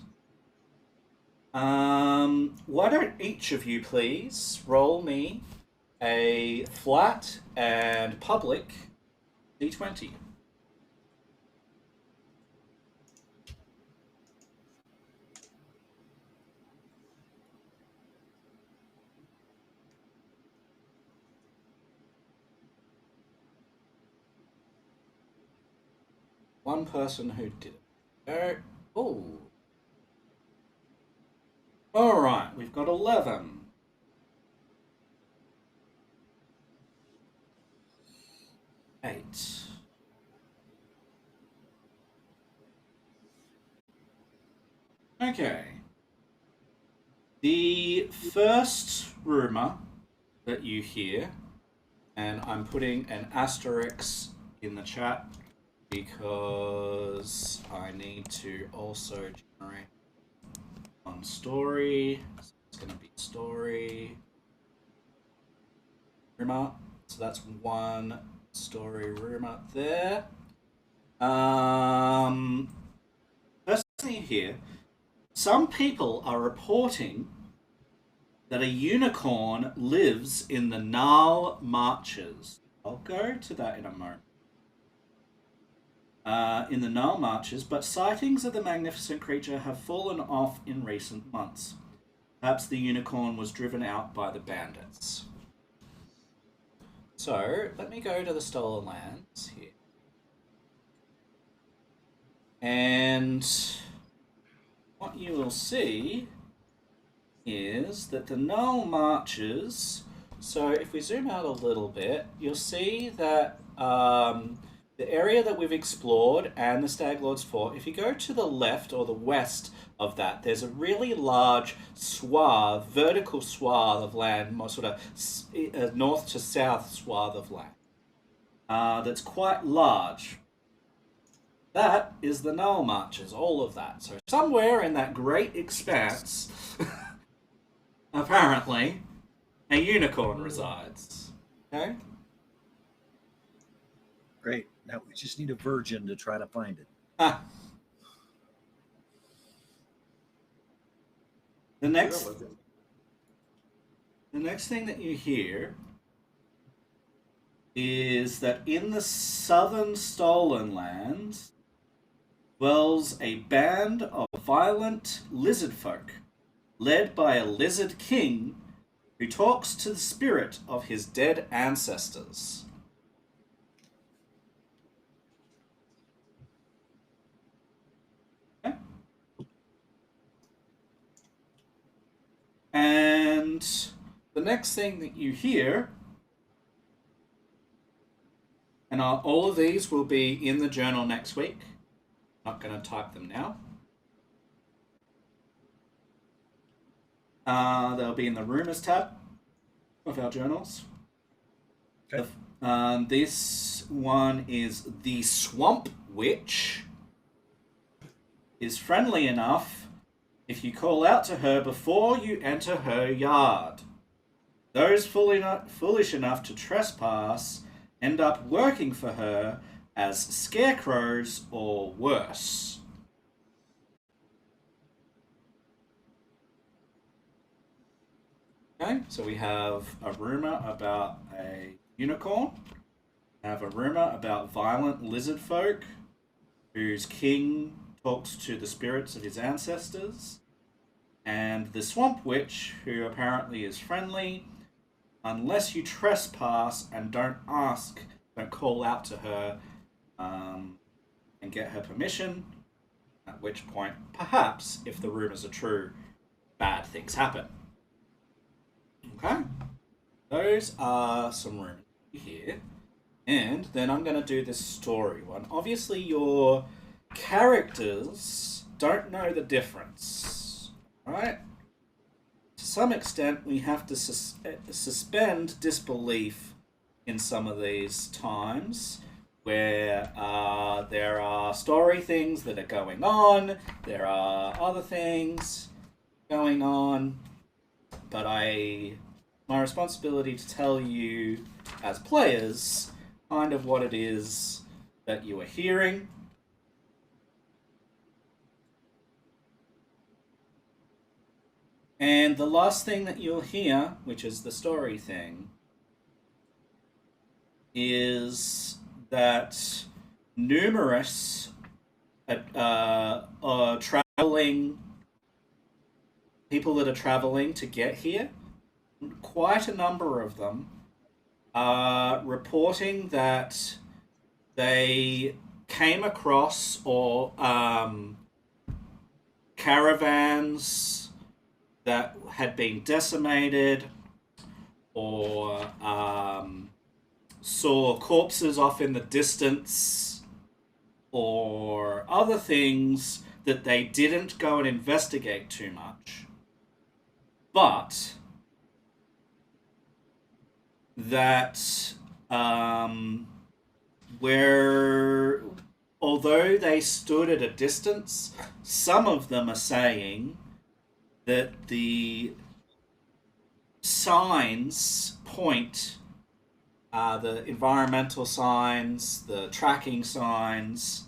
Why don't each of you please roll me a flat and public d20. One person who did it. Oh. Alright, we've got 11. Eight. Okay. The first rumor that you hear, and I'm putting an asterisk in the chat because I need to also generate one story. So it's going to be story rumor. So that's one story rumor there. First thing here, some people are reporting that a unicorn lives in the Gnarl Marches. I'll go to that in a moment. In the Gnarl Marches, but sightings of the magnificent creature have fallen off in recent months. Perhaps the unicorn was driven out by the bandits. So, let me go to the Stolen Lands here. And what you will see is that the Gnarl Marches, so if we zoom out a little bit, you'll see that the area that we've explored and the Staglord's Fort, if you go to the left or the west of that, there's a really large swath, vertical swath of land, more sort of north to south swath of land that's quite large. That is the Null Marches, all of that. So somewhere in that great expanse, apparently, a unicorn resides. Okay? Great. Now we just need a virgin to try to find it. Ah. The next thing that you hear is that in the southern Stolen Lands dwells a band of violent lizard folk, led by a lizard king who talks to the spirit of his dead ancestors. Okay. And the next thing that you hear, and all of these will be in the journal next week. Not going to type them now. They'll be in the rumors tab of our journals. Okay. This one is the Swamp Witch is friendly enough if you call out to her before you enter her yard. Those foolish enough to trespass end up working for her as scarecrows or worse. Okay, so we have a rumor about a unicorn. We have a rumor about violent lizard folk whose king talks to the spirits of his ancestors. And the Swamp Witch, who apparently is friendly, unless you trespass and don't call out to her and get her permission, at which point, perhaps, if the rumors are true, bad things happen. Okay? Those are some rumors here. And then I'm going to do this story one. Obviously, your characters don't know the difference, right? To some extent, we have to suspend disbelief in some of these times where there are story things that are going on, there are other things going on, but my responsibility to tell you as players kind of what it is that you are hearing. And the last thing that you'll hear, which is the story thing, is that numerous traveling people that are traveling to get here, quite a number of them are reporting that they came across caravans that had been decimated, or saw corpses off in the distance, or other things that they didn't go and investigate too much, but that where, although they stood at a distance, some of them are saying that the signs point, the environmental signs, the tracking signs,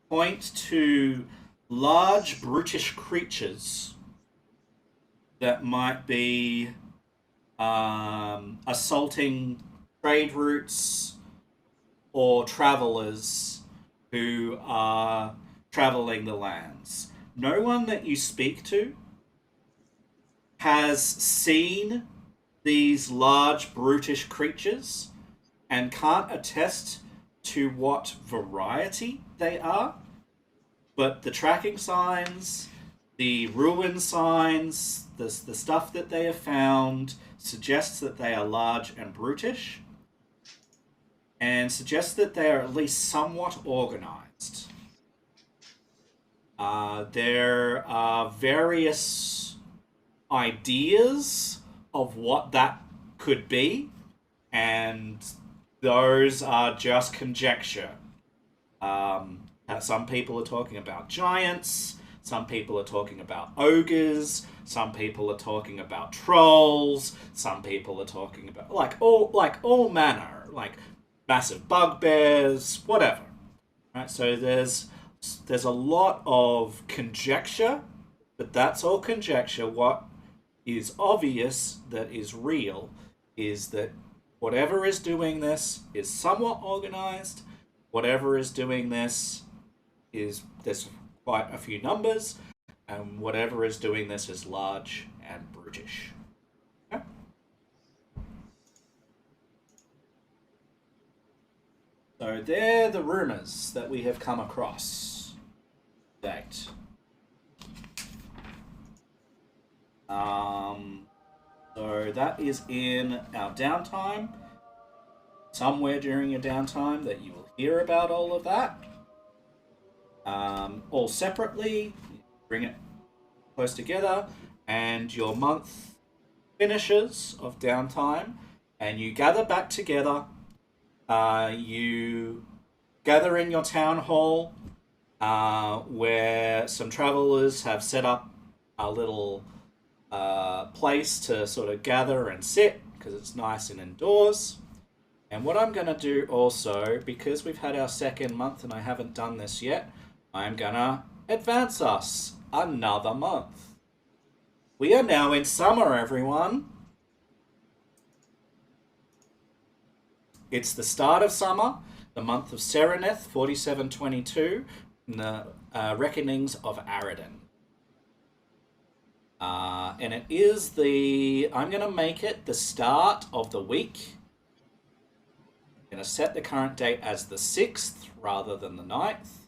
point to large brutish creatures that might be assaulting trade routes or travelers who are traveling the lands. No one that you speak to has seen these large brutish creatures and can't attest to what variety they are, but the tracking signs, the ruin signs, the stuff that they have found suggests that they are large and brutish, and suggests that they are at least somewhat organized. There are various ideas of what that could be, and those are just conjecture. Some people are talking about giants. Some people are talking about ogres. Some people are talking about trolls. Some people are talking about all manner, like massive bugbears, whatever. Right? So there's a lot of conjecture, but that's all conjecture. What is obvious, that is real, is that whatever is doing this is somewhat organized. Whatever is doing this is, there's quite a few numbers, and whatever is doing this is large and brutish. Okay? So they're the rumors that we have come across to date. So that is in our downtime. Somewhere during your downtime that you will hear about all of that. All separately, bring it close together, and your month finishes of downtime, and you gather back together. You gather in your town hall, where some travelers have set up a little place to sort of gather and sit, because it's nice and indoors. And what I'm going to do also, because we've had our second month and I haven't done this yet, I'm going to advance us another month. We are now in summer, everyone. It's the start of summer, the month of Sereneth, 4722, and the Reckonings of Aridin. And it is I'm going to make it the start of the week. I'm going to set the current date as the 6th rather than the 9th.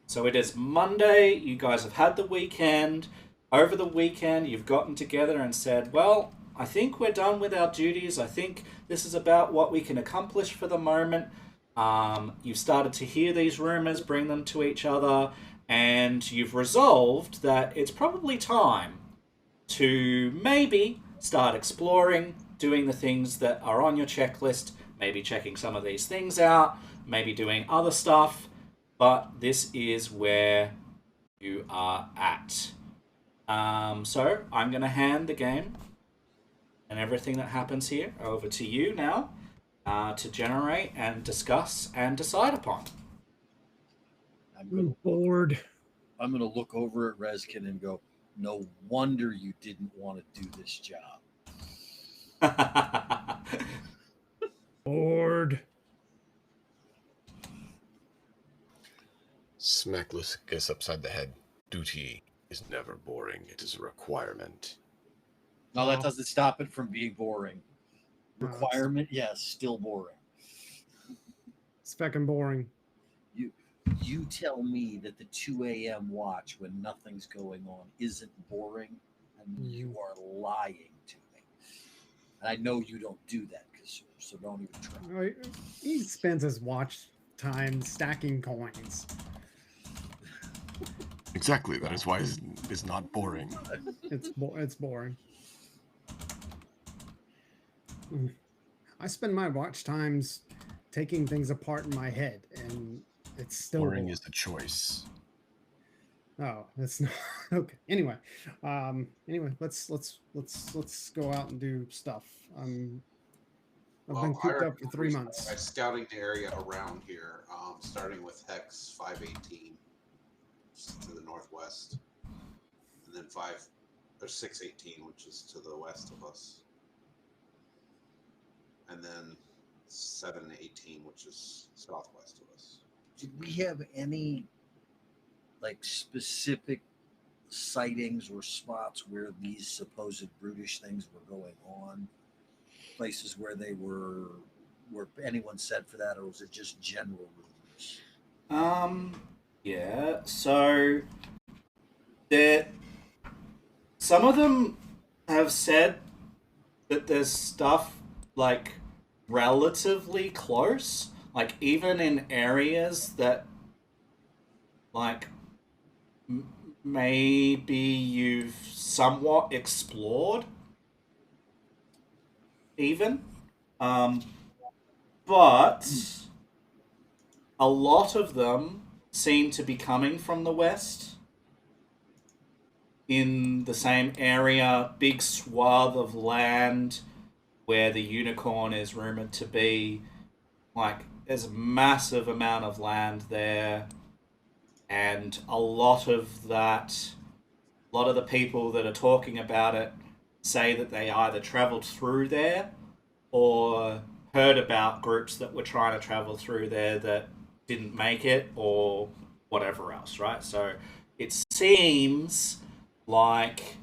So it is Monday. You guys have had the weekend. Over the weekend, you've gotten together and said, well, I think we're done with our duties. I think this is about what we can accomplish for the moment. You've started to hear these rumors, bring them to each other, and you've resolved that it's probably time to maybe start exploring, doing the things that are on your checklist, maybe checking some of these things out, maybe doing other stuff, but this is where you are at. So I'm going to hand the game and everything that happens here over to you now, to generate and discuss and decide upon. I'm bored. I'm going to look over at Reskin and go, no wonder you didn't want to do this job. Bored. Smack Lucas upside the head. Duty is never boring. It is a requirement. No, that doesn't stop it from being boring. No, Requirement, yes, still boring. It's fucking boring. You tell me that the 2 a.m. watch when nothing's going on isn't boring, and you are lying to me. And I know you don't do that, so don't even try. He spends his watch time stacking coins. Exactly. That is why it's not boring. It's boring. I spend my watch times taking things apart in my head, and it's still boring is a choice. Oh, that's not okay. Anyway, let's go out and do stuff. I've been cooped up for 3 months. By scouting the area around here, starting with Hex 518 to the northwest, and then 618, which is to the west of us, and then 718, which is southwest of us. Did we have any specific sightings or spots where these supposed brutish things were going on? Places where they were anyone said for that, or was it just general rumors? Yeah, so some of them have said that there's stuff relatively close, even in areas that maybe you've somewhat explored even, but a lot of them seem to be coming from the west. In the same area, big swath of land where the unicorn is rumored to be. Like, there's a massive amount of land there, and a lot of the people that are talking about it say that they either traveled through there or heard about groups that were trying to travel through there that didn't make it or whatever else, right? So it seems like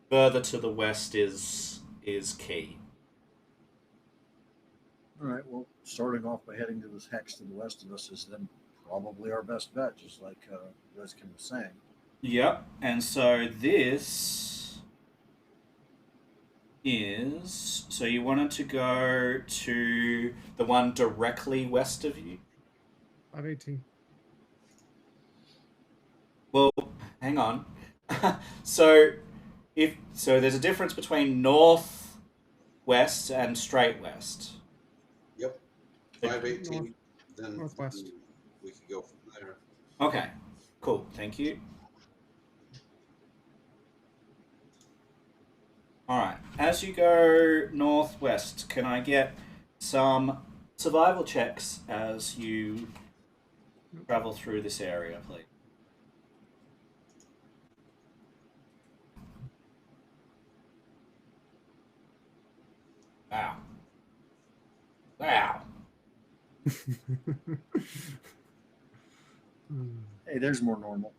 further to the west is key. All right. Well, starting off by heading to this hex to the west of us is then probably our best bet, just like Reskin was saying. Yep. And so this is... So you wanted to go to the one directly west of you? 518. Well, hang on. So there's a difference between north west and straight west. Yep. 518. Then Northwest. we could go from there. Okay. Cool. Thank you. Alright. As you go northwest, can I get some survival checks as you travel through this area, please? Wow. Wow. Hey, there's more normal.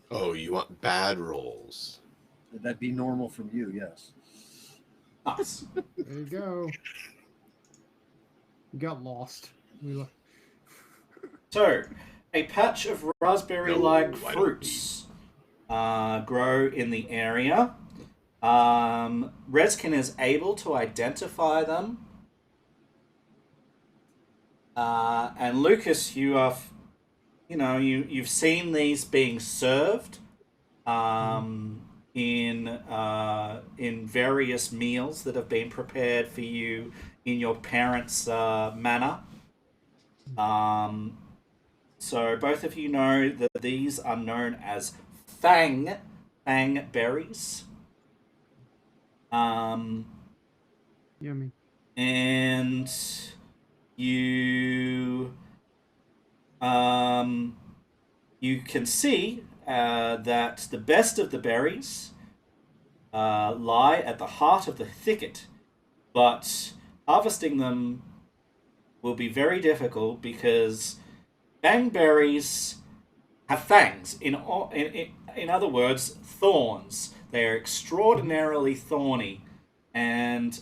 Oh, you want bad rolls? That'd be normal from you, yes. Nice. There you go. You got lost. So, a patch of raspberry-like No, I don't fruits grow in the area. Reskin is able to identify them. And Lucas, you've seen these being served in various meals that have been prepared for you in your parents' manor. So both of you know that these are known as fang berries. Yummy. And you can see that the best of the berries lie at the heart of the thicket, but harvesting them will be very difficult because fangberries have fangs. In other words, thorns. They are extraordinarily thorny and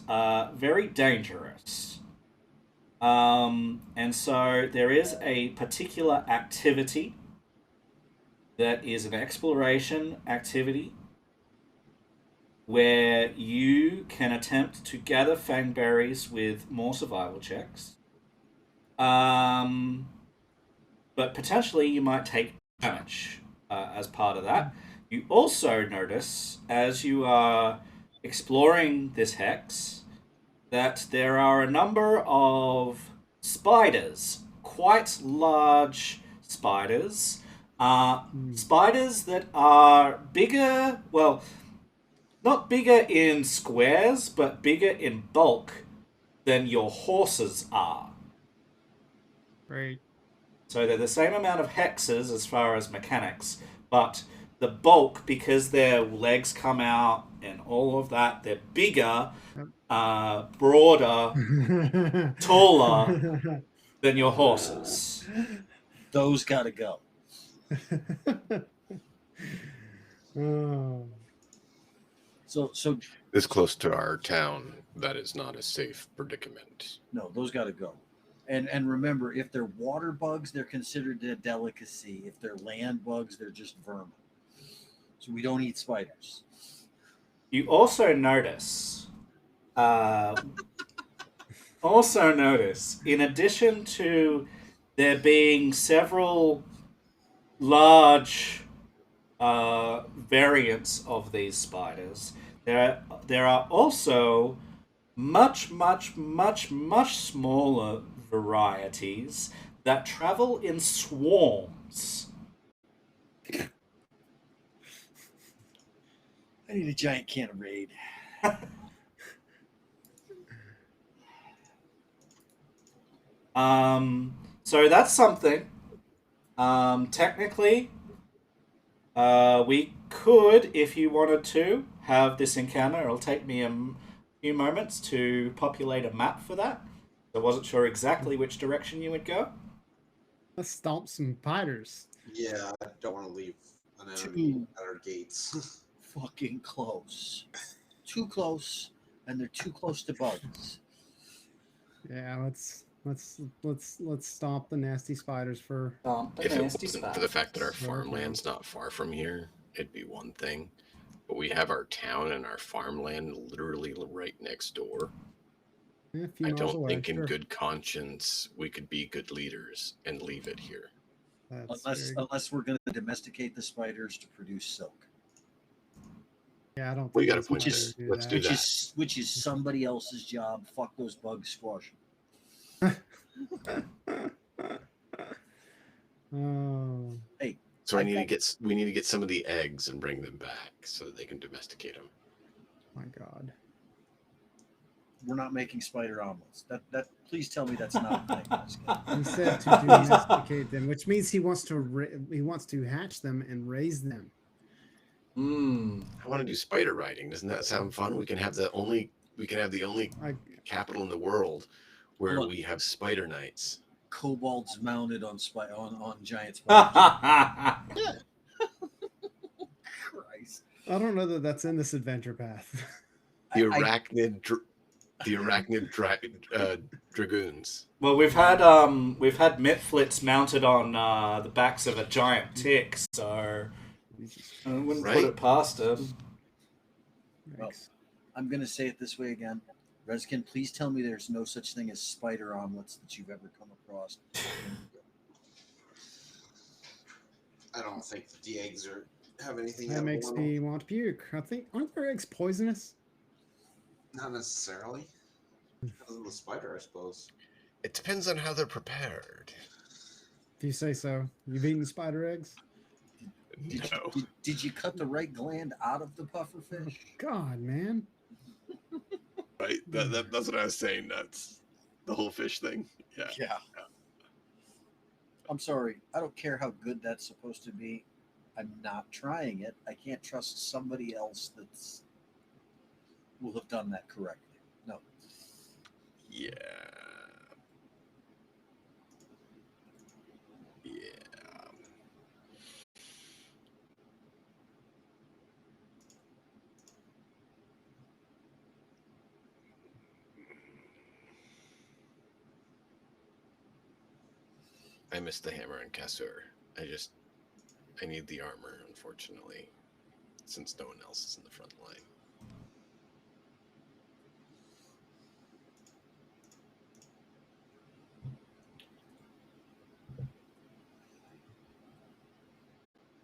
very dangerous. And so there is a particular activity that is an exploration activity where you can attempt to gather fangberries with more survival checks. But potentially you might take damage as part of that. You also notice, as you are exploring this hex, that there are a number of spiders, quite large spiders. Spiders that are bigger, well, not bigger in squares, but bigger in bulk than your horses are. Great. So they're the same amount of hexes as far as mechanics, but the bulk, because their legs come out and all of that, they're bigger, broader, taller than your horses. Those gotta go. Oh. So This close to our town, that is not a safe predicament. no, those gotta go. And remember, if they're water bugs, they're considered a delicacy. If they're land bugs, they're just vermin. So we don't eat spiders. You also notice, in addition to there being several large variants of these spiders, there are also much smaller varieties that travel in swarms. I need a giant can of Raid. So that's something. Technically, we could, if you wanted to, have this encounter. It'll take me a few moments to populate a map for that. I wasn't sure exactly which direction you would go. Let's stomp some spiders. Yeah, I don't want to leave an enemy at our gates. Fucking close. Too close, and they're too close to bugs. Yeah, let's stomp the nasty spiders for. Stomp the If it nasty wasn't for the fact that our spiders. farmland's not far from here, it'd be one thing. But we have our town and our farmland literally right next door. A few I miles don't away, think in sure. good conscience we could be good leaders and leave it here. Unless we're going to domesticate the spiders to produce silk. Yeah, I don't think We got a it's point smart there. to do Let's that. do Which is somebody else's job. Fuck those bugs, squash Oh, Hey, So we need to get some of the eggs and bring them back so that they can domesticate them. my God. we're not making spider omelets. That please tell me that's not a thing. He said to domesticate them, which means he wants to hatch them and raise them. I want to do spider riding. Doesn't that sound fun? We can have the only capital in the world where we have spider knights. Kobolds mounted on giant spiders. Christ. I don't know that that's in this adventure path. The arachnid dragoons. Well, we've had mitflits mounted on the backs of a giant tick, so I wouldn't put it past them. Well, I'm going to say it this way again. Reskin, please tell me there's no such thing as spider omelets that you've ever come across. I don't think the eggs have anything. That makes me want to puke. I think, aren't their eggs poisonous? Not necessarily. Because of the spider, I suppose. It depends on how they're prepared. If you say so. You've eaten spider eggs? Did you cut the right gland out of the pufferfish? God, man. Right? That's what I was saying. That's the whole fish thing. Yeah. I'm sorry. I don't care how good that's supposed to be. I'm not trying it. I can't trust somebody else will have done that correctly. No. Yeah. I missed the hammer and casseur. I need the armor, unfortunately, since no one else is in the front line.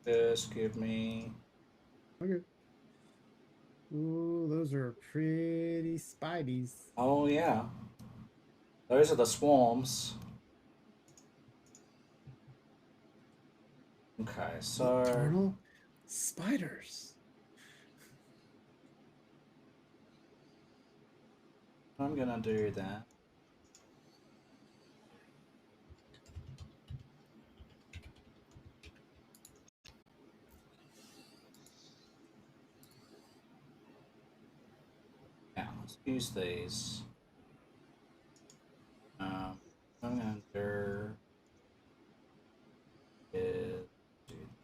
Just give me. Okay. Ooh, those are pretty spideys. Oh yeah, those are the swarms. Okay, so Eternal spiders. I'm gonna do that. Now let's use these. I'm gonna do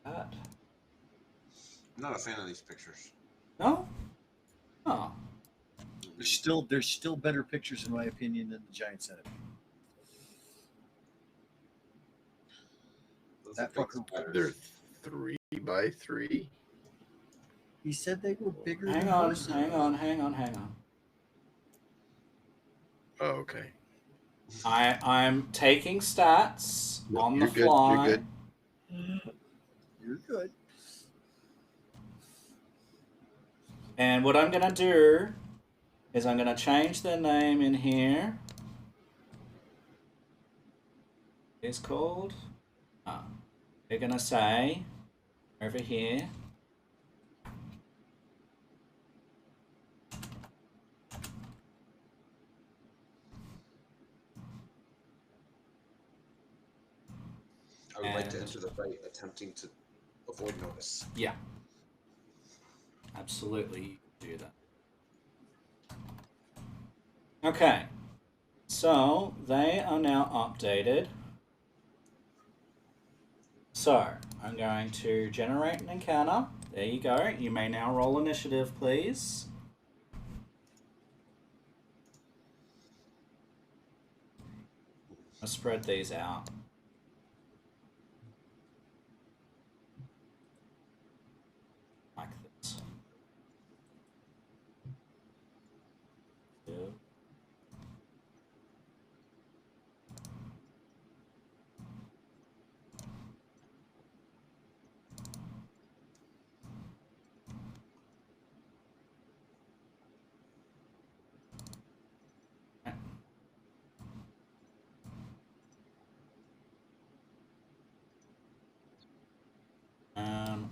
that. I'm not a fan of these pictures. No? Oh. There's still better pictures in my opinion than the giant centipede. That fucker. They're 3x3. He said they were bigger. Hang on. Oh, okay. I'm taking stats on the You're good, fly. you're good. You're good. And what I'm gonna do is I'm gonna change the name in here it's called. We're gonna say over here. I would like to enter the fight attempting to avoid notice. Yeah. Absolutely, you can do that. Okay. So, they are now updated. So, I'm going to generate an encounter. There you go. You may now roll initiative, please. I'll spread these out. Like this. Yeah.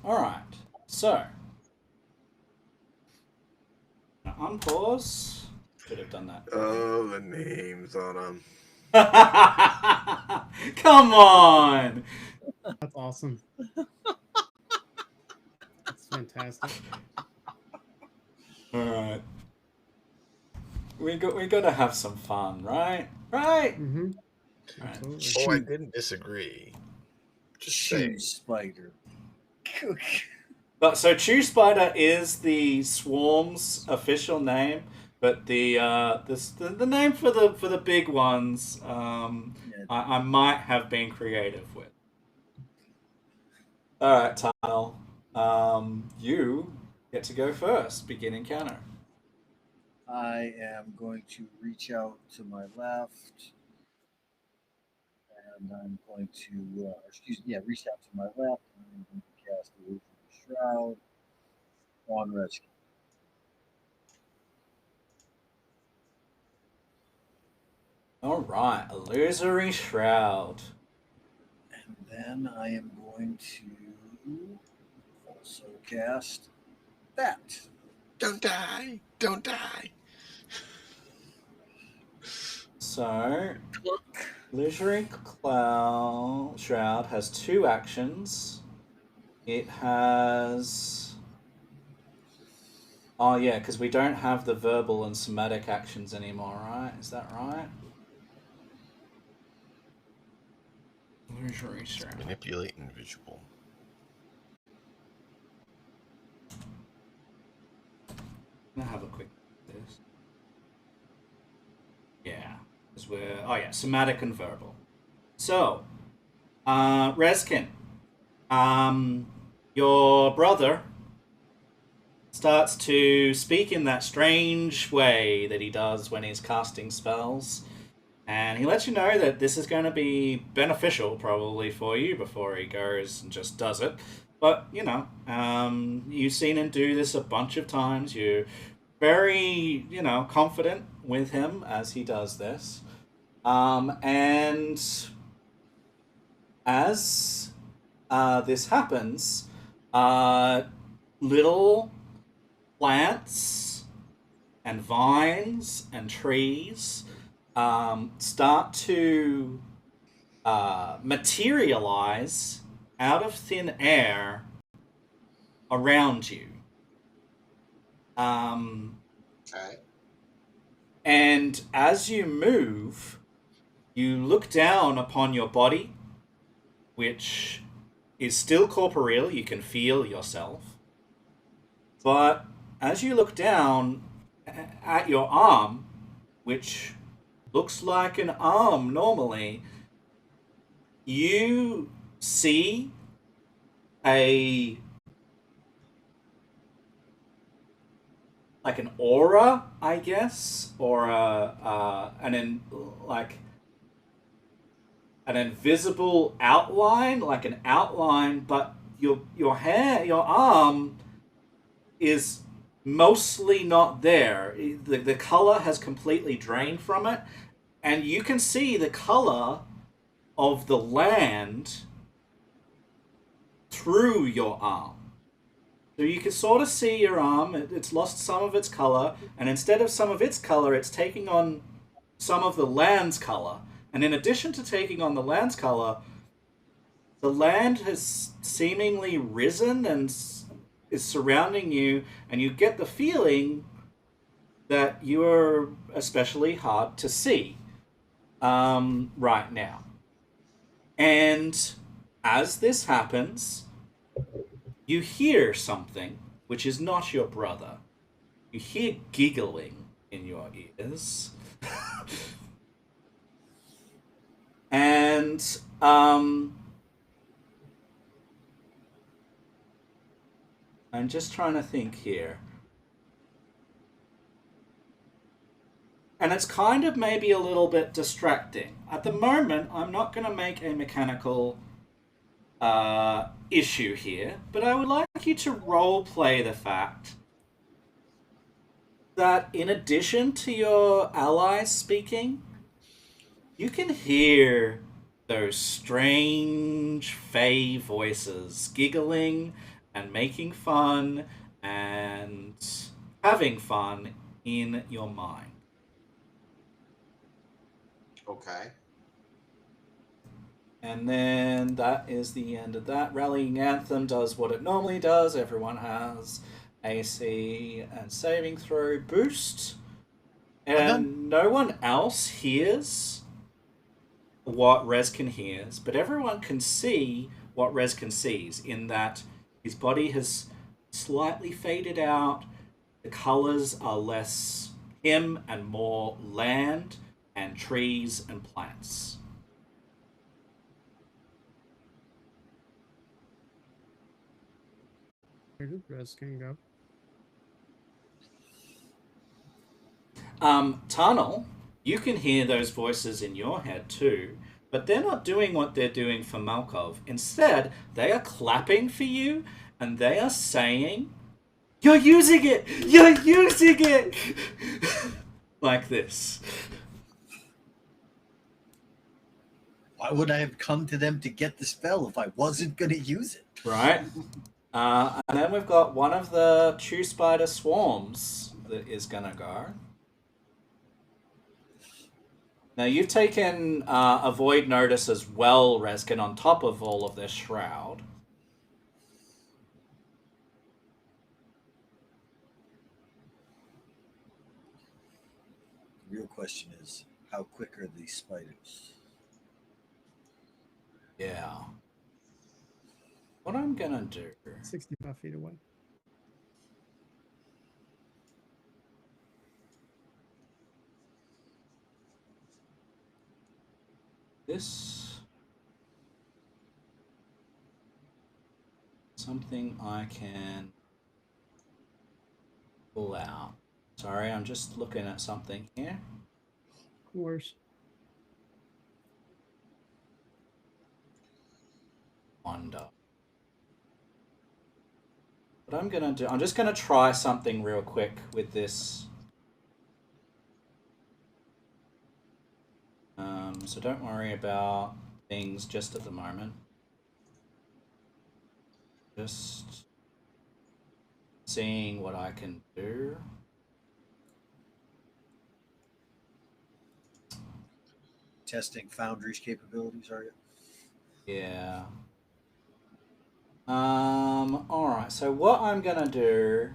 Alright, so unpause. Should have done that. Oh, the names on them. Come on! That's awesome. That's fantastic. Alright. We gotta have some fun, right? Right? Mm-hmm. Right. Absolutely. Oh, I didn't disagree. Just saying. Shoes spider. But so Chew Spider is the swarm's official name, but the name for the big ones, I might have been creative with. All right, Tile, you get to go first. Begin encounter. I am going to reach out to my left, and I'm going to, reach out to my left, and I'm going to cast Illusion Shroud on rescue. All right, Illusory Shroud. And then I am going to also cast that. Don't die! Don't die! So, Illusory Shroud has 2 actions. It has... Oh yeah, because we don't have the verbal and somatic actions anymore, right? Is that right? Illusory Shroud. Manipulate and visual. I'm gonna have a quick look at this. Yeah, because we're... Oh yeah, somatic and verbal. So, Reskin, your brother starts to speak in that strange way that he does when he's casting spells. And he lets you know that this is going to be beneficial probably for you before he goes and just does it. But, you know, you've seen him do this a bunch of times. You're very, confident with him as he does this. And as this happens, little plants and vines and trees start to materialize out of thin air around you. Okay. And as you move, you look down upon your body, which is still corporeal. You can feel yourself. But as you look down at your arm, which looks like an arm normally, you see like an aura, I guess, or an invisible outline, like an outline, but your arm is mostly not there. The color has completely drained from it, and you can see the color of the land through your arm. So you can sort of see your arm. It's lost some of its color, and instead of some of its color, it's taking on some of the land's color. And in addition to taking on the land's color, the land has seemingly risen and is surrounding you, and you get the feeling that you are especially hard to see right now. And as this happens, you hear something which is not your brother. You hear giggling in your ears. And I'm just trying to think here. And it's kind of maybe a little bit distracting. At the moment, I'm not going to make a mechanical issue here, but I would like you to role play the fact that in addition to your allies speaking, you can hear those strange fey voices giggling and making fun and having fun in your mind. Okay. And then that is the end of that. Rallying Anthem does what it normally does. Everyone has AC and saving throw boost. And no one else hears what Rezkin hears, but everyone can see what Rezkin sees, in that his body has slightly faded out. The colors are less him and more land and trees and plants. Where did Reskin go? Tunnel, you can hear those voices in your head too, but they're not doing what they're doing for Malkov. Instead, they are clapping for you, and they are saying, "You're using it! You're using it!" Like this. Why would I have come to them to get the spell if I wasn't going to use it? Right? And then we've got one of the True Spider swarms that is going to go. Now, you've taken Avoid Notice as well, Reskin, on top of all of this shroud. The real question is, how quick are these spiders? Yeah. What I'm going to do... 65 feet away. This... something I can pull out. Sorry, I'm just looking at something here. Of course. Wonder. What I'm gonna do, I'm just gonna try something real quick with this. So don't worry about things just at the moment. Just seeing what I can do. Testing Foundry's capabilities, are you? Yeah. Alright, so what I'm gonna do...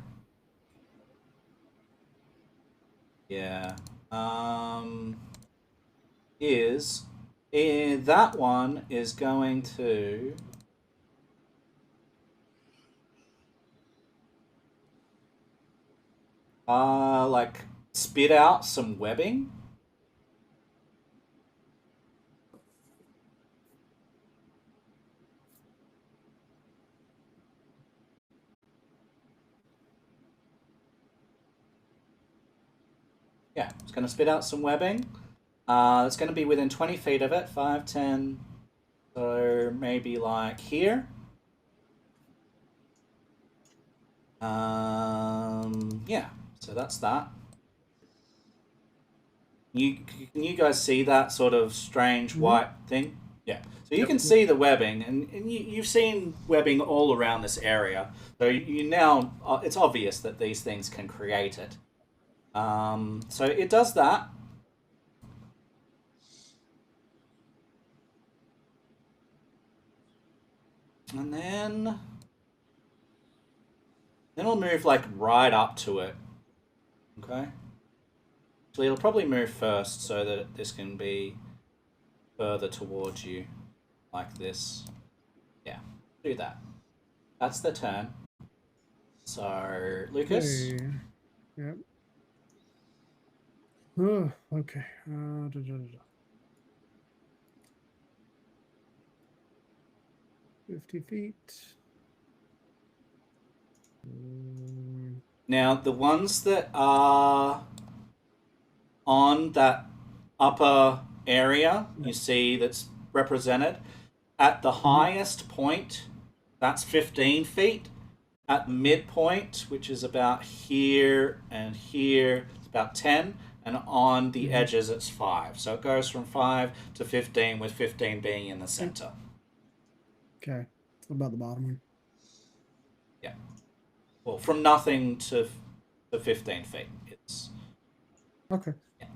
Yeah. That one is going to... like, spit out some webbing. Yeah, it's going to spit out some webbing. It's going to be within 20 feet of it. 5, 10, so maybe like here. Yeah, so that's that. Can you guys see that sort of strange white thing? Yeah, so you can see the webbing, and you've seen webbing all around this area. So you now, it's obvious that these things can create it. So it does that. And then it'll move like right up to it. Okay? So it'll probably move first so that this can be further towards you. Like this. Yeah, do that. That's the turn. So, Lucas? Hey. Yep. Oh, okay. 50 feet. Now, the ones that are on that upper area you see that's represented, at the highest point, that's 15 feet. At midpoint, which is about here and here, it's about 10. And on the edges, it's 5. So it goes from 5 to 15, with 15 being in the center. Okay. What about the bottom one? Yeah. Well, from nothing to 15 feet. It's Okay. Yeah.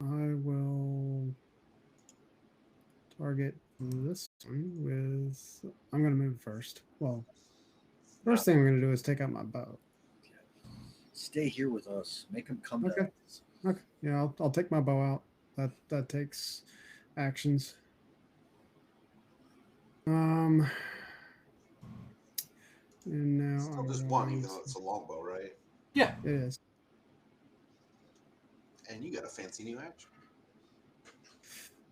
I will target this one with. I'm gonna move first. Well, first thing I'm gonna do is take out my bow. Stay here with us. Make them come Okay. down. Okay. Yeah, I'll take my bow out. That takes actions. And now Still just one, even though it's a longbow, right? Yeah. It is. And you got a fancy new action.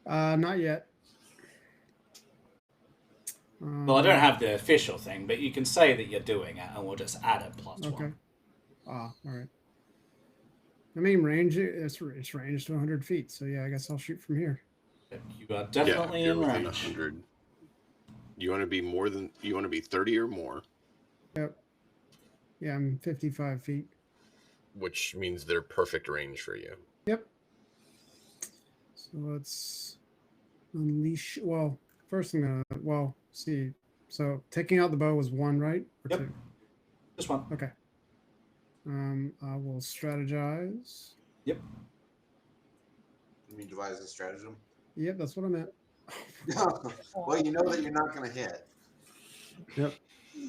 Not yet. Well, I don't have the official thing, but you can say that you're doing it, and we'll just add it plus Okay. 1. All right. I mean, range. It's ranged to 100 feet. So yeah, I guess I'll shoot from here. You are definitely you're in within range. 100. You want to be more than. You want to be 30 or more. Yep. Yeah, I'm 55 feet. Which means they're perfect range for you. Yep. So let's unleash. Well, first I'm gonna. Well, see. So taking out the bow was 1, right? Or Yep. 2? Just 1. Okay. I will strategize. Yep. You mean devise a stratagem? Yep, that's what I meant. Well, you know that you're not going to hit. Yep.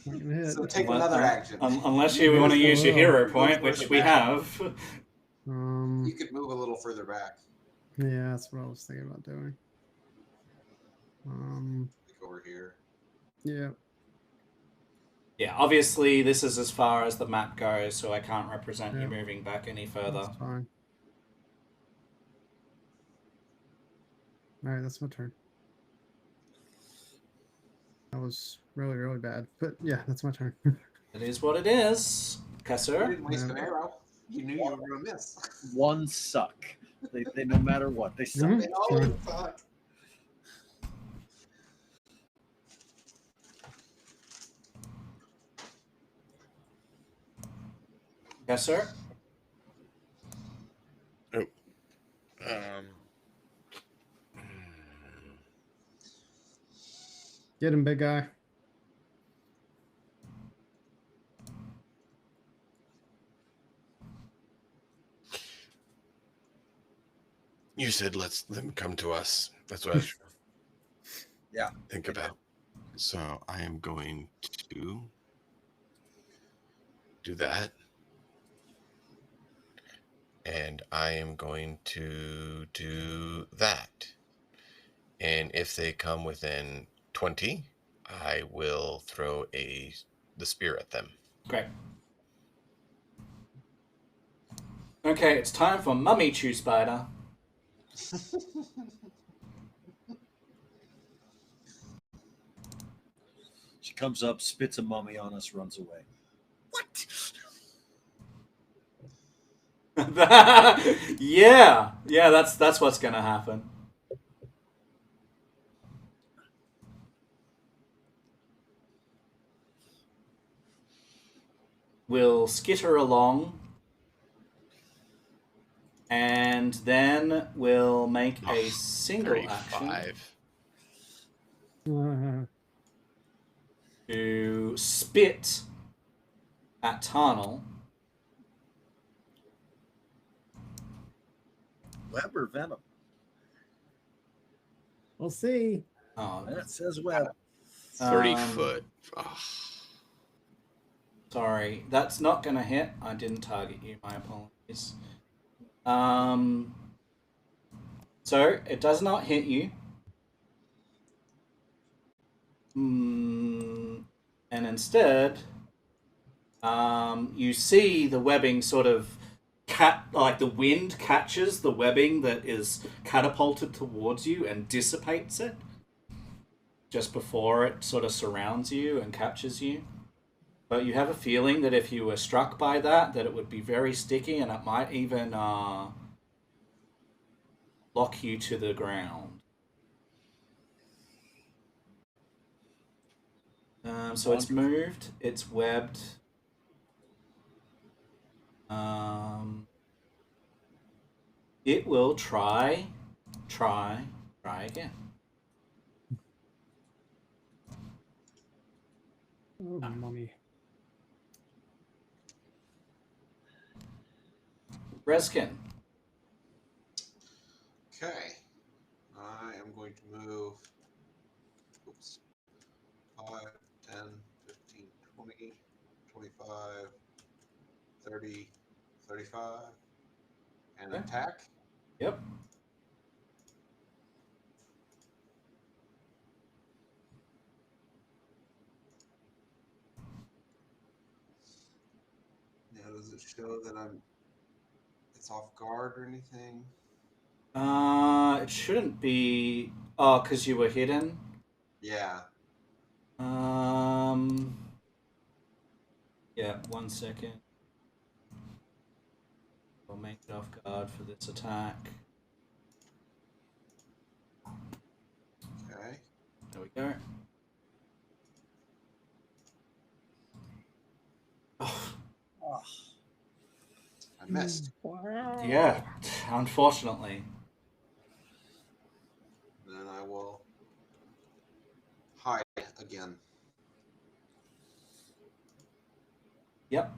Not gonna hit. So take another action. Unless you want to use your hero point, which we have. You could move a little further back. Yeah, that's what I was thinking about doing. Like over here. Yeah. Yeah, obviously this is as far as the map goes, so I can't represent you Yep. moving back any further. That's fine. All right, that's my turn. That was really, really bad. But yeah, that's my turn. It is what it is. You Kasser? didn't waste an arrow. You knew you were going to miss. One suck. They no matter what, they suck. Mhm. They always suck. Kasser? Get him, big guy. You said let's them come to us. That's what I was Yeah. think about. So I am going to do that. And I am going to do that. And if they come within 20, I will throw the spear at them. Great. Okay, it's time for Mummy Chew Spider. She comes up, spits a mummy on us, runs away. What? Yeah, that's what's gonna happen. We'll skitter along, and and then we'll make a Oh, single action 35. to spit at Tarnal. Web or venom? We'll see. Oh, That says web. 30 foot. Oh. sorry, that's not going to hit. I didn't target you. My apologies. So it does not hit you. And instead, you see the webbing sort of like the wind catches the webbing that is catapulted towards you and dissipates it just before it sort of surrounds you and captures you. But you have a feeling that if you were struck by that it would be very sticky and it might even lock you to the ground. So it's moved, it's webbed. It will try again. Oh, mommy. Reskin. Okay. I am going to move 5, 10, 15, 20, 25, 30, 35, and Okay. attack. Yep. Now, does it show that it's off guard or anything? It shouldn't be. Oh, because you were hidden. Yeah. Yeah. 1 second. We'll make it off guard for this attack. Okay. There we go. Oh, Oh, I missed. Wow. yeah. Unfortunately. Then I will hide again. Yep.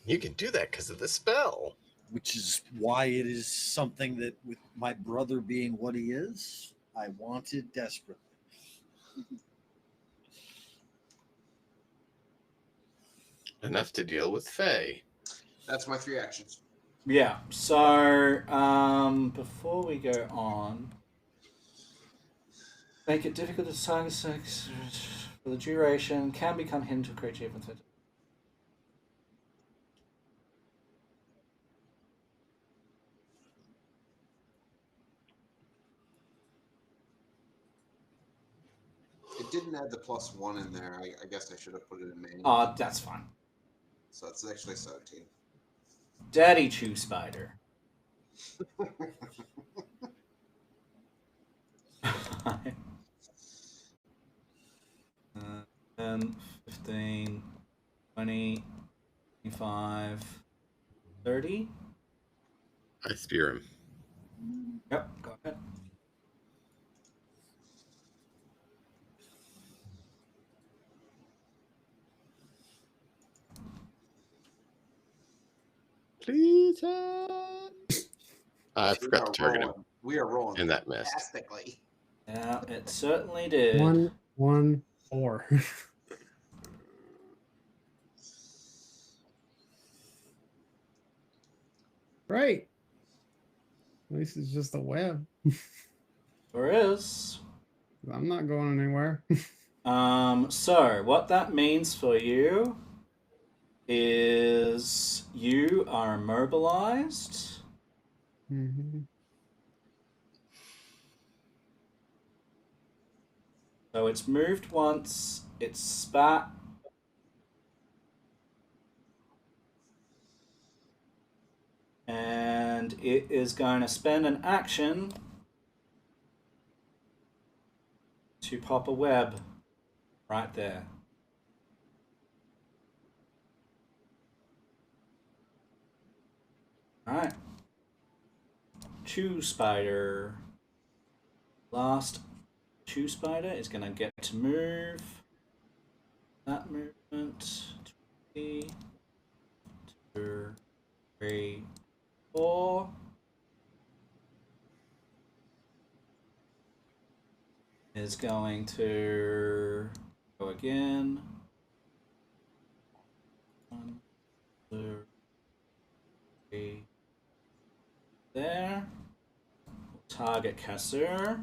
You can do that because of the spell. which is why it is something that, with my brother being what he is, I wanted desperately. Enough to deal with Faye. That's my 3 actions. Yeah. So, before we go on, make it difficult to target sex for the duration. Can become hidden to a creature even though. It didn't add the +1 in there. I guess I should have put it in main. That's fine. So it's actually 17. Daddy Chew Spider. 10, 15, 20, 25, 30. I spear him. Yep, go ahead. Please help. I forgot to target him. We are rolling. And that missed. Fantastically. Yeah, it certainly did. 1, 1, 4. Right. At least it's just a web. There is. I'm not going anywhere. So what that means for you is you are immobilized. Mm-hmm. So it's moved once, it's spat. And it is going to spend an action to pop a web right there. Alright. chew spider. Last chew spider is going to get to move. That movement. 2, 3, 4. Is going to go again. 1, 2, 3. There. Target Casseur.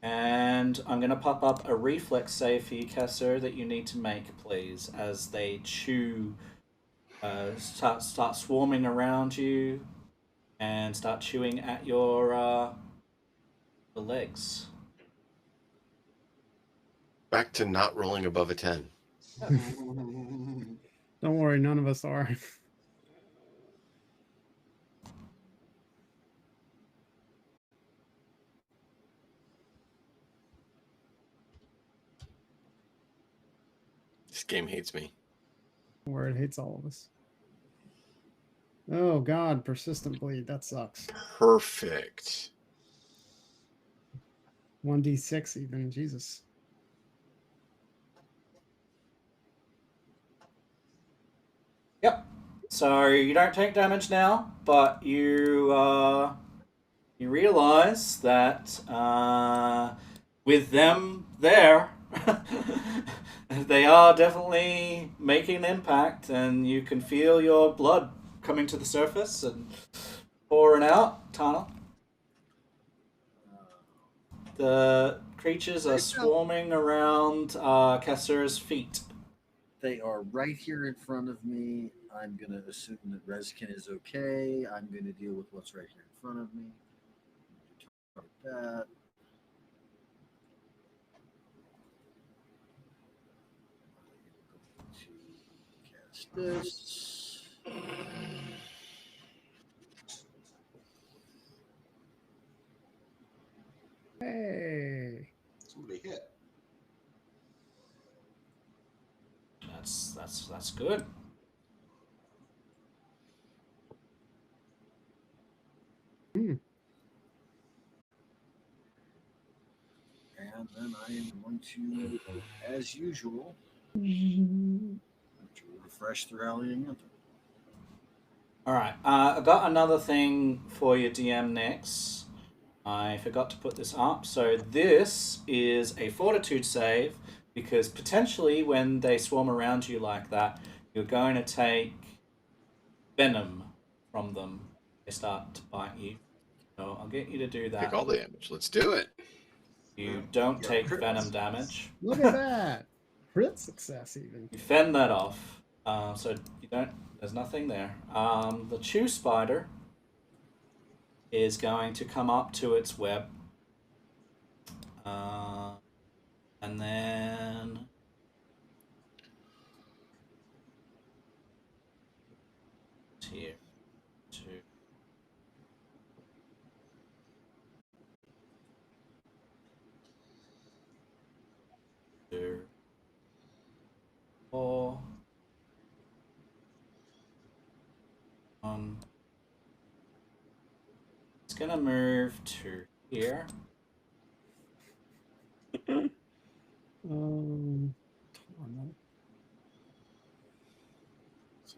And I'm going to pop up a reflex save for you, Casseur, that you need to make, please, as they chew, start swarming around you and start chewing at your the legs. Back to not rolling above a 10. Don't worry, none of us are. This game hates me. Or it hates all of us. Oh God, persistent bleed. That sucks. Perfect. 1d6 even. Jesus. Yep. So you don't take damage now, but you realize that with them there, they are definitely making an impact, and you can feel your blood coming to the surface and pouring out. Tana. The creatures are swarming around Kassur's feet. They are right here in front of me. I'm going to assume that Reskin is okay. I'm going to deal with what's right here in front of me. Target that. To cast this. Hey. Somebody hit. That's good. And then I am going to, as usual, refresh the rallying anthem. All right. I got another thing for your DM next. I forgot to put this up. So this is a fortitude save because potentially when they swarm around you like that, you're going to take venom from them. They start to bite you. So I'll get you to do that. Take all the damage. Let's do it. You don't Yeah, take crit venom was- damage. Look at that. Crit success even. You fend that off. So you don't. There's nothing there. The chew spider is going to come up to its web. And then here. 2. 2. 4. 1. It's gonna move to here. So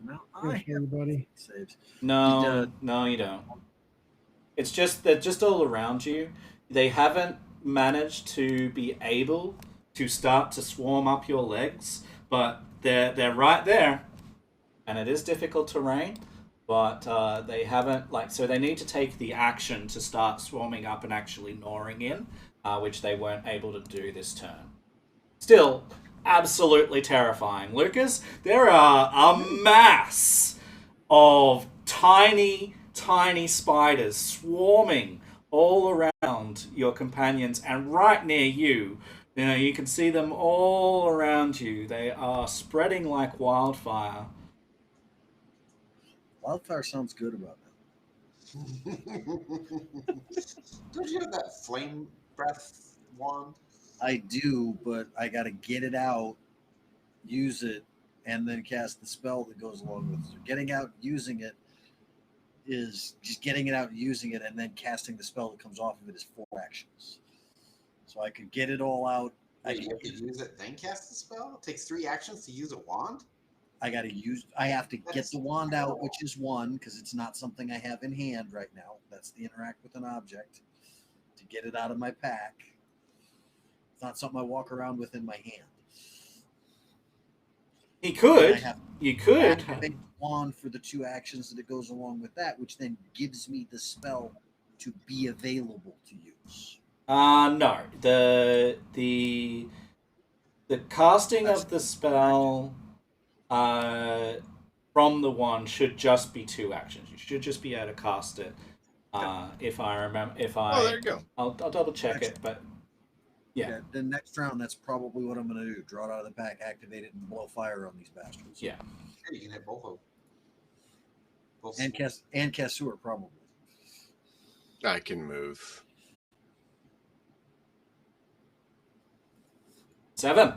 now Good I for you, have buddy. saves. No, no, you don't. It's just they're just all around you. They haven't managed to be able to start to swarm up your legs, but they're right there, and it is difficult terrain. But they haven't so they need to take the action to start swarming up and actually gnawing in, which they weren't able to do this turn. Still, absolutely terrifying, Lucas. There are a mass of tiny spiders swarming all around your companions and right near you. You know, you can see them all around you. They are spreading like wildfire. Wildfire sounds good about that. Don't you have that flame breath wand? I do, but I got to get it out, use it, and then cast the spell that goes along with it. So getting out, using it is just getting it out and using it, and then casting the spell that comes off of it is 4 actions. So I could get it all out. Wait, you have to use it, then cast the spell? It takes 3 actions to use a wand? I have to get the wand out, which is 1, because it's not something I have in hand right now. That's the interact with an object. To get it out of my pack. It's not something I walk around with in my hand. You could. Activate the wand for the 2 actions that it goes along with that, which then gives me the spell to be available to use. No. The casting of the spell from the wand should just be 2 actions. You should just be able to cast it. If I remember, Oh, there you go. I'll double check it, but yeah. The next round, that's probably what I'm going to do. Draw it out of the pack, activate it, and blow fire on these bastards. Yeah. Hey, you can hit both of them. Both And cast sewer, probably. I can move. 7.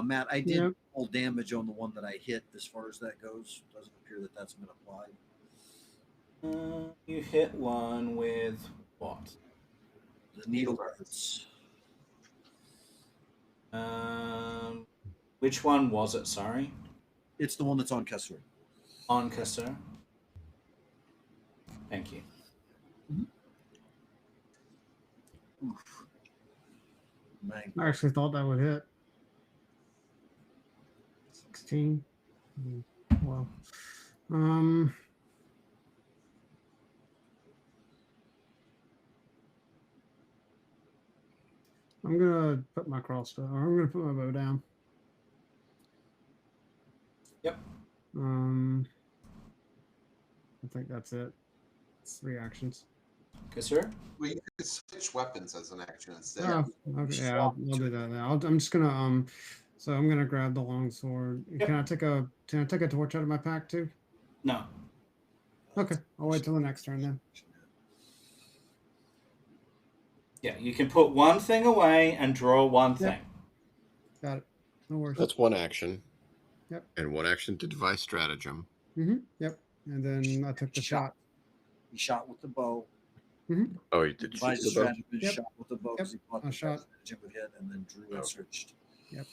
Matt, I did roll damage on the one that I hit. As far as that goes, doesn't appear that that's been applied. You hit one with what? The needle darts. Which one was it? Sorry. It's the one that's on Kessler. On Kessler. Thank you. Oof. Man. I actually thought that would hit. 16. Well, I'm gonna put my crossbow, or I'm gonna put my bow down. Yep. I think that's it. It's 3 actions. Kessler? Well, you could switch weapons as an action instead. Oh, okay, yeah, I'll do that now. I'm just gonna so I'm gonna grab the longsword. Yep. Can I take a torch out of my pack too? No. Okay, I'll wait till the next turn then. Yeah, you can put one thing away and draw one thing. Got it. No worries. That's 1 action. Yep. And 1 action to devise stratagem. Yep. And then I took the shot. He shot with the bow. Oh, you did shoot Devised the bow? strategy, shot with the bow because he thought the shot. Jim would hit, and then drew and searched. Yep.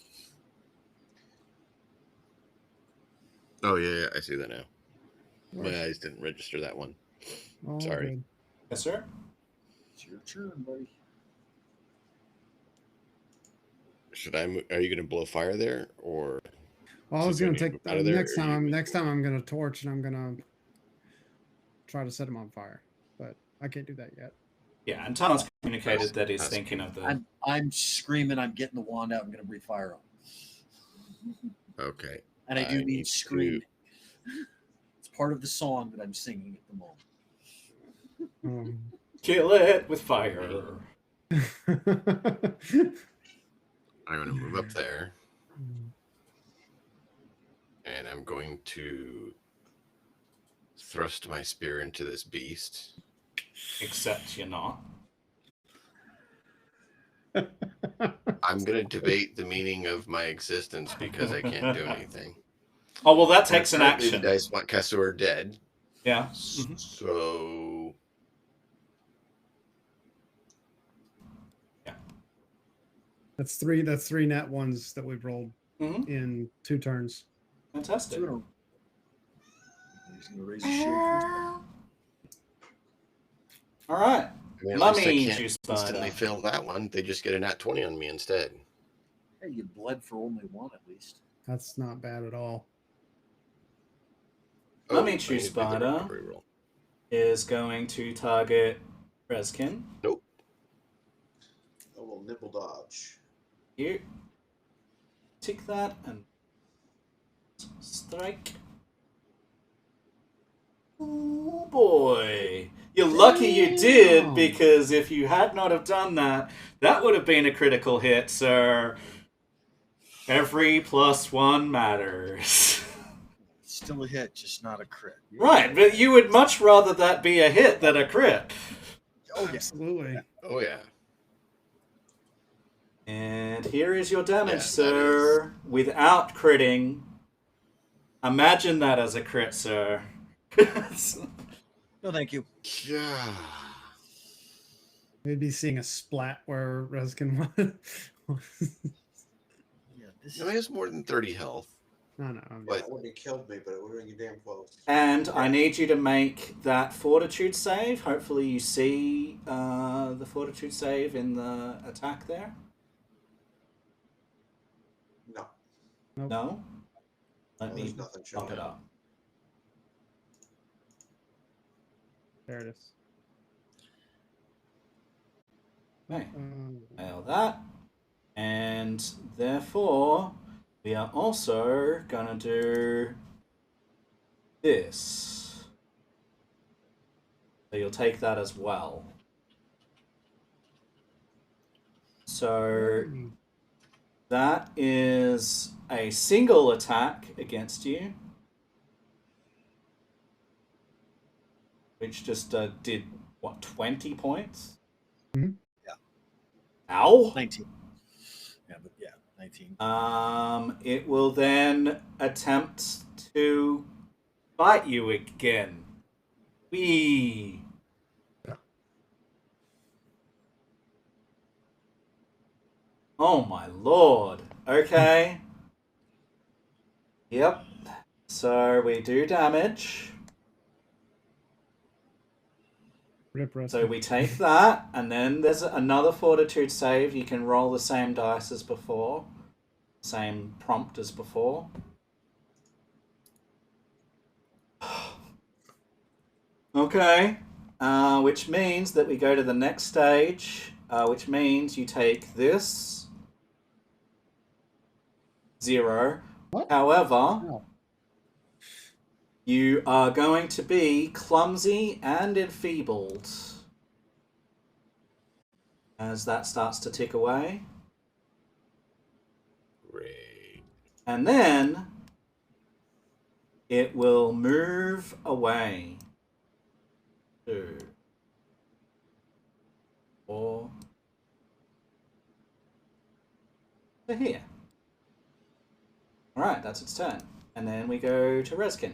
Oh, yeah, I see that now. Works. My eyes didn't register that one. All Sorry. good. Yes, sir. It's your turn, buddy. Should I? Are you going to blow fire there, or? Well, I was So gonna do you take move out of there, next or you time. move Next time, I'm gonna torch and I'm gonna try to set him on fire, but I can't do that yet. Yeah, and Tan's communicated that he's thinking of the... I'm screaming. I'm getting the wand out. I'm going to breathe fire on. Okay. And I do need mean to- screaming. It's part of the song that I'm singing at the moment. Kill it with fire. I'm going to move up there, and I'm going to thrust my spear into this beast. Except you're not. I'm going to debate the meaning of my existence because I can't do anything. Oh, well, that takes an Currently, action. The dice want Kessler dead. Yeah. So... Yeah. That's three net ones that we've rolled Mhm. in 2 turns. Fantastic. He's going to raise his shield first. All right. I mean, at Let least I me can't juice instantly spider. fail that one. They just get a nat 20 on me instead. Hey, you bled for only 1 at least. That's not bad at all. Let me I choose need to do the spider. recovery roll. Is going to target Reskin. Nope. A little nibble dodge. You take that and strike. Oh boy. You're lucky you did, Damn. because if you had not have done that, that would have been a critical hit, sir. Every +1 matters. Still a hit, just not a crit. Right, but you would much rather that be a hit than a crit. Oh, yes. Absolutely. Oh, yeah. And here is your damage, Yeah, that sir. Without critting, Imagine that as a crit, sir. No, thank you. Yeah. Maybe seeing a splat where Reskin was. Yeah, this No, he has more than 30 health. No, no. Yeah, it wouldn't have killed me, but it would have been damn close. And I need you to make that fortitude save. Hopefully you see the fortitude save in the attack there. No, Nope. No? Let me there's nothing bump showing. it up. There it is. Okay. Um, Nail that. And therefore, we are also gonna do this. So you'll take that as well. So that is a single attack against you, which just did what, 20 points? Yeah. Ow! 19. Yeah, but yeah, 19. It will then attempt to bite you again. Whee! Oh my lord. Okay. Yep. So we do damage. Rip Reskin. So we take that, and then there's another fortitude save. You can roll the same dice as before. Same prompt as before. Okay. Which means that we go to the next stage, which means you take this. 0. What? However, Oh. you are going to be clumsy and enfeebled as that starts to tick away. Great. And then it will move away. 2, 4, to here. Alright, that's its turn. And then we go to Reskin.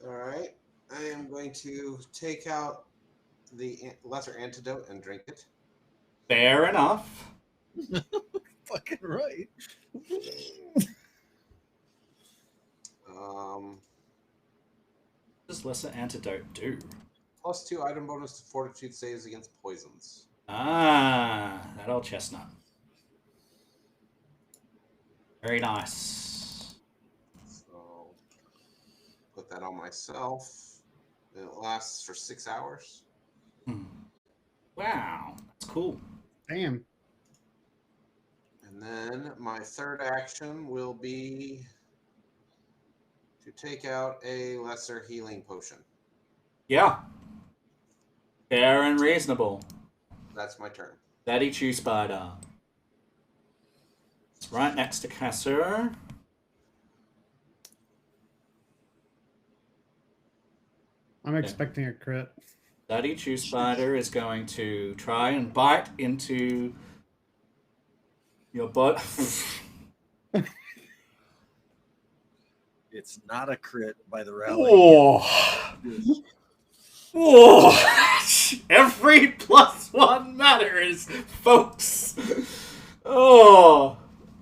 Alright, I am going to take out the lesser antidote and drink it. Fair enough. Fucking right. Um, What does lesser antidote do? +2 item bonus to fortitude saves against poisons. Ah, that old chestnut. Very nice. So, put that on myself. It lasts for 6 hours. Wow, that's cool. Damn. And then my third action will be to take out a lesser healing potion. Yeah. Fair and reasonable. That's my turn. Daddy Chew Spider. It's right next to Cassur. I'm expecting a crit. Daddy Chew Spider is going to try and bite into your butt. It's not a crit by the rally. Oh. Oh. Every +1 matters, folks. Oh.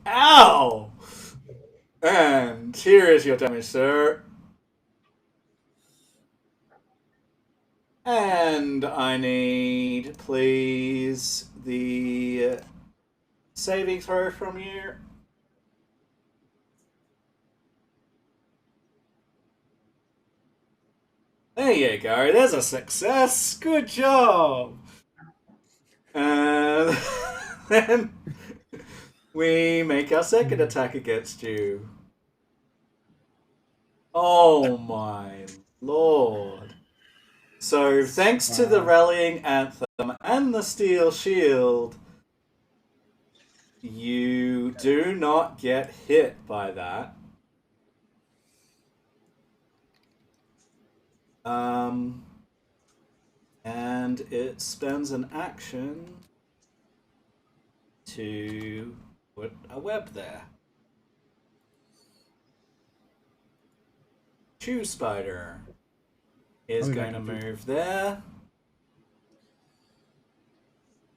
Ow. And here is your damage, sir. And I need, please, the saving throw from you. There you go. There's a success. Good job. And then we make our second attack against you. Oh my lord. So, thanks to the rallying anthem and the steel shield, you do not get hit by that. And it spends an action to put a web there. Chew Spider is I'll be going back to in a few. move there.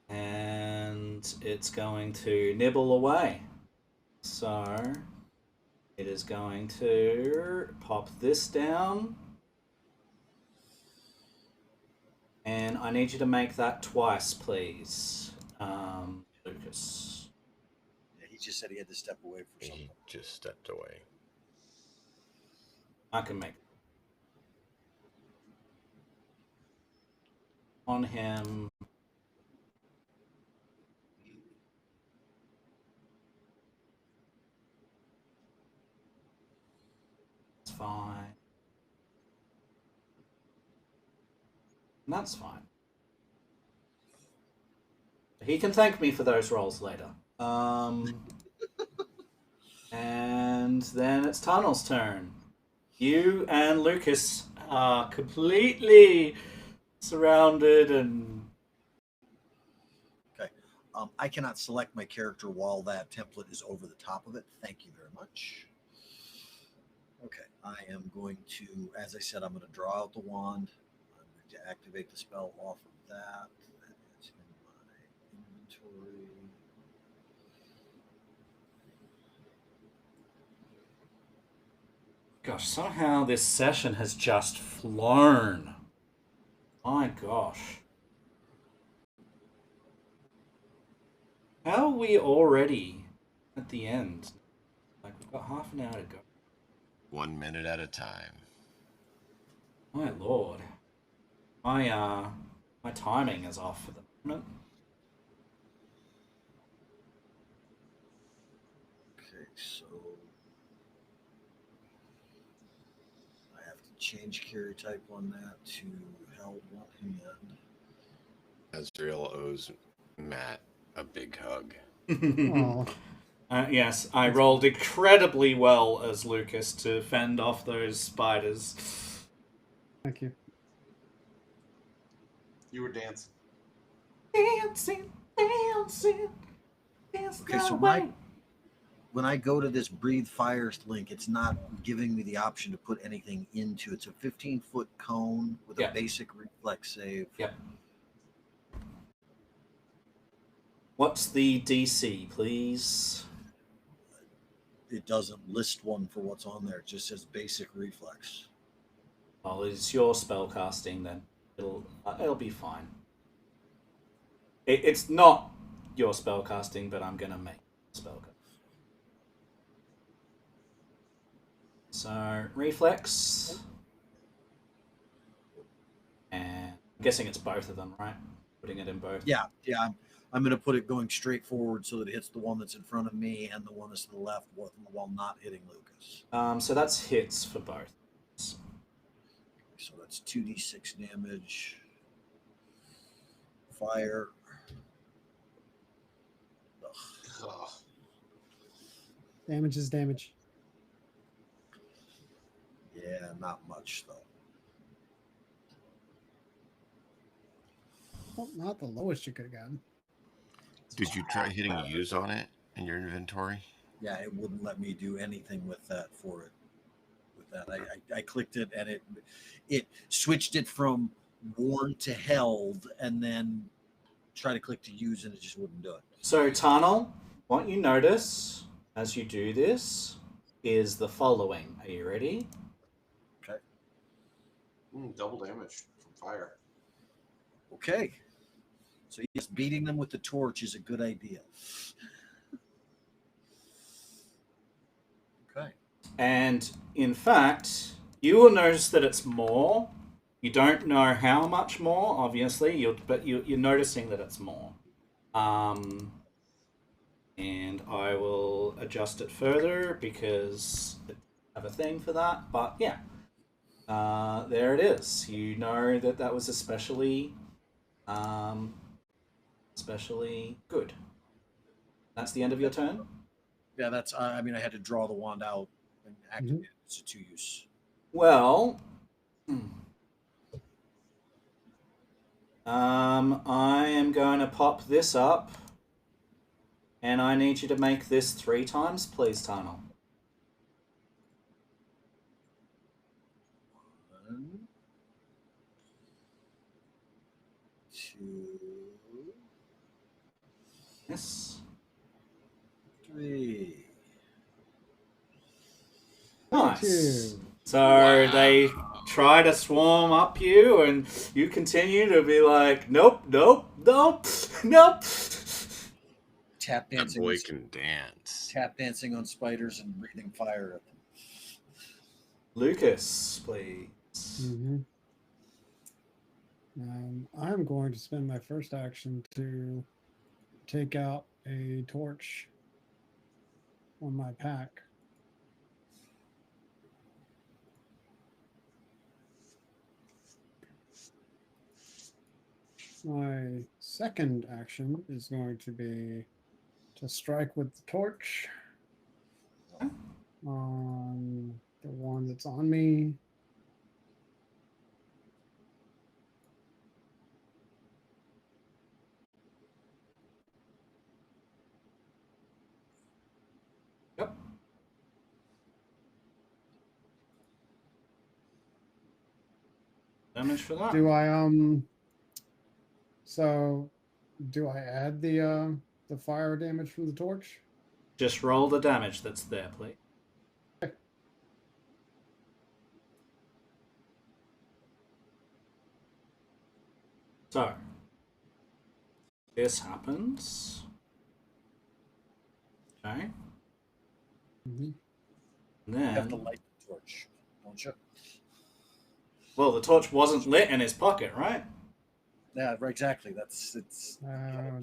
And it's going to nibble away. So it is going to pop this down. And I need you to make that twice, please, Lucas. Yeah, he just said he had to step away for something. He just stepped away. I can make it. On him. It's fine. And that's fine. He can thank me for those rolls later. And then it's Tunnel's turn. You and Lucas are completely surrounded and... Okay. I cannot select my character while that template is over the top of it. Thank you very much. Okay. I am going to, as I said, I'm going to draw out the wand. I'm going to activate the spell off of that. That is in my inventory. Gosh, somehow this session has just flown. My gosh. How are we already at the end? Like, we've got half an hour to go. 1 minute at a time. My lord. My timing is off for the moment. Okay, so I have to change carry type on that to held one hand. Azrael owes Matt a big hug. Oh, Yes, I rolled incredibly well as Lucas to fend off those spiders. thank you. You were dancing. Dancing, dancing, dancing Okay, so away. when I go to this breathe fire link, it's not giving me the option to put anything into. It's a 15-foot cone with Yeah. a basic reflex save. Yep. What's the DC, please? It doesn't list one for what's on there. It just says basic reflex. Well, it's your spellcasting then. It'll be fine. It's not your spellcasting, but I'm gonna make spellcast. So reflex, and I'm guessing it's both of them, right? Putting it in both. Yeah. I'm going to put it going straight forward so that it hits the one that's in front of me and the one that's to the left while not hitting Lucas. So that's hits for both. So that's 2d6 damage. Fire. Ugh. Damage is damage. Yeah, not much though. Well, not the lowest you could have gotten. Did you try hitting use on it in your inventory? Yeah, it wouldn't let me do anything with that for it. With that, I clicked it and it switched it from worn to held, and then try to click to use and it just wouldn't do it. So Tarnal, what you notice as you do this is the following. Are you ready? Okay. Double damage from fire. Okay. So yes, beating them with the torch is a good idea. Okay. And in fact, you will notice that it's more. You don't know how much more, obviously, but you're noticing that it's more. And I will adjust it further because I have a thing for that. But yeah, there it is. You know that was especially good. That's the end of your turn? Yeah, that's. I mean, I had to draw the wand out and activate it. It's a 2-use. Well, I am going to pop this up, and I need you to make this 3 times, please, Tarnal. 2, Yes. 3. Nice. 22. So Wow. they try to swarm up you, and you continue to be like, nope, nope, nope, nope. Tap That dancing. boy can dance. Tap dancing on spiders and breathing fire at them. Lucas, please. Mm-hmm. I'm going to spend my first action to take out a torch on my pack. My second action is going to be to strike with the torch on the one that's on me. Yep. Damage for that. Do I so do I add the fire damage from the torch? Just roll the damage that's there, please. So, this happens. Okay. Mm-hmm. And You have to then, light the torch, don't you? well, the torch wasn't lit in his pocket, right? Yeah, right, exactly. That's it's.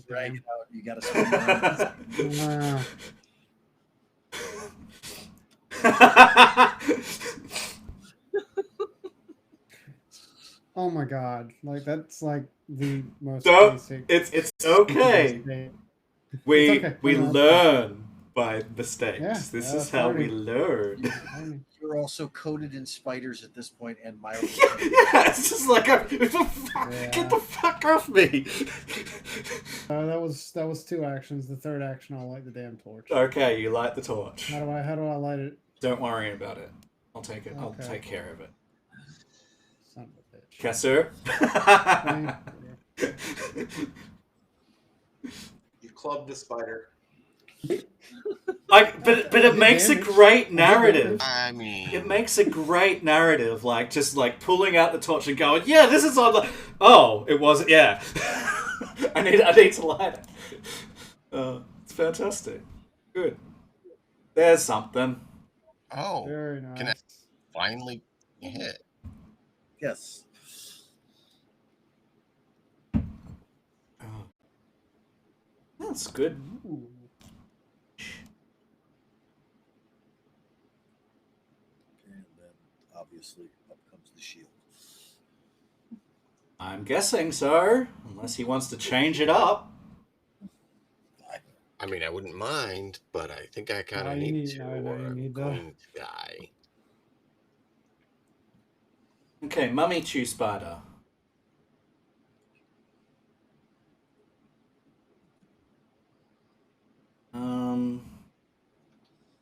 Drag Damn. it out. You got to spend it. Oh my god! Like that's like the most Don't. basic. It's okay. mistake. We It's okay. we No, it's learn by mistakes. Yeah, This is that's how we learning. learn. fine. You're also coated in spiders at this point and mild. Yeah, it's just like get the fuck off me. That was 2 actions. The third action, I'll light the damn torch. Okay, you light the torch. How do I light it? Don't worry about it. I'll take it. I'll Okay. take care of it. Son of a bitch. Kasser. You clubbed a spider. But it makes a great narrative. I mean, It makes a great narrative, like just like pulling out the torch and going, yeah, this is on the. Oh, it wasn't. Yeah, I need to light it. It's fantastic. Good. There's something. oh, Very nice. Can I- finally hit. Yes. Oh. That's good. Ooh. And then obviously up comes the shield. I'm guessing so, unless he wants to change it up. I mean, I wouldn't mind, but I think I kind No, of you need need- to, no, you or I'm need the- going to die. Okay, Mummy Chew Spider.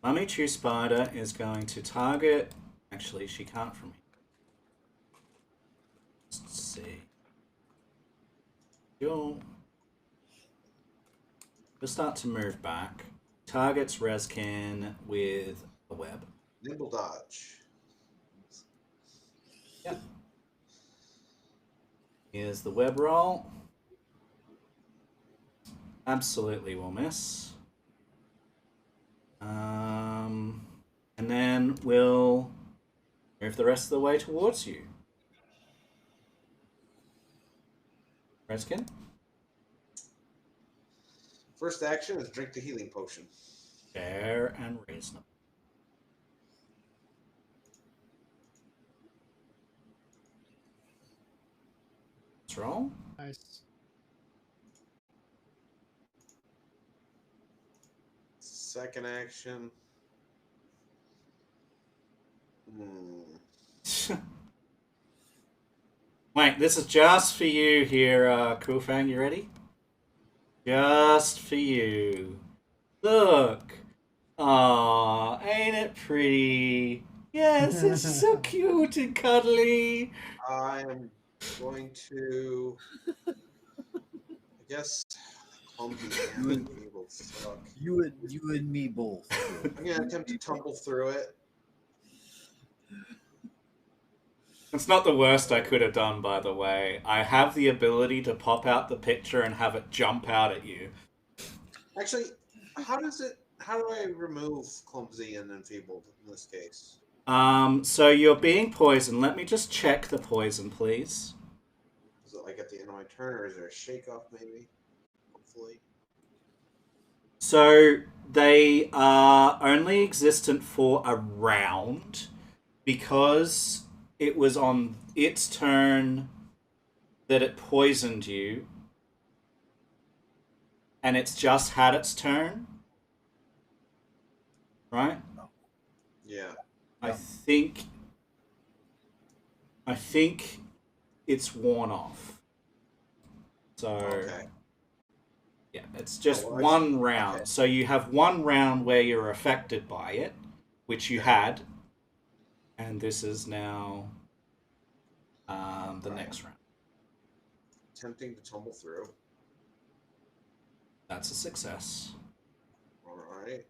Mummy Chew Spider is going to target. Actually, she can't from here. Let's see. You'll start to move back. Targets Rescan with a web. Nimble dodge. Yep. Here's the web roll. Absolutely will miss. And then we'll move the rest of the way towards you. Reskin? First action is drink the healing potion. Fair and reasonable. Let's roll. Nice. Second action. Wait, this is just for you here, Coolfang. You ready? Just for you. Look. Aw, ain't it pretty? Yes, it's so cute and cuddly. I am going to Yes. Clumsy and enfeebled suck. You and me both. I'm gonna attempt to tumble through it. It's not the worst I could have done, by the way. I have the ability to pop out the picture and have it jump out at you. Actually, how do I remove clumsy and enfeebled in this case? So you're being poisoned. Let me just check the poison, please. Is it like at the end of my turn, or is there a shake off maybe? Hopefully. So they are only existent for a round because it was on its turn that it poisoned you, and it's just had its turn, right? Yeah. I think it's worn off. So Okay. yeah, it's just well, one round. okay. So you have one round where you're affected by it, which you had, and this is now the next round. Attempting to tumble through. That's a success. All right.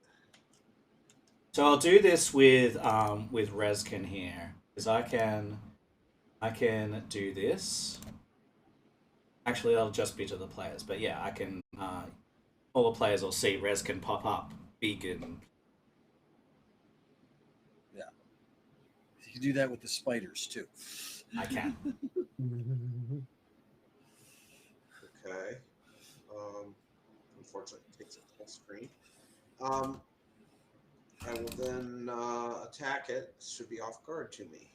So I'll do this with Rezkin here, because I can do this. Actually, that'll just be to the players, but yeah, I can. All the players will see Rezkin pop up, vegan. Yeah. You can do that with the spiders too. I can. Okay. Unfortunately, it takes a full screen. I will then attack it. It should be off guard to me.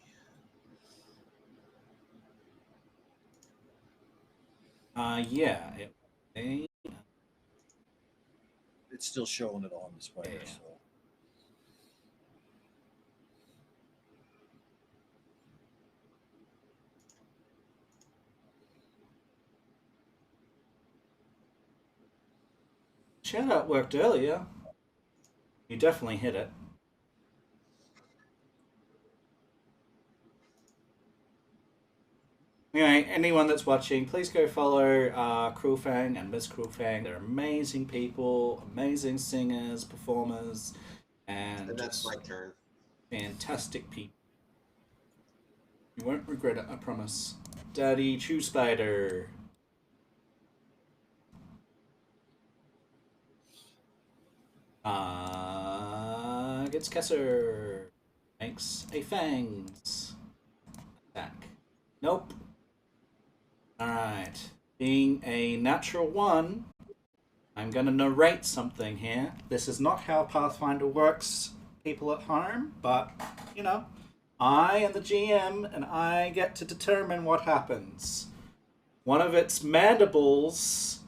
Yeah. It's still showing it on the spider. Yeah. So. Shout out worked earlier. You definitely hit it. Anyway, anyone that's watching, please go follow Krulfang and Miss Krulfang. They're amazing people, amazing singers, performers, and that's just my turn. fantastic people. You won't regret it, I promise. Daddy Chew Spider. Gets Kesser. Makes a Fangs attack. Nope. Alright. Being a natural 1, I'm going to narrate something here. This is not how Pathfinder works, people at home, but, you know, I am the GM and I get to determine what happens. One of its mandibles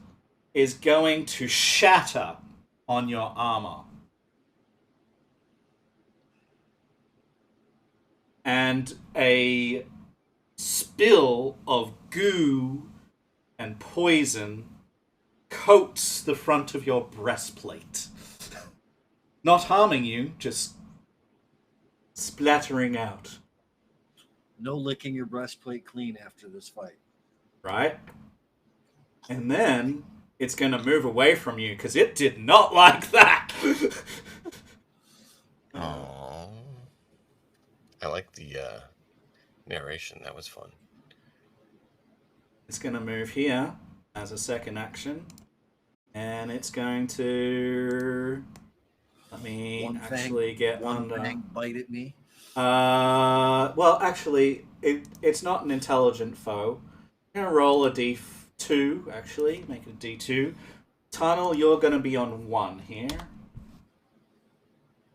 is going to shatter on your armor. And a spill of goo and poison coats the front of your breastplate. Not harming you, just splattering out. No licking your breastplate clean after this fight. Right? And then it's going to move away from you because it did not like that. Aww. I like the narration. That was fun. It's going to move here as a second action. And it's going to... Let me get one under... fang bite at me. Well, actually, it's not an intelligent foe. I'm going to roll a D2, actually. Make it a D2. Tunnel, you're going to be on 1 here.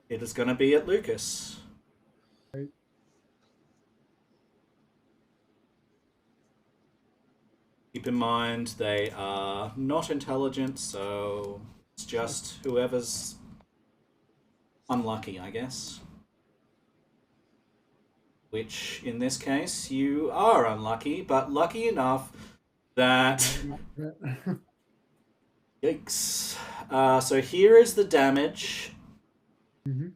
It is going to be at Lucas. Keep in mind, they are not intelligent, so it's just whoever's unlucky, I guess. Which, in this case, you are unlucky, but lucky enough that... Yikes. So here is the damage. Mm-hmm.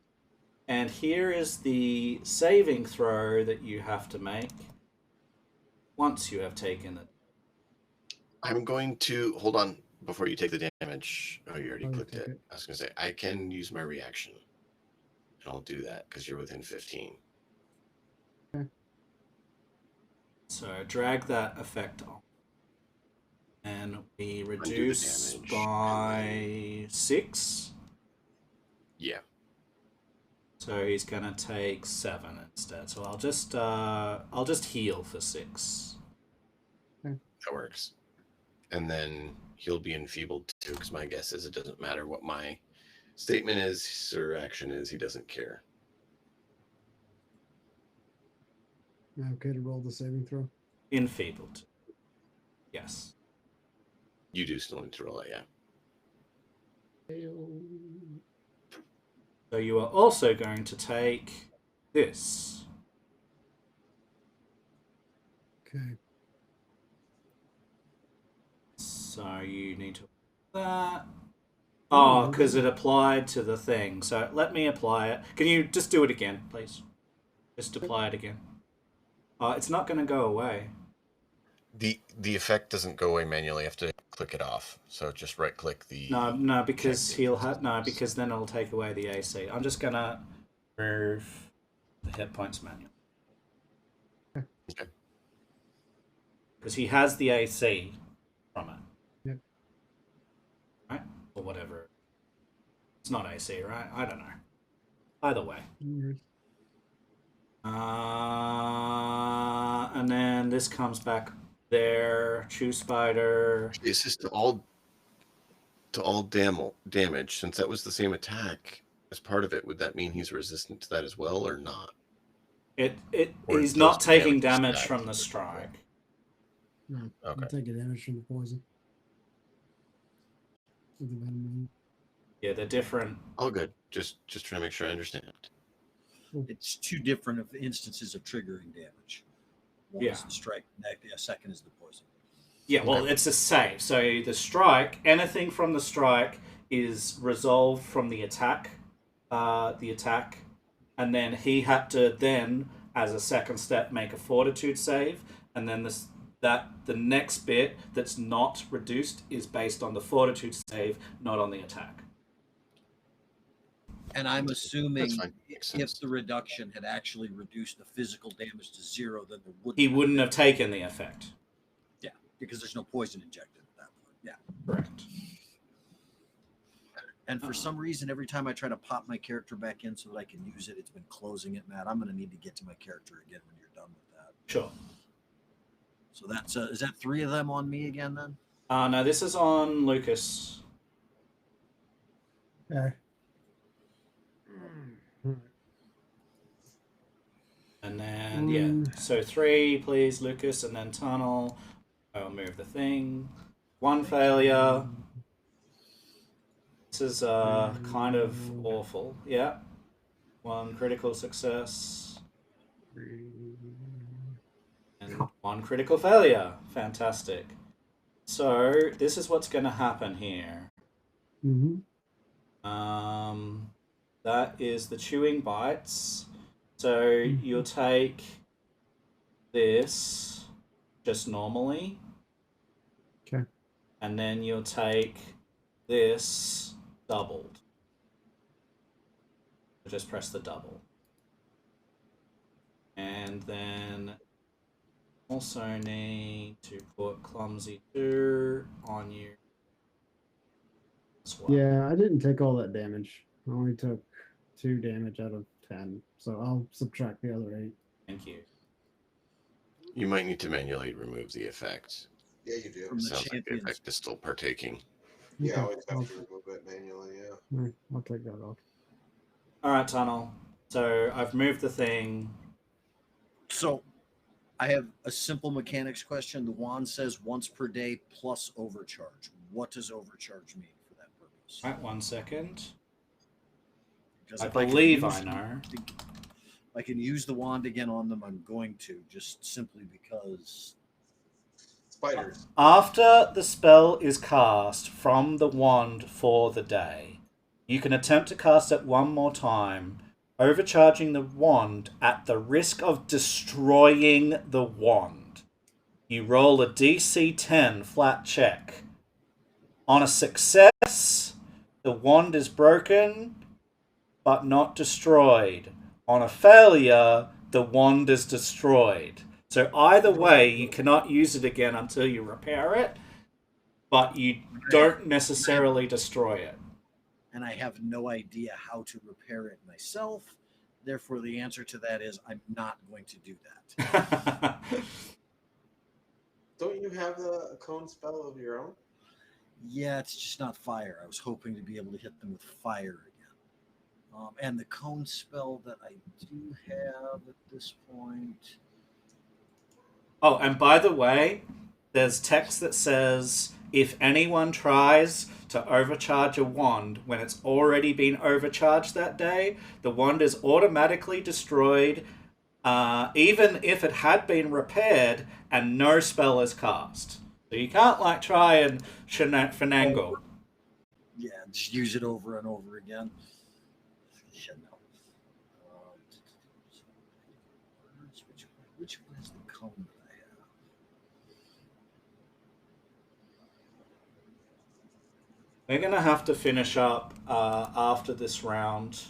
And here is the saving throw that you have to make once you have taken it. I'm going to hold on before you take the damage. Oh, you already Oh, you clicked took it. it. I was going to say I can use my reaction, and I'll do that because you're within 15. So drag that effect on. And we reduce damage, by 6. Yeah. So he's gonna take 7 instead. So I'll just heal for 6. That works. And then he'll be enfeebled too, because my guess is it doesn't matter what my statement is or action is, he doesn't care. Okay to roll the saving throw. Enfeebled. Yes. You do still need to roll it, yeah. So you are also going to take this. Okay. So you need to that. Oh, because it applied to the thing. So let me apply it. Can you just do it again, please? Just apply it again. It's not going to go away. The effect doesn't go away manually. You have to click it off. So just right click the. No, because because then it'll take away the AC. I'm just gonna remove the hit points manual. Okay. Because he has the AC from it. Yep. Right? Or whatever. It's not AC, right? I don't know. Either way. And then this comes back there. Chew Spider. It's just to all damage. Since that was the same attack as part of it, would that mean he's resistant to that as well, or not? He's not taking damage from the strike. No, Okay. I'm taking damage from the poison. With the venom. Yeah, they're different. All good. Just trying to make sure I understand. It's 2 different instances of triggering damage. One is the strike, a second is the poison. Yeah, well, it's a save. So the strike, anything from the strike is resolved from the attack. And then he had to then, as a second step, make a fortitude save. And then the next bit that's not reduced is based on the fortitude save, not on the attack. And I'm assuming if the reduction had actually reduced the physical damage to 0, then he wouldn't have taken the effect. Yeah, because there's no poison injected at that point. Yeah. Correct. And for some reason, every time I try to pop my character back in so that I can use it, it's been closing it, Matt. I'm going to need to get to my character again when you're done with that. Sure. So that's is that 3 of them on me again then? No, this is on Lucas. Okay. And then, so 3, please, Lucas, and then tunnel. I'll move the thing. 1 failure. This is kind of awful. Yeah. 1 critical success. And 1 critical failure. Fantastic. So, this is what's going to happen here. Mm-hmm. That is the chewing bites. So you'll take this just normally. Okay. And then you'll take this doubled. Just press the double. And then also need to put Clumsy 2 on you as well. Yeah, I didn't take all that damage. I only took 2 damage out of 10. So I'll subtract the other 8. Thank you. You might need to manually remove the effect. Yeah, you do. From the Sounds like the champions. effect is still partaking. Yeah, Okay, always have to remove it manually, yeah. Alright, I'll take that off. Alright, Tunnel. So I've moved the thing. So I have a simple mechanics question. The wand says once per day plus overcharge. What does overcharge mean for that purpose? Right, 1 second. Because I if can believe use- I know. I can use the wand again on them. I'm going to, just simply because. Spiders. After the spell is cast from the wand for the day, you can attempt to cast it 1 more time, overcharging the wand at the risk of destroying the wand. you roll a DC 10 flat check. On a success, the wand is broken, but not destroyed. On a failure, the wand is destroyed. So either way, you cannot use it again until you repair it, but you don't necessarily destroy it. And I have no idea how to repair it myself. Therefore, the answer to that is I'm not going to do that. Don't you have a cone spell of your own? Yeah, it's just not fire. I was hoping to be able to hit them with fire again. And the cone spell that I do have at this point. Oh, and by the way, there's text that says if anyone tries to overcharge a wand when it's already been overcharged that day, the wand is automatically destroyed, even if it had been repaired and no spell is cast. So you can't like try and finagle. Yeah, just use it over and over again. Yeah, no. Which one is the cone that I have? We're going to have to finish up after this round.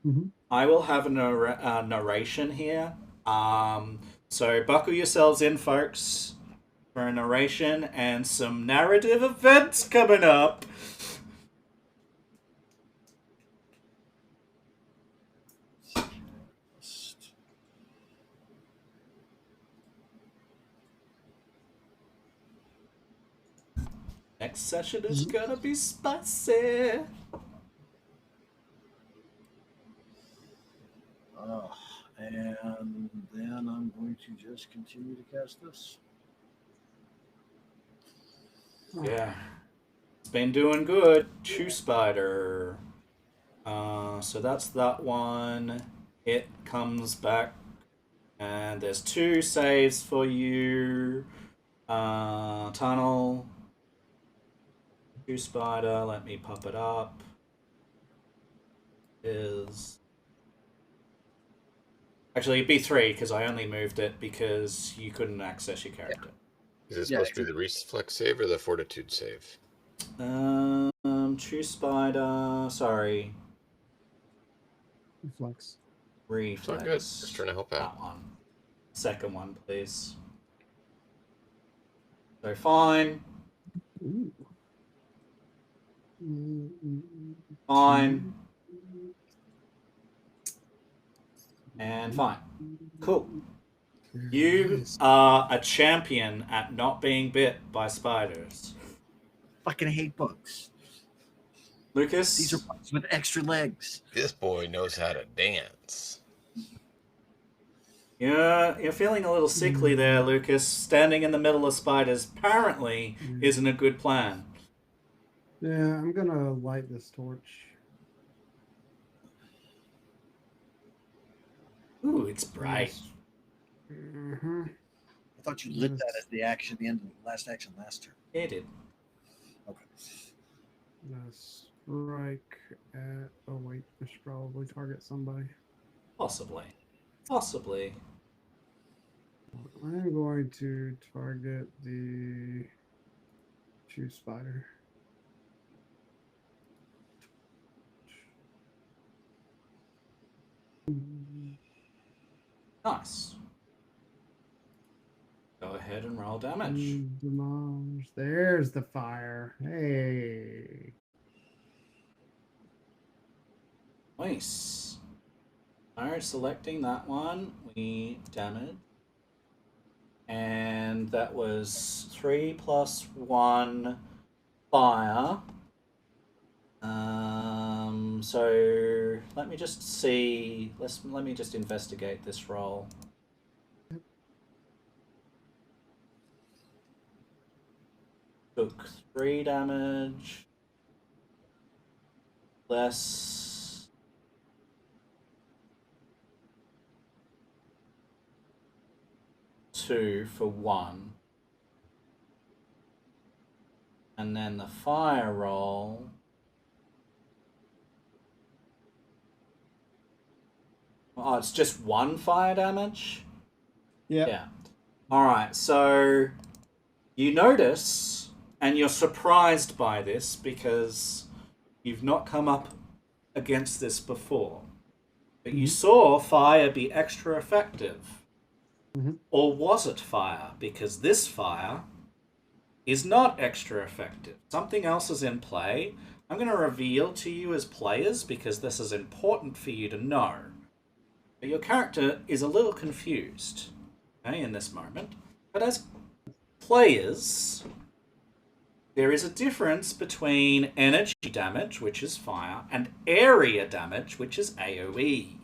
Mm-hmm. I will have a narration here. So buckle yourselves in, folks, for a narration and some narrative events coming up. Next session is gonna be spicy. And then I'm going to just continue to cast this. Yeah. It's been doing good. Chew Spider. So that's that one. It comes back. And there's 2 saves for you. Tunnel. Chew Spider. Let me pop it up. Is... Actually, it'd be 3 because I only moved it because you couldn't access your character. Is it supposed to be the reflex save or the fortitude save? True Spider. Sorry. Reflex. Reflex. So good. Just trying to help out. That one. Second one, please. So fine. Ooh. Fine. And fine. Cool. You are a champion at not being bit by spiders. Fucking hate bugs. Lucas? These are bugs with extra legs. This boy knows how to dance. You're feeling a little sickly there, Lucas. Standing in the middle of spiders apparently isn't a good plan. Yeah, I'm gonna light this torch. Ooh, it's bright. Mm-hmm. I thought you lit that as the action, the end of the last action last turn. It did. Okay. Strike at. Oh wait, I should probably target somebody. Possibly. Possibly. I'm going to target the Chew Spider. Nice. Go ahead and roll damage. Damage. There's the fire. Hey. Nice. Alright, selecting that one, we damage. And that was 3 plus 1 fire. So let me just see. Let me just investigate this roll. Took 3 damage. Less 2 for 1. And then the fire roll. Oh, it's just 1 fire damage? Yeah. Yeah. Alright, so you notice, and you're surprised by this because you've not come up against this before, but you saw fire be extra effective. Or was it fire? Because this fire is not extra effective. Something else is in play. I'm going to reveal to you as players because this is important for you to know. But your character is a little confused, okay, in this moment. But as players, there is a difference between energy damage, which is fire, and area damage, which is AoE.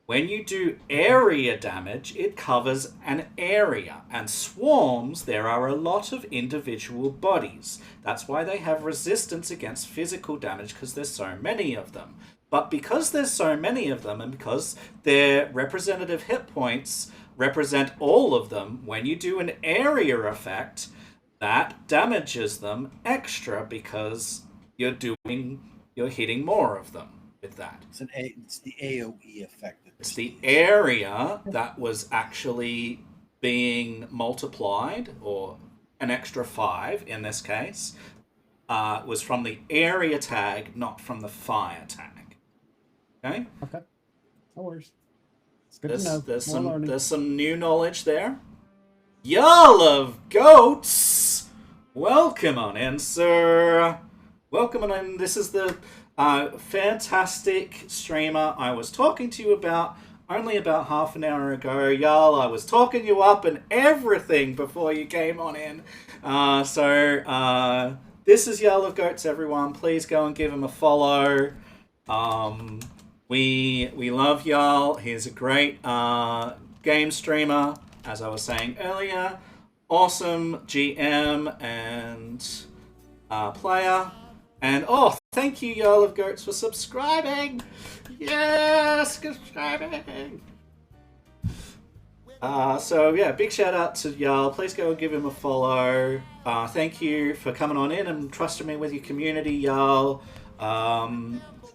When you do area damage, it covers an area, and swarms, there are a lot of individual bodies. That's why they have resistance against physical damage, because there's so many of them. But because there's so many of them, and because their representative hit points represent all of them, when you do an area effect, that damages them extra because you're hitting more of them with that. It's the AoE effect. It's the area that was actually being multiplied, or an extra 5 in this case, was from the area tag, not from the fire tag. Okay? Okay. No worries. It's good to know. There's some new knowledge there. Y'all of goats! Welcome on in, sir. Welcome on in. This is the fantastic streamer I was talking to you about only about half an hour ago. Y'all, I was talking you up and everything before you came on in. This is Y'all of Goats, everyone. Please go and give him a follow. We love Y'all. He's a great game streamer, as I was saying earlier. Awesome GM and player. And thank you, Y'all of Goats, for subscribing. Yes, subscribing. Big shout out to Y'all. Please go and give him a follow. Thank you for coming on in and trusting me with your community, Y'all.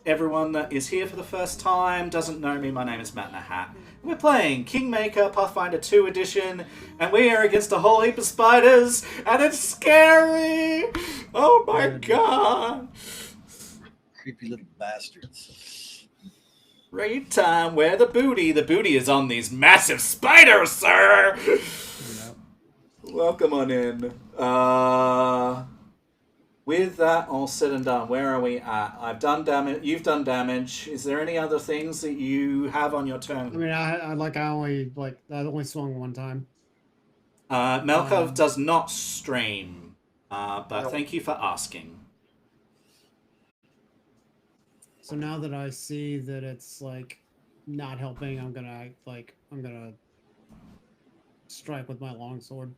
Everyone that is here for the first time doesn't know me. My name is Matt in a Hat. We're playing Kingmaker Pathfinder 2 Edition, and we are against a whole heap of spiders, and it's scary! Oh my god! Creepy little bastards. Raid time, where the booty? The booty is on these massive spiders, sir! Welcome on in. With that all said and done, where are we at? I've done damage. You've done damage. Is there any other things that you have on your turn? I mean, I only swung one time. Melkov does not stream, but thank you for asking. So now that I see that it's not helping, I'm gonna strike with my longsword.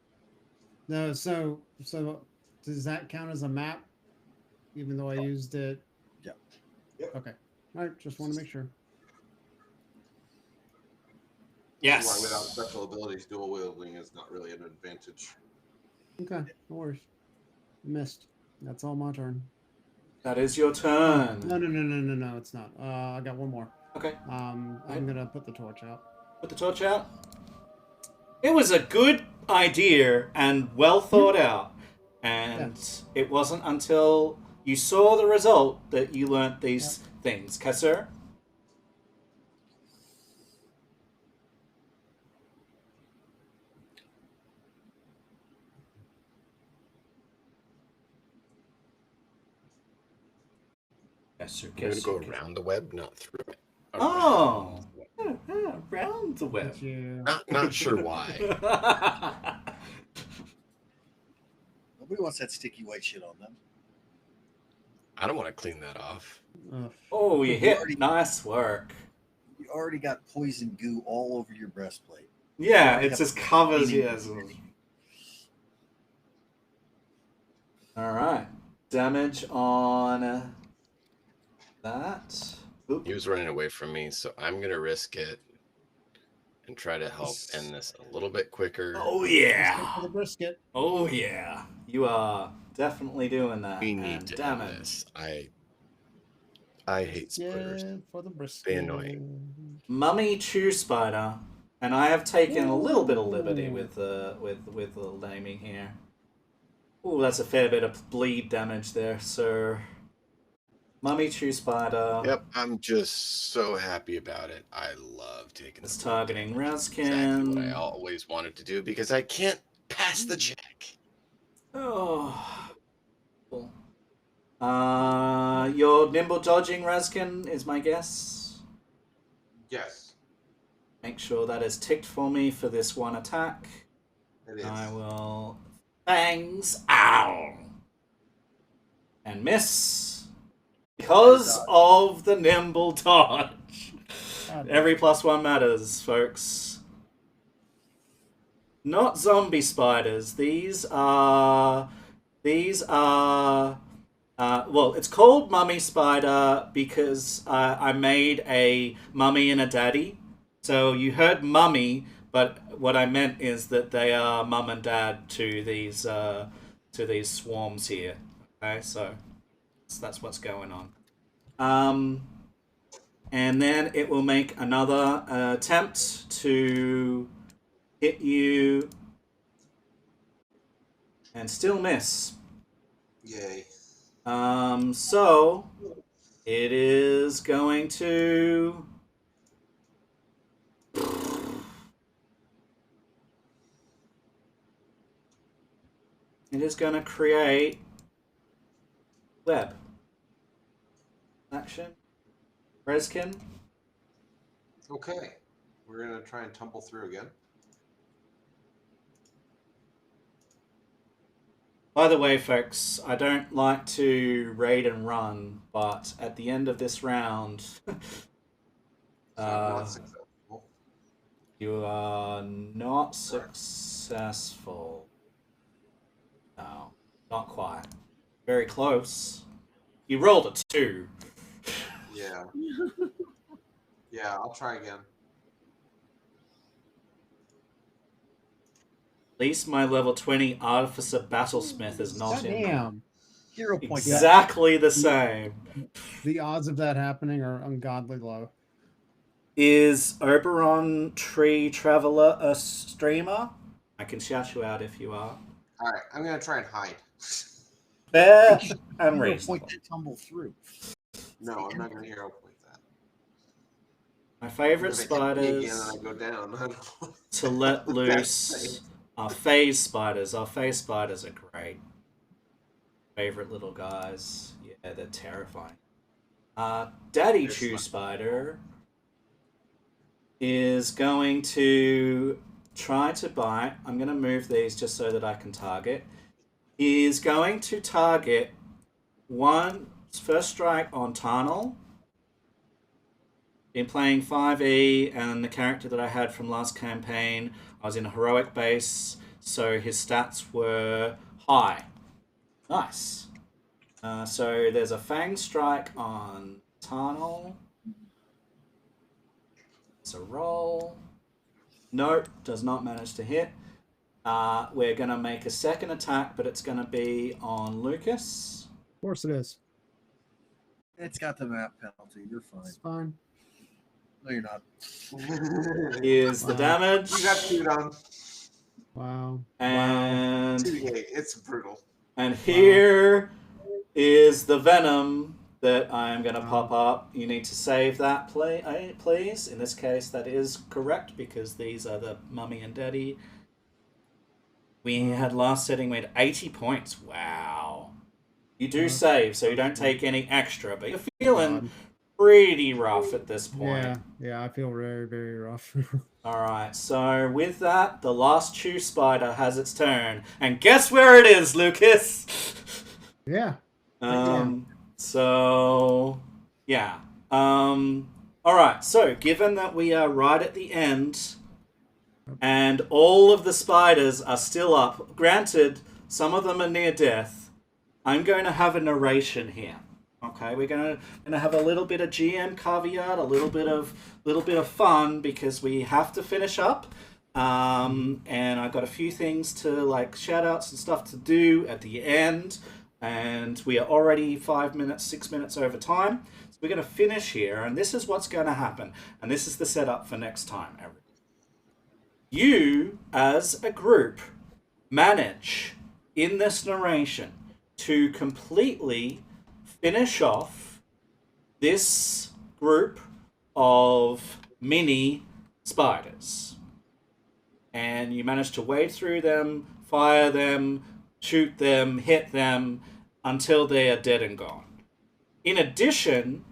No, so does that count as a map? Even though I used it? Yep. Okay. All right, just want to make sure. Yes. Why without special abilities, dual wielding is not really an advantage. Okay, no worries. Missed. That's all my turn. That is your turn. No, it's not. I got one more. Okay. I'm gonna put the torch out. Put the torch out. It was a good idea and well thought out. And it wasn't until you saw the result that you learnt these things. Kasser? Kasser, I'm going to go around the web, not through it. Around the web. Not sure why. Nobody wants that sticky white shit on them. I don't want to clean that off. Oh, you hit. Nice work. You already got poison goo all over your breastplate. Yeah, it just covers you. Alright. Damage on that. Oop. He was running away from me, so I'm going to risk it and try to help end this a little bit quicker. Oh, yeah. For the brisket. Oh, yeah. You are definitely doing that. We need to end this. I hate spiders. Yeah, for the brisket. They annoy. Mummy Chew Spider And I have taken a little bit of liberty with the naming here. Ooh, that's a fair bit of bleed damage there, sir. Mummy Chew Spider. Yep, I'm just so happy about it. I love taking It's the targeting Exactly what I Razkin. always wanted to do because I can't pass the check. Oh. Cool. Your nimble dodging, Razkin, is my guess. Yes, Make sure that is ticked for me for this one attack. it is. I will fangs, ow, and miss because of the nimble dodge. Every +1 matters, folks. Not zombie spiders. These are well, it's called mummy spider because I made a mummy and a daddy. So you heard mummy, but what I meant is that they are mum and dad to these swarms here. Okay, so that's what's going on. And then it will make another attempt to hit you and still miss. Yay. So it is going to. It is going to create web action. Reskin. Okay. We're going to try and tumble through again. By the way, folks, I don't like to raid and run, but at the end of this round, So not successful. you are not successful. No, not quite. Very close. You rolled a 2. Yeah. Yeah, I'll try again. At least my level 20 Artificer Battlesmith is not in there. Damn. Hero point. Exactly the same. The odds of that happening are ungodly low. Is Oberon Tree Traveler a streamer? I can shout you out if you are. All right, I'm going to try and hide. Fair and Hero reasonable. point that tumble through. No, I'm not going to hero point that. My favorite If it hits me again spiders and I go down. to let loose are phase spiders. Our phase spiders are great. Favorite little guys. Yeah, they're terrifying. Daddy Chew Spider is going to try to bite. I'm going to move these just so that I can target. He is going to target first strike on Tarnal. Been playing 5e, and the character that I had from last campaign, I was in a heroic base, so his stats were high. Nice. So there's a Fang Strike on Tarnal. It's a roll. Nope, does not manage to hit. We're going to make a second attack, but it's going to be on Lucas. Of course it is. It's got the map penalty. You're fine. It's fine. No, you're not. Here's the damage. You got 2 done. Wow. And 2d8. It's brutal. And here is the venom that I'm going to pop up. You need to save that, please. In this case, that is correct because these are the mummy and daddy. We had last setting, we had 80 points. Wow. You do save, so you don't take any extra, but you're feeling pretty rough at this point. Yeah, I feel very, very rough. Alright, so with that, the last Chew Spider has its turn. And guess where it is, Lucas? Yeah. So, yeah. Alright, so given that we are right at the end, and all of the spiders are still up, granted, some of them are near death, I'm going to have a narration here. Okay, we're gonna have a little bit of GM caveat, a little bit of fun because we have to finish up. And I've got a few things to like shout outs and stuff to do at the end, and we are already 6 minutes over time. So we're gonna finish here, and this is what's gonna happen, and this is the setup for next time. you as a group manage in this narration to completely finish off this group of mini spiders. And you manage to wade through them, fire them, shoot them, hit them, until they are dead and gone. In addition,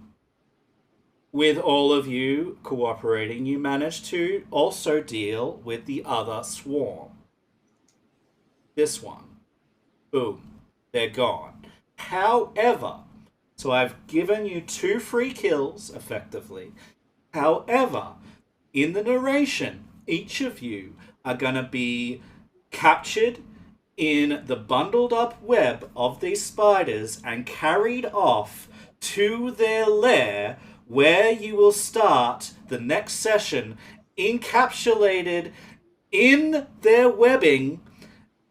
with all of you cooperating, you manage to also deal with the other swarm. This one. Boom. They're gone. However, so I've given you 2 free kills, effectively. However, in the narration, each of you are going to be captured in the bundled up web of these spiders and carried off to their lair, where you will start the next session encapsulated in their webbing,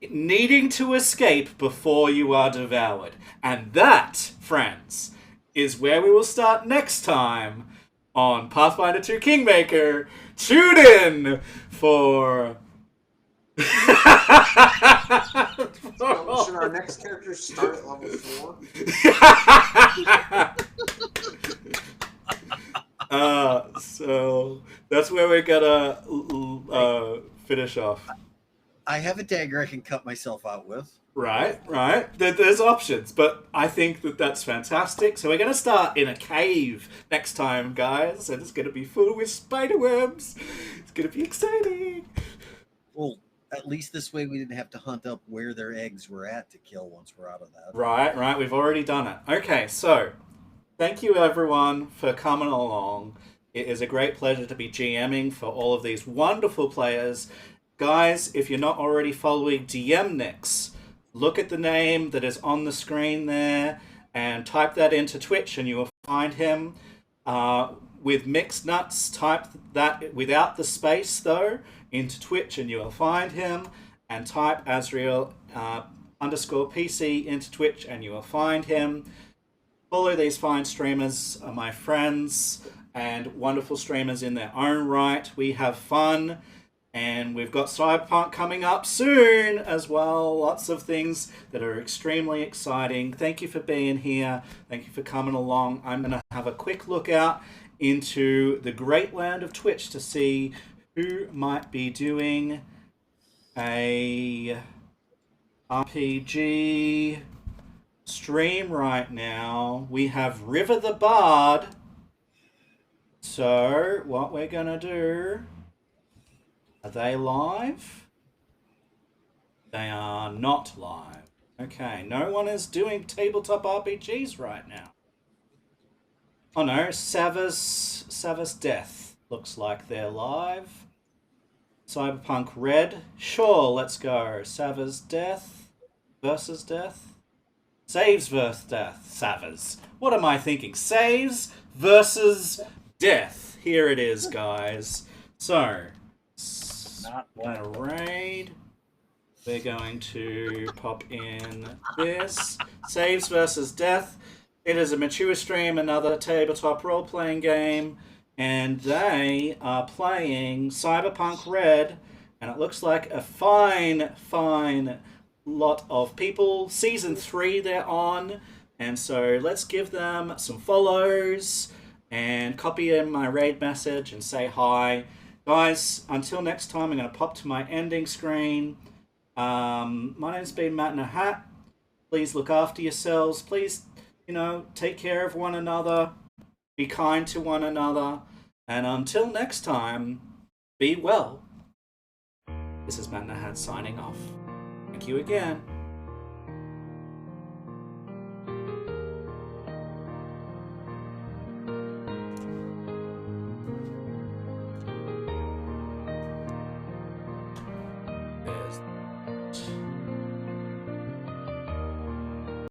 needing to escape before you are devoured. And that, friends, is where we will start next time on Pathfinder 2 Kingmaker. Tune in for... So should our next character start at level 4? So that's where we're gonna finish off. I have a dagger I can cut myself out with. Right. There's options, but I think that's fantastic. So we're going to start in a cave next time, guys, and it's going to be full with spider webs. It's going to be exciting. Well, at least this way we didn't have to hunt up where their eggs were at to kill once we're out of that. Right. We've already done it. Okay, so thank you, everyone, for coming along. It is a great pleasure to be GMing for all of these wonderful players. Guys, if you're not already following DMNix, look at the name that is on the screen there and type that into Twitch and you will find him. With Mixed Nuts, type that without the space, though, into Twitch and you will find him. And type Azrael _ PC into Twitch and you will find him. Follow these fine streamers, my friends, and wonderful streamers in their own right. We have fun. And we've got Cyberpunk coming up soon as well. Lots of things that are extremely exciting. Thank you for being here. Thank you for coming along. I'm going to have a quick look out into the great land of Twitch to see who might be doing a RPG stream right now. We have River the Bard. So what we're going to do... Are they live? They are not live. Okay, no one is doing tabletop RPGs right now. Oh no, Sava's Death looks like they're live. Cyberpunk Red. Sure, let's go. Sava's Death versus Death. Saves versus Death. Savas. What am I thinking? Saves versus Death. Here it is, guys. So... raid. We're going to pop in this. Saves versus Death. It is a mature stream, another tabletop role-playing game, and they are playing Cyberpunk Red, and it looks like a fine lot of people. Season 3 they're on, and so let's give them some follows and copy in my raid message and say hi. Guys, until next time, I'm going to pop to my ending screen. My name's been Matt in a Hat. Please look after yourselves. Please, take care of one another. Be kind to one another. And until next time, be well. This is Matt in a Hat signing off. Thank you again.